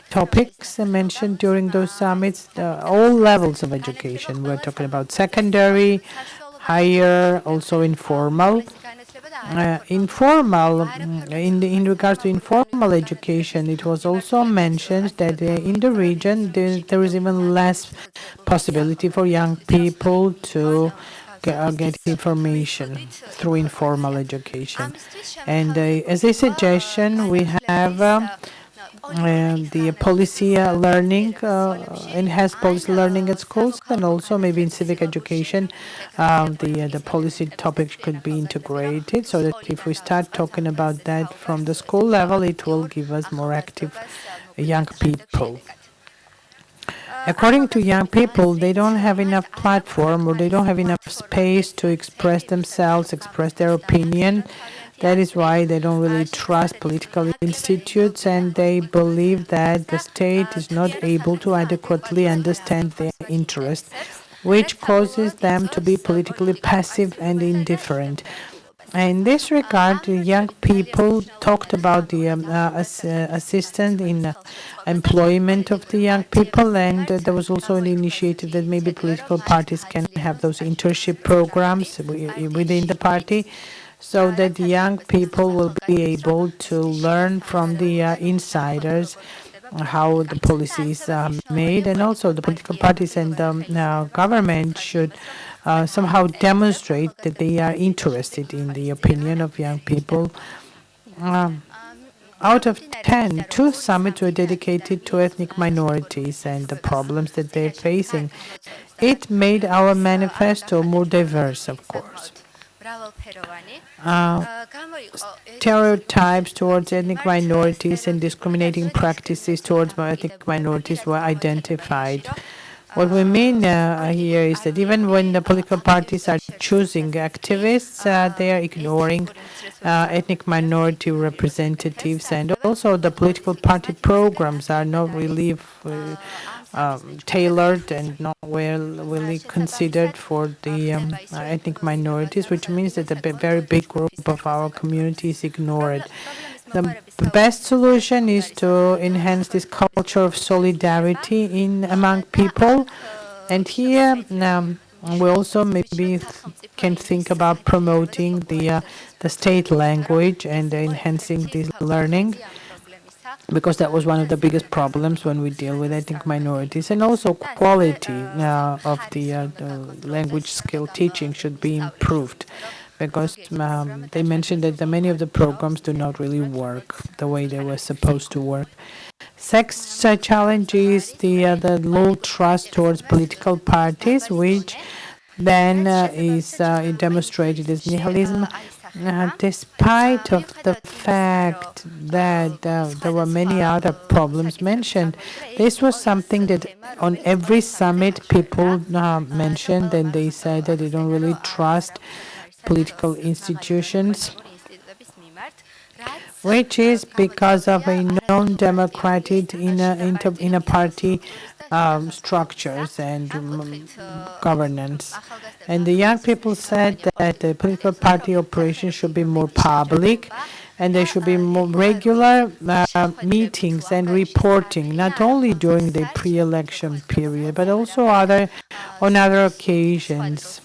topics mentioned during those summits. All levels of education. We're talking about secondary, higher, also informal. In regards to informal education, it was also mentioned that in the region there is even less possibility for young people to get information through informal education. And as a suggestion, we have the policy learning, enhanced policy learning at schools, and also maybe in civic education, the policy topic could be integrated, so that if we start talking about that from the school level, it will give us more active young people. According to young people, they don't have enough platform, or they don't have enough space to express themselves, express their opinion. That is why they don't really trust political institutes, and they believe that the state is not able to adequately understand their interests. which causes them to be politically passive and indifferent. In this regard, young people talked about the assistance in employment of the young people, and there was also an initiative that maybe political parties can have those internship programs within the party, so that the young people will be able to learn from the insiders how the policies are made, and also the political parties and the government should somehow demonstrate that they are interested in the opinion of young people. Out of 10, 2 summits were dedicated to ethnic minorities and the problems that they're facing. It made our manifesto more diverse, of course. Stereotypes towards ethnic minorities and discriminating practices towards ethnic minorities were identified. What we mean here is that even when the political parties are choosing activists, they are ignoring ethnic minority representatives, and also the political party programs are not really tailored and not really considered for the ethnic minorities, which means that a very big group of our community is ignored. The best solution is to enhance this culture of solidarity among people. And here we also maybe can think about promoting the state language and enhancing this learning, because that was one of the biggest problems when we deal with ethnic minorities. And also quality of the language skill teaching should be improved, because they mentioned that many of the programs do not really work the way they were supposed to work. Sex challenges, the low trust towards political parties, which then is demonstrated as nihilism. Despite of the fact that there were many other problems mentioned, this was something that on every summit people mentioned, and they said that they don't really trust political institutions, which is because of a non-democratic inner party structures and governance. And the young people said that the political party operations should be more public, and there should be more regular meetings and reporting, not only during the pre-election period, but also on other occasions,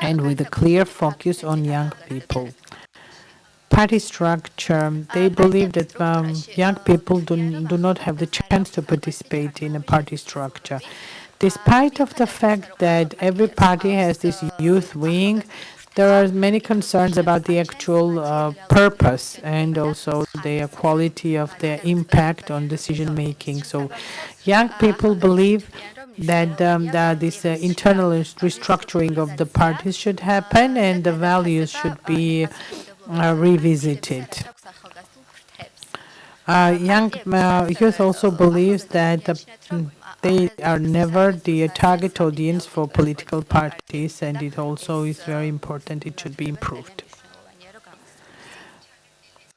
and with a clear focus on young people. Party structure, they believe that young people do not have the chance to participate in a party structure. Despite of the fact that every party has this youth wing, there are many concerns about the actual purpose and also the quality of their impact on decision making. So young people believe that this internal restructuring of the parties should happen, and the values should be revisited. Young youth also believes that they are never the target audience for political parties, and it also is very important. It should be improved.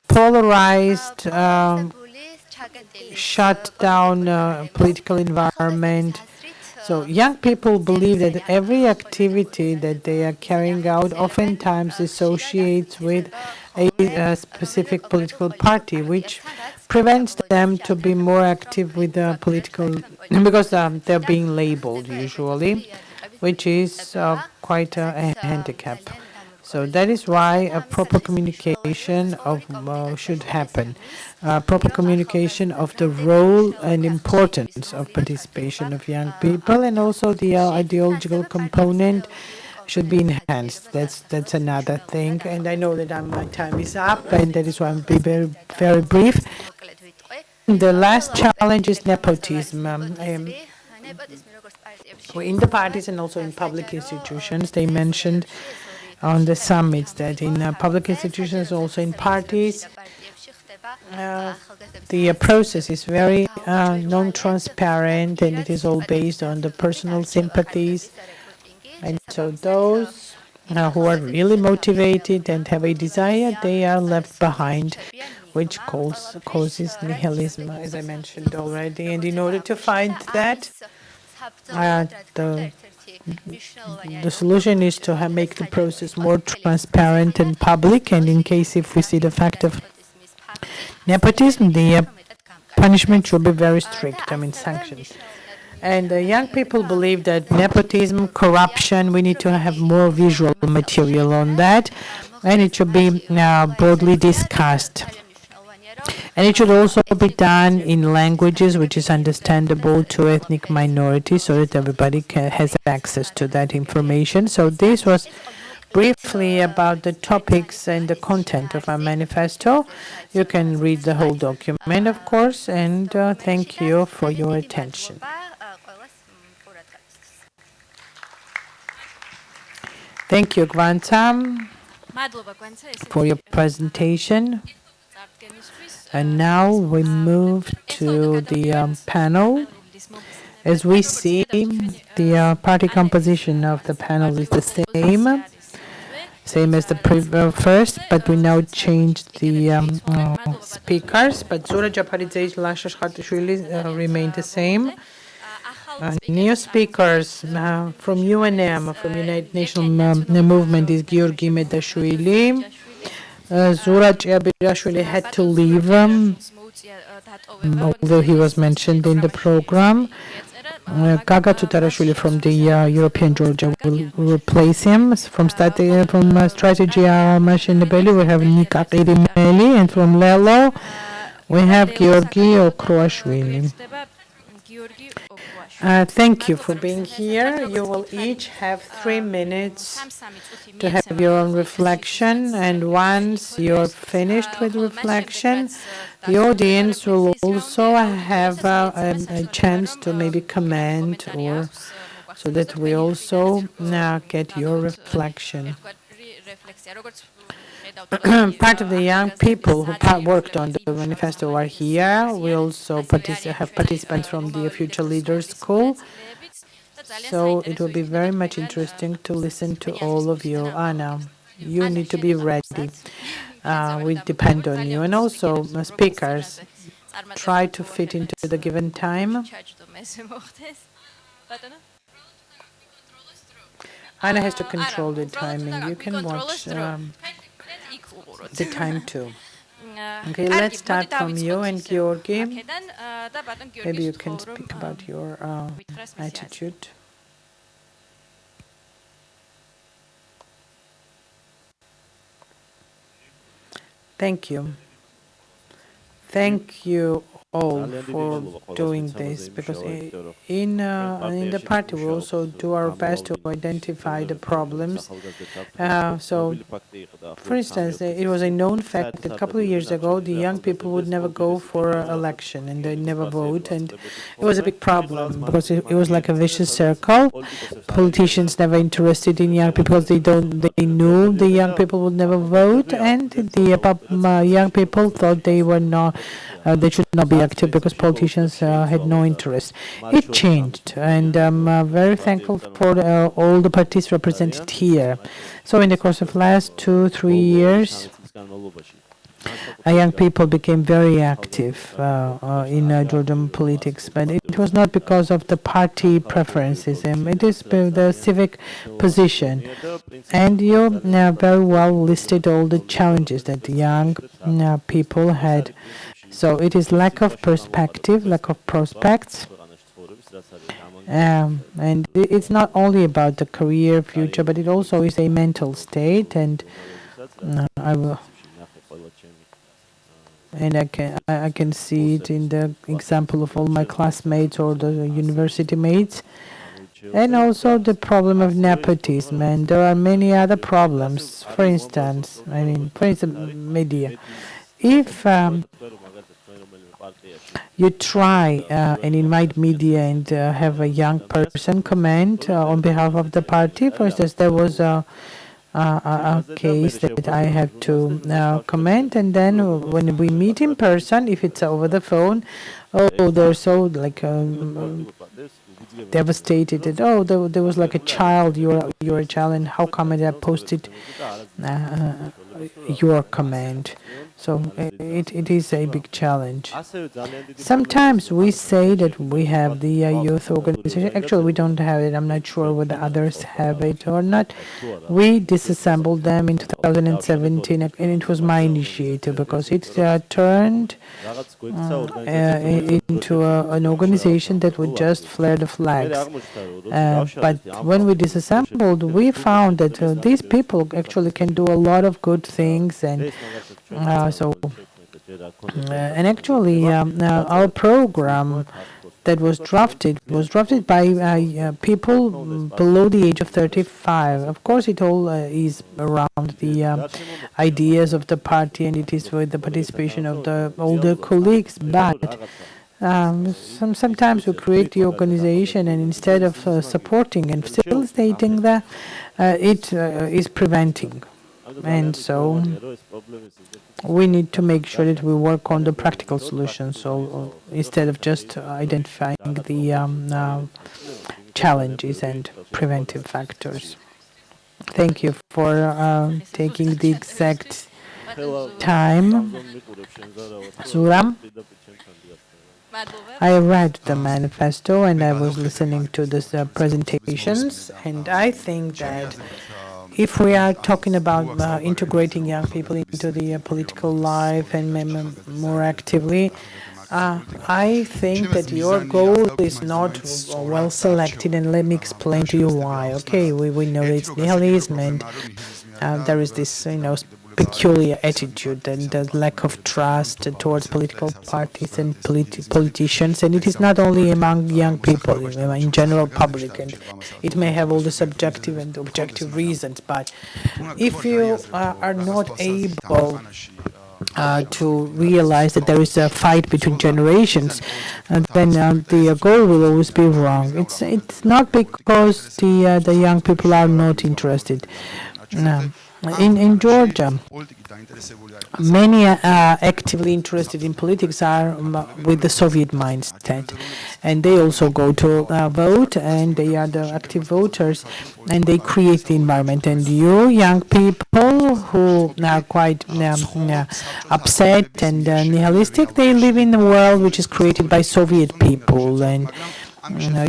Polarized, shut down political environment. So young people believe that every activity that they are carrying out oftentimes associates with a specific political party, which prevents them to be more active with the political, because they're being labeled usually, which is quite a handicap. So that is why a proper communication should happen. Proper communication of the role and importance of participation of young people, and also the ideological component should be enhanced. That's another thing. And I know that my time is up, and that is why I'm being very, very brief. The last challenge is nepotism. In the parties and also in public institutions, they mentioned on the summits that in public institutions, also in parties, the process is very non-transparent, and it is all based on the personal sympathies. And so those who are really motivated and have a desire, they are left behind, which causes nihilism, as I mentioned already. And in order to find that, the The solution is to make the process more transparent and public, and in case if we see the fact of nepotism, the punishment should be very strict, sanctions. And young people believe that nepotism, corruption, we need to have more visual material on that, and it should be broadly discussed. And it should also be done in languages which is understandable to ethnic minorities so that everybody has access to that information. So this was briefly about the topics and the content of our manifesto. You can read the whole document, of course, and thank you for your attention. Thank you, Gvanta, for your presentation. And now we move to the panel. As we see, the party composition of the panel is the same as the first, but we now changed the speakers. But Zura Japaridze, Lasha Khatishvili remain the same. New speakers from UNM, from United Nations Movement, is Georgi Medashvili. Zura Abirashvili had to leave, although he was mentioned in the program. Gaga Tutarashvili from the European Georgia will replace him. From Strategy Mashinabeli, we have Nika Qirimeli, and from Lelo, we have Georgi Okroashvili. Thank you for being here. You will each have 3 minutes to have your own reflection, and once you're finished with reflection, the audience will also have a chance to maybe comment, or so that we also get your reflection. Part of the young people who worked on the manifesto are here. We also have participants from the Future Leaders School. So it will be very much interesting to listen to all of you. Anna, you need to be ready. We depend on you. And also, speakers, try to fit into the given time. Anna has to control the timing. You can watch the time too. Okay, let's start from you and Georgi. Maybe you can speak about your attitude. Thank you. Thank you all for doing this, because in the party we also do our best to identify the problems. So, for instance, it was a known fact that a couple of years ago the young people would never go for an election and they never vote, and it was a big problem because it was like a vicious circle. Politicians never interested in young people because they knew the young people would never vote, and the young people thought they were not. They should not be active because politicians had no interest. It changed, and I'm very thankful for all the parties represented here. So in the course of last 2-3 years, young people became very active in Georgian politics, but it was not because of the party preferences. It is the civic position. And you very well listed all the challenges that young people had. So it is lack of perspective, lack of prospects. And it's not only about the career future, but it also is a mental state. And I can see it in the example of all my classmates or the university mates. And also the problem of nepotism. And there are many other problems. For instance, media. If you try and invite media and have a young person comment on behalf of the party. For instance, there was a case that I have to comment, and then when we meet in person, if it's over the phone, they're so devastated that there was like a child, you're a child, and how come I posted your comment? So it is a big challenge. Sometimes we say that we have the youth organization. Actually, we don't have it. I'm not sure whether others have it or not. We disassembled them in 2017, and it was my initiative because it turned into an organization that would just flare the flags. But when we disassembled, we found that these people actually can do a lot of good things, and and actually our program that was drafted by people below the age of 35. Of course, it all is around the ideas of the party, and it is with the participation of the older colleagues, but sometimes we create the organization, and instead of supporting and facilitating that, it is preventing. And so we need to make sure that we work on the practical solutions, so instead of just identifying the challenges and preventive factors. Thank you for taking the exact time. Zura, I read the manifesto and I was listening to the presentations, and I think that if we are talking about integrating young people into the political life and more actively, I think that your goal is not well selected, and let me explain to you why. Okay, we know it's nihilism, and there is this, peculiar attitude and the lack of trust towards political parties and politicians, and it is not only among young people, in general public, and it may have all the subjective and objective reasons, but if you are not able to realize that there is a fight between generations, then the goal will always be wrong. It's not because the young people are not interested. No. In Georgia, many actively interested in politics are with the Soviet mindset, and they also go to vote, and they are the active voters, and they create the environment. And you young people who are quite upset and nihilistic, they live in a world which is created by Soviet people, and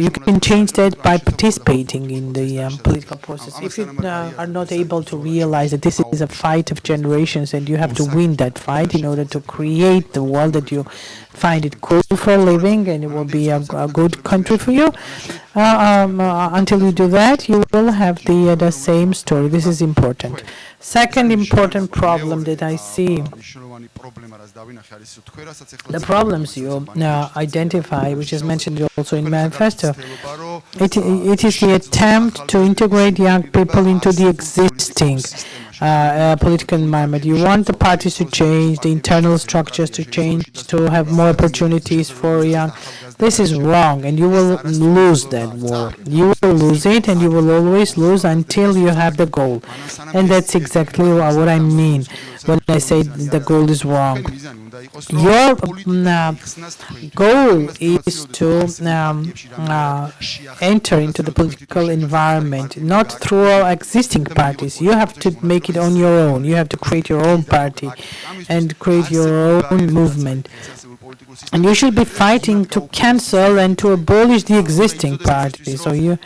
you can change that by participating in the political process. If you are not able to realize that this is a fight of generations and you have to win that fight in order to create the world that you find it cool for living and it will be a good country for you, until you do that, you will have the same story. This is important. Second important problem that I see, the problems you identify, which is mentioned also in manifesto, it is the attempt to integrate young people into the existing political environment. You want the parties to change, the internal structures to change, to have more opportunities for young. This is wrong, and you will lose that war. You will lose it, and you will always lose until you have the goal. And that's exactly what I mean when I say the goal is wrong. Your goal is to enter into the political environment, not through all existing parties. You have to make it on your own. You have to create your own party and create your own movement. And you should be fighting to cancel and to abolish the existing parties. So you,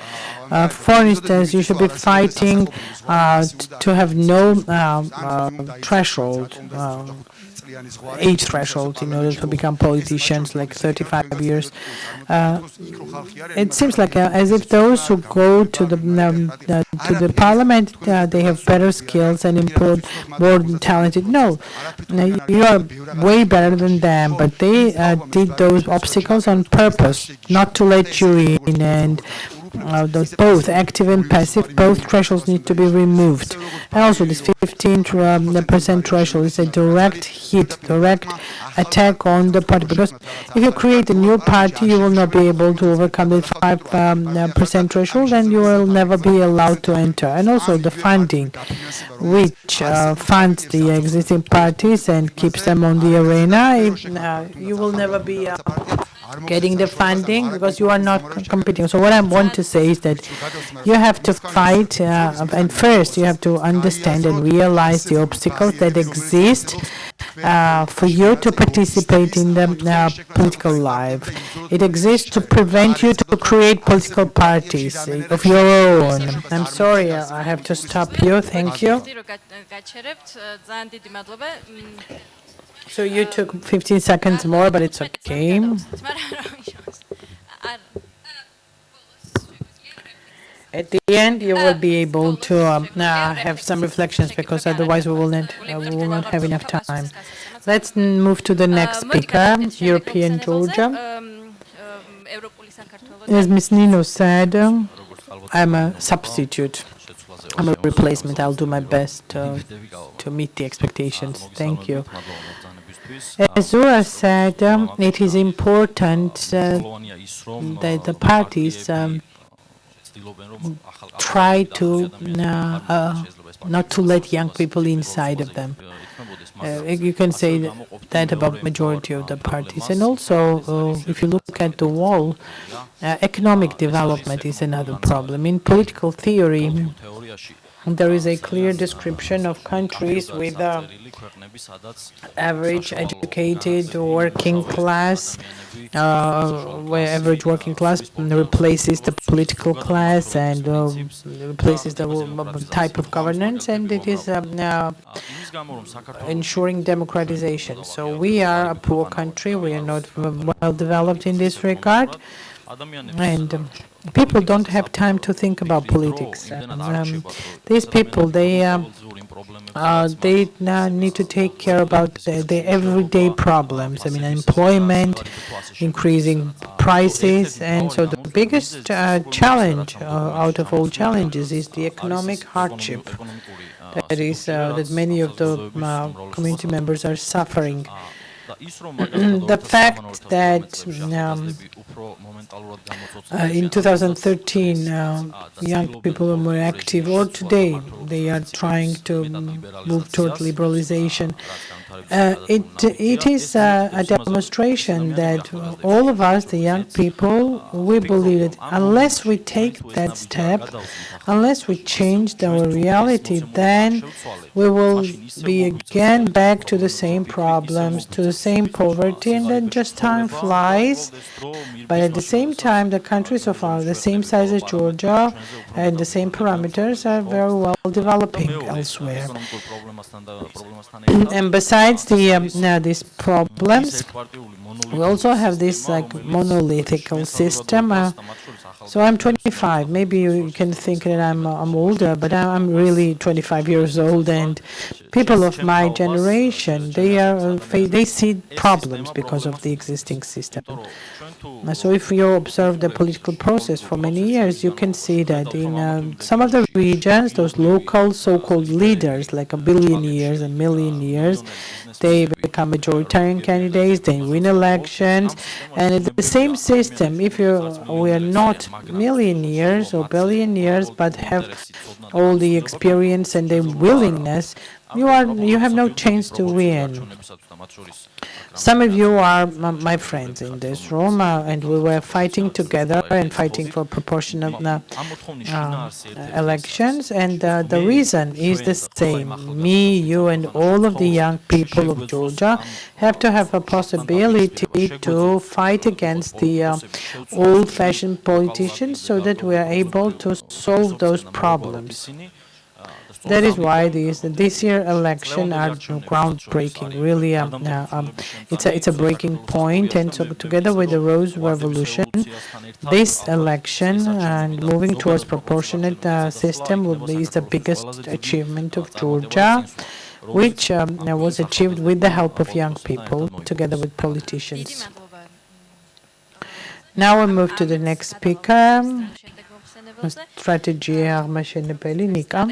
for instance, you should be fighting to have no threshold, age threshold in order to become politicians, like 35 years. It seems like as if those who go to the parliament, they have better skills and more talented. No, you are way better than them, but they did those obstacles on purpose, not to let you in, and both active and passive, both thresholds need to be removed. And also this 15% threshold is a direct hit, direct attack on the party, because if you create a new party, you will not be able to overcome the 5% threshold, and you will never be allowed to enter. And also the funding, which funds the existing parties and keeps them on the arena, you will never be getting the funding because you are not competing. So what I want to say is that you have to fight, and first you have to understand and realize the obstacles that exist for you to participate in the political life. It exists to prevent you to create political parties of your own. I'm sorry, I have to stop you. Thank you. So you took 15 seconds more, but it's okay. At the end, you will be able to have some reflections, because otherwise we will not have enough time. Let's move to the next speaker, European Georgia. As Ms. Nino said, I'm a substitute. I'm a replacement. I'll do my best to meet the expectations. Thank you. As Zura said, it is important that the parties try to not to let young people inside of them. You can say that about majority of the parties. And also, if you look at the wall, economic development is another problem. In political theory, there is a clear description of countries with average educated working class, where average working class replaces the political class and replaces the type of governance, and it is ensuring democratization. So we are a poor country. We are not well developed in this regard. And people don't have time to think about politics. These people, they need to take care about the everyday problems. I mean, unemployment, increasing prices, and so the biggest challenge out of all challenges is the economic hardship. That is, that many of the community members are suffering. The fact that in 2013 young people are more active, or today they are trying to move toward liberalization, it is a demonstration that all of us, the young people, we believe that unless we take that step, unless we change our reality, then we will be again back to the same problems, to the same poverty, and then just time flies. But at the same time, the countries of the same size as Georgia and the same parameters are very well developing elsewhere. And besides these problems, we also have this monolithical system. So I'm 25. Maybe you can think that I'm older, but I'm really 25 years old. And people of my generation, they see problems because of the existing system. So if you observe the political process for many years, you can see that in some of the regions, those local so-called leaders, like a billionaires and millionaires, they become majoritarian candidates, they win elections, and it's the same system. If we are not millionaires or billionaires, but have all the experience and the willingness, you have no chance to win. Some of you are my friends in this room, and we were fighting together and fighting for proportional elections, and the reason is the same. Me, you, and all of the young people of Georgia have to have a possibility to fight against the old-fashioned politicians so that we are able to solve those problems. That is why this year election are groundbreaking. Really, it's a breaking point. And so, together with the Rose Revolution, this election and moving towards proportionate system is the biggest achievement of Georgia, which was achieved with the help of young people, together with politicians. Now we move to the next speaker. Strategy Armashenebeli, Nika.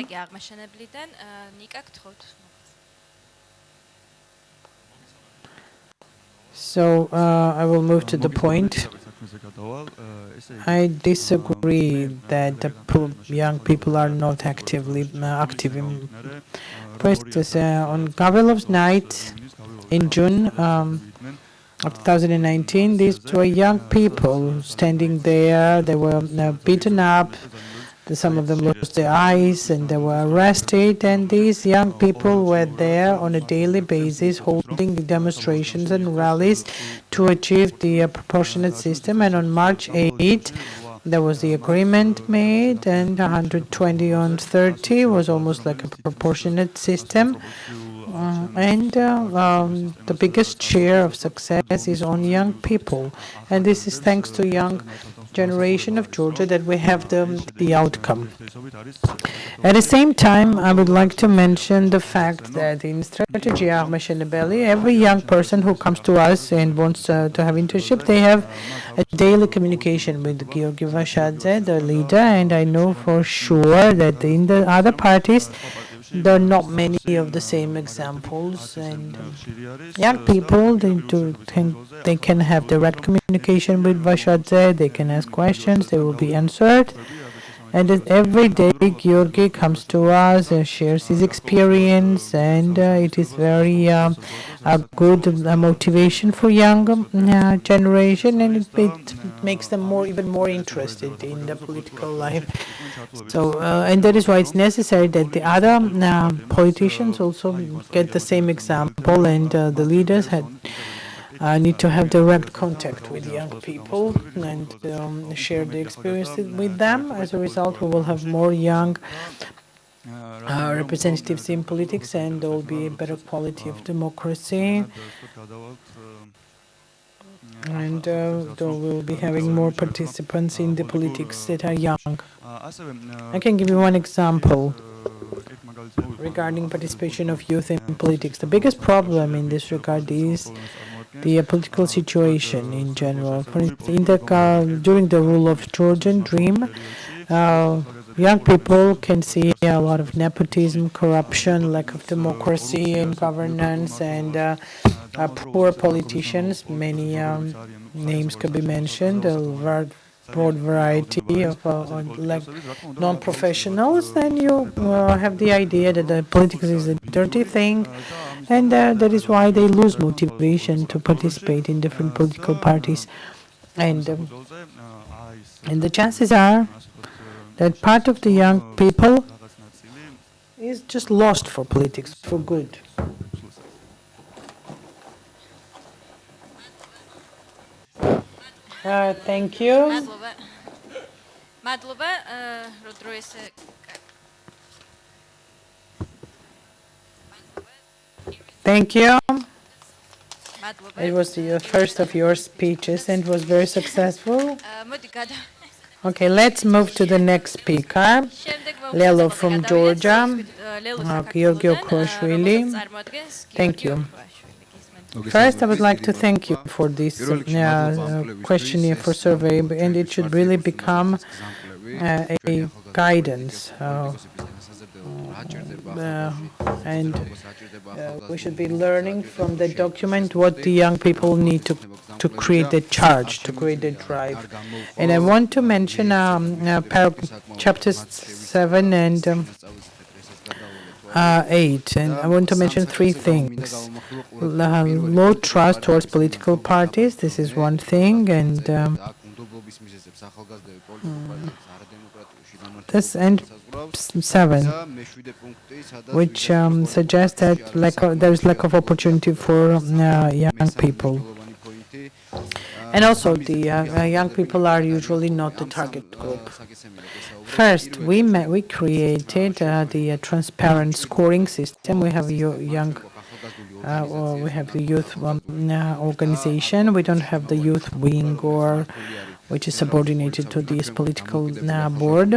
So I will move to the point. I disagree that the young people are not active in. First, on Gavrilov's night in June of 2019, these were young people standing there. They were beaten up, Some of them lost their eyes and they were arrested, and these young people were there on a daily basis holding demonstrations and rallies to achieve the proportionate system. And on March 8, there was the agreement made, and 120 on 30 was almost like a proportionate system. The biggest share of success is on young people. And this is thanks to young generation of Georgia that we have the outcome. At the same time, I would like to mention the fact that in Stereotypes, every young person who comes to us and wants to have internship, they have a daily communication with Georgi Vashadze, the leader, and I know for sure that in the other parties, there are not many of the same examples, and young people, they can have direct communication with Vashadze, they can ask questions, they will be answered. And every day, Georgi comes to us and shares his experience, and it is very a good motivation for young generation, and it makes them even more interested in the political life. So, and that is why it's necessary that the other politicians also get the same example, and the leaders need to have direct contact with young people and share the experience with them. As a result, we will have more young representatives in politics, and there will be a better quality of democracy. And we will be having more participants in the politics that are young. I can give you one example regarding participation of youth in politics. The biggest problem in this regard is the political situation in general. For instance, during the rule of Georgian Dream, young people can see a lot of nepotism, corruption, lack of democracy and governance, and poor politicians. Many names could be mentioned, a broad variety of like non-professionals. Then you have the idea that the politics is a dirty thing, and that is why they lose motivation to participate in different political parties. And the chances are that part of the young people is just lost for politics for good. Thank you. Thank you. It was the first of your speeches and was very successful. Okay, let's move to the next speaker, Lelo from Georgia, Georgi Okoshvili. Thank you. First, I would like to thank you for this questionnaire for survey, and it should really become a guidance. And we should be learning from the document what the young people need to create the charge, to create the drive. And I want to mention chapters 7 and 8, and I want to mention three things. Low trust towards political parties, this is one thing, and this and 7, which suggests that there is lack of opportunity for young people. And also, the young people are usually not the target group. First, we created the transparent scoring system. We have we have the youth organization. We don't have the youth wing, or which is subordinated to this political board.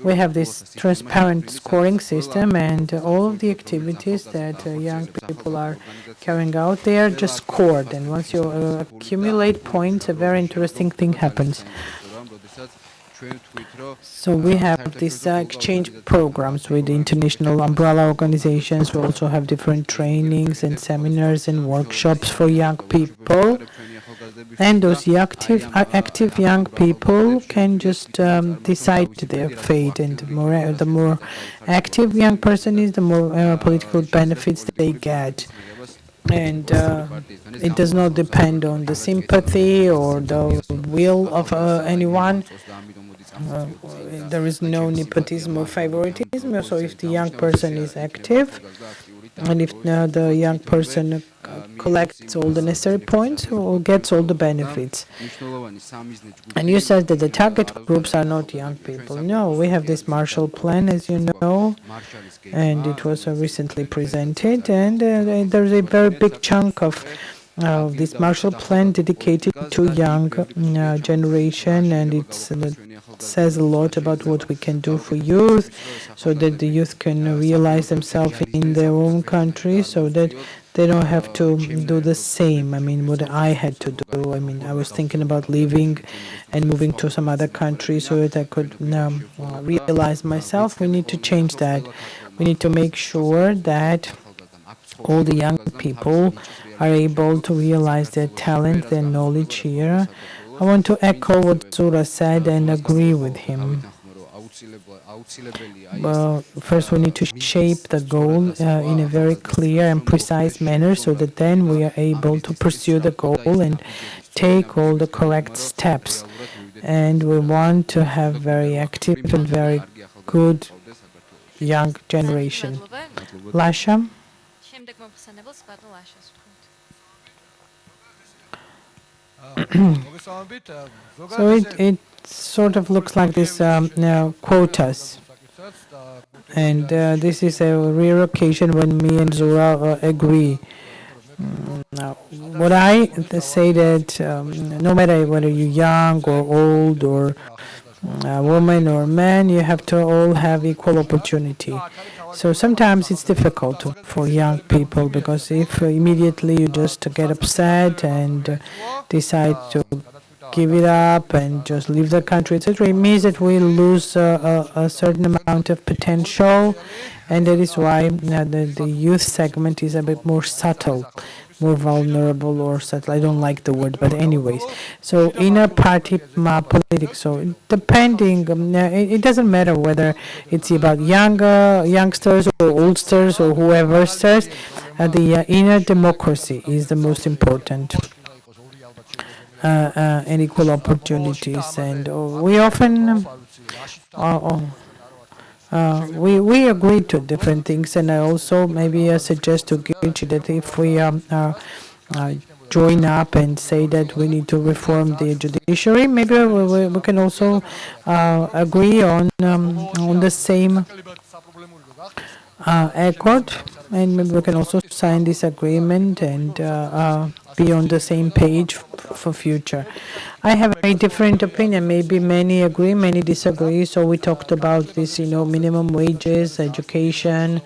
We have this transparent scoring system, and all of the activities that young people are carrying out, they are just scored. And once you accumulate points, a very interesting thing happens. So we have these exchange programs with international umbrella organizations. We also have different trainings and seminars and workshops for young people. And those active young people can just decide their fate. And the more active young person is, the more political benefits they get. And it does not depend on the sympathy or the will of anyone. there is no nepotism or favoritism. So if the young person is active, and if the young person collects all the necessary points or gets all the benefits. And you said that the target groups are not young people. No, we have this Marshall Plan, as you know, and it was recently presented, and there's a very big chunk of this Marshall Plan dedicated to young generation, and it says a lot about what we can do for youth, so that the youth can realize themselves in their own country, so that they don't have to do the same. I mean, what I had to do. I mean, I was thinking about leaving and moving to some other country so that I could realize myself. We need to change that. We need to make sure that all the young people are able to realize their talent, their knowledge here. I want to echo what Zura said and agree with him. Well, first we need to shape the goal in a very clear and precise manner, so that then we are able to pursue the goal and take all the correct steps. And we want to have very active and very good young generation. Lasha? So it sort of looks like this quotas. And this is a rare occasion when me and Zura agree. Now, what I say that no matter whether you're young or old or a woman or a man, you have to all have equal opportunity. So sometimes it's difficult for young people, because if immediately you just get upset and decide to give it up and just leave the country, etc., it means that we lose a certain amount of potential, and that is why the youth segment is a bit more subtle, more vulnerable or subtle. I don't like the word, but anyways. So inner party politics. So depending, it doesn't matter whether it's about youngsters or oldsters or whoever says, the inner democracy is the most important. And equal opportunities, and we often we agree to different things, and I also maybe suggest to Georgie that if we join up and say that we need to reform the judiciary, maybe we can also agree on the same accord, and maybe we can also sign this agreement and be on the same page for future. I have a different opinion. Maybe many agree, many disagree. So we talked about this, minimum wages, education,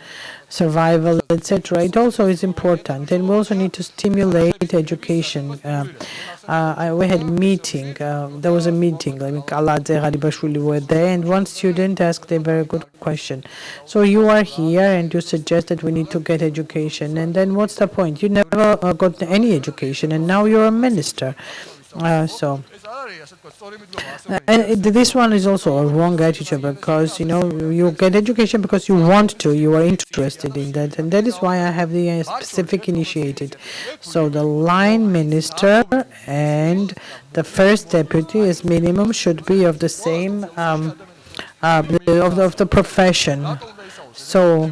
survival, etc. It also is important, and we also need to stimulate education. We had meeting. There was a meeting. Kaladze, Haribashvili were there, and one student asked a very good question. So you are here, and you suggest that we need to get education, and then what's the point? You never got any education, and now you're a minister. And this one is also a wrong attitude, because you get education because you want to, you are interested in that, and that is why I have the specific initiated. So the line minister and the first deputy as minimum should be of the same of the profession. So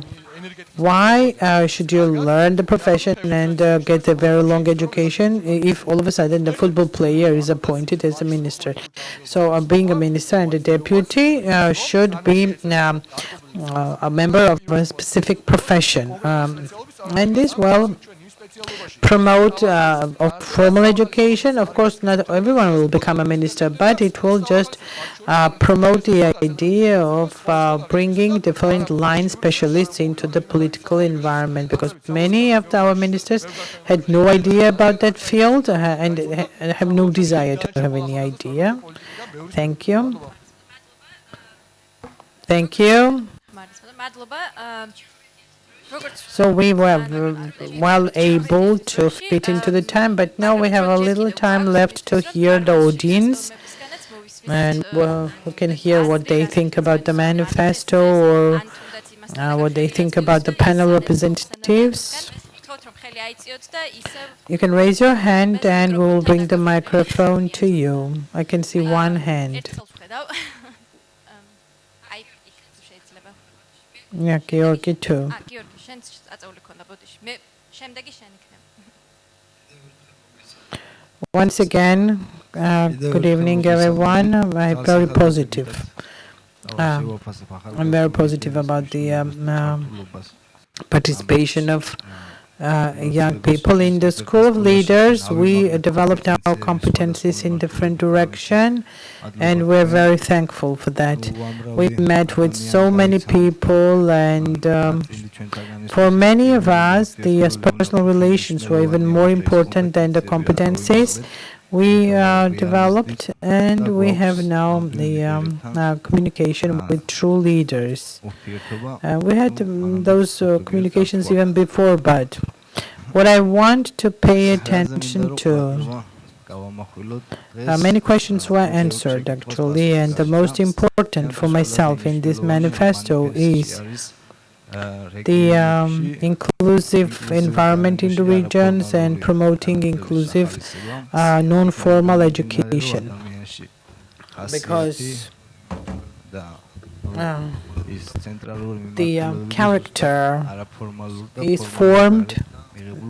why should you learn the profession and get a very long education if all of a sudden the football player is appointed as a minister? So being a minister and a deputy should be a member of a specific profession. And this promote formal education. Of course, not everyone will become a minister, but it will just promote the idea of bringing different line specialists into the political environment, because many of our ministers had no idea about that field and have no desire to have any idea. Thank you. Thank you. So we were well able to fit into the time, but now we have a little time left to hear the audience, and we can hear what they think about the manifesto, or what they think about the panel representatives. You can raise your hand and we'll bring the microphone to you. I can see one hand. Yeah, Georgi too. Once again, good evening, everyone. I'm very positive. I'm very positive about the participation of young people in the School of Leaders. We developed our competencies in different direction, and we're very thankful for that. We met with so many people, and for many of us, the personal relations were even more important than the competencies we developed, and we have now the communication with true leaders. We had those communications even before, but what I want to pay attention to, many questions were answered actually, and the most important for myself in this manifesto is the inclusive environment in the regions and promoting inclusive non-formal education, because the character is formed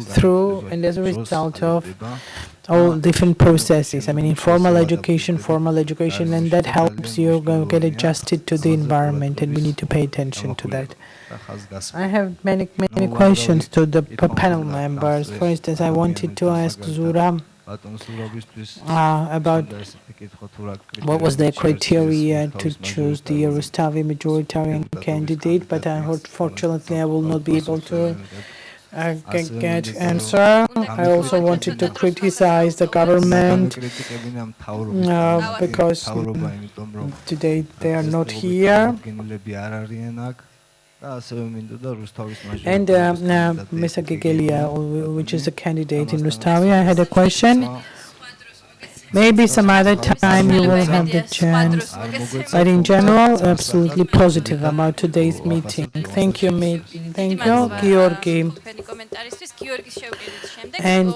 through and as a result of all different processes. I mean, informal education, formal education, and that helps you get adjusted to the environment, and we need to pay attention to that. I have many questions to the panel members. For instance, I wanted to ask Zura about what was their criteria to choose the Rustavi majoritarian candidate, but unfortunately I will not be able to get answer. I also wanted to criticize the government because today they are not here. And Mr. Gegelia, which is a candidate in Rustavi, I had a question. Maybe some other time you will have the chance. But in general, absolutely positive about today's meeting. Thank you, Georgi. And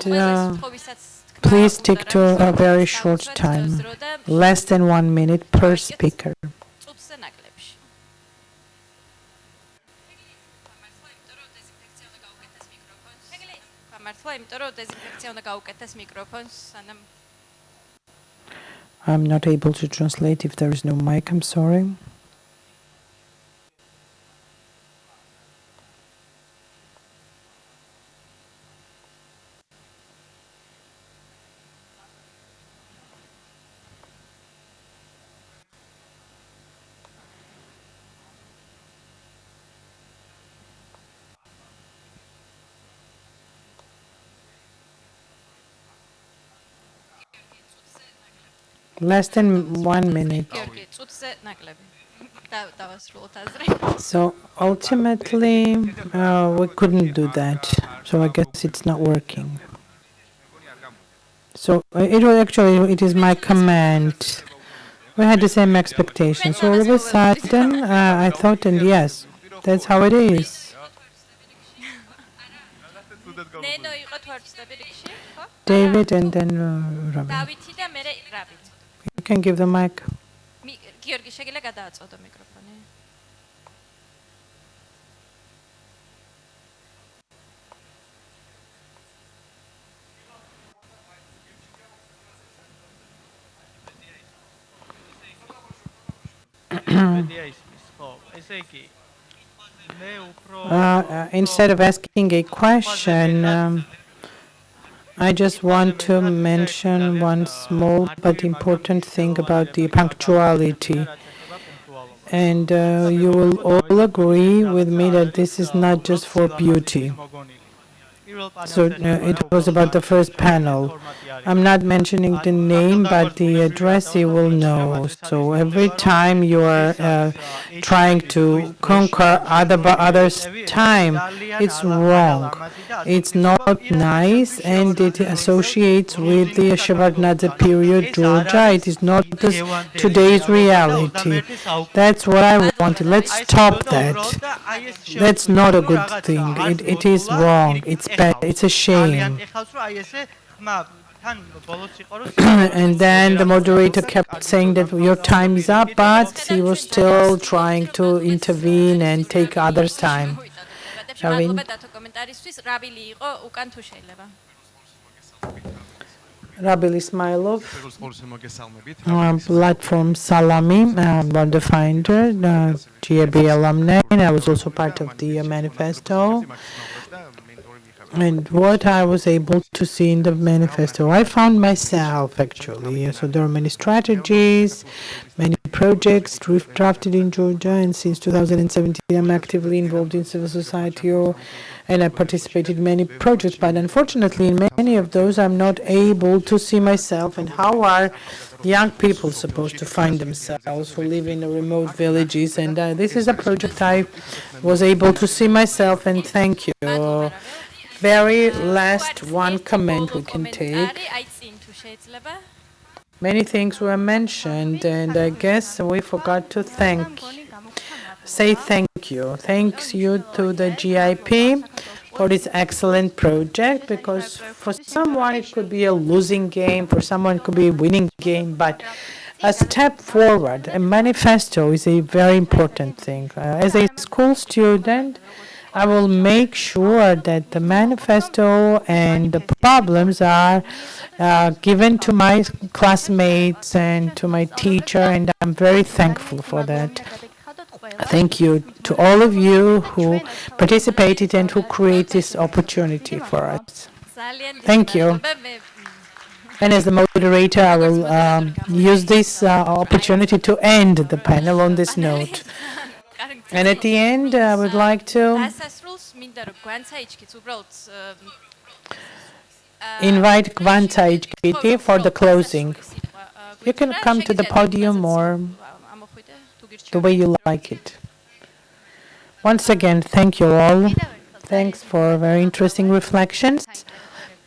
please stick to a very short time, less than 1 minute per speaker. I'm not able to translate if there is no mic, I'm sorry. Less than 1 minute. So ultimately, we couldn't do that. So I guess it's not working. So it is my command. We had the same expectation. So all of a sudden, I thought, and yes, that's how it is. David and then Robin. You can give the mic. Instead of asking a question, I just want to mention one small but important thing about the punctuality. And you will all agree with me that this is not just for beauty. So it was about the first panel. I'm not mentioning the name, but the address you will know. So every time you are trying to conquer others' time, it's wrong. It's not nice, and it associates with the Shevardnadze period, Georgia. It is not today's reality. That's what I wanted. Let's stop that. That's not a good thing. It is wrong. It's bad. It's a shame. And then the moderator kept saying that your time is up, but he was still trying to intervene and take others' time. Ravin? Rabil Ismailov, platform Salami, one the founder, GAB alumni, and I was also part of the manifesto. And what I was able to see in the manifesto, I found myself actually. So there are many strategies, many projects drafted in Georgia, and since 2017 I'm actively involved in civil society, and I participated in many projects, but unfortunately in many of those I'm not able to see myself. And how are young people supposed to find themselves who live in the remote villages? And this is a project I was able to see myself, and thank you. Very last one comment we can take. Many things were mentioned, and I guess we forgot to say thank you. Thanks you to the GIP for this excellent project, because for someone it could be a losing game, for someone it could be a winning game, but a step forward, a manifesto is a very important thing. As a school student, I will make sure that the manifesto and the problems are given to my classmates and to my teacher, and I'm very thankful for that. Thank you to all of you who participated and who create this opportunity for us. Thank you. And as the moderator, I will use this opportunity to end the panel on this note. And at the end, I would like to invite Kvanta HKT for the closing. You can come to the podium or the way you like it. Once again, thank you all. Thanks for very interesting reflections.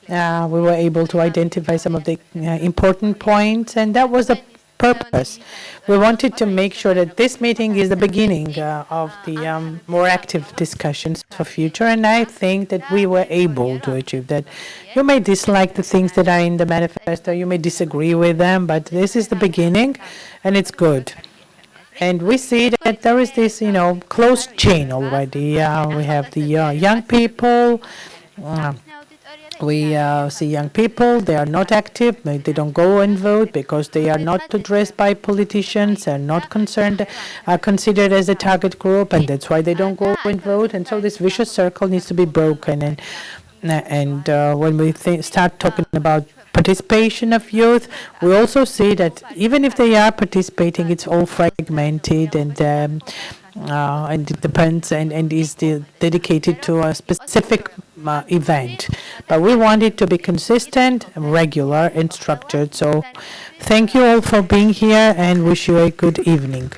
We were able to identify some of the important points, and that was the purpose. We wanted to make sure that this meeting is the beginning of the more active discussions for future, and I think that we were able to achieve that. You may dislike the things that are in the manifesto, you may disagree with them, but this is the beginning, and it's good. And we see that there is this, close chain already. We have the young people. We see young people, they are not active, they don't go and vote because they are not addressed by politicians, are not considered as a target group, and that's why they don't go and vote. And so this vicious circle needs to be broken. And when we start talking about participation of youth, we also see that even if they are participating, it's all fragmented, and it depends and is dedicated to a specific event. But we want it to be consistent, regular, and structured. So thank you all for being here, and wish you a good evening.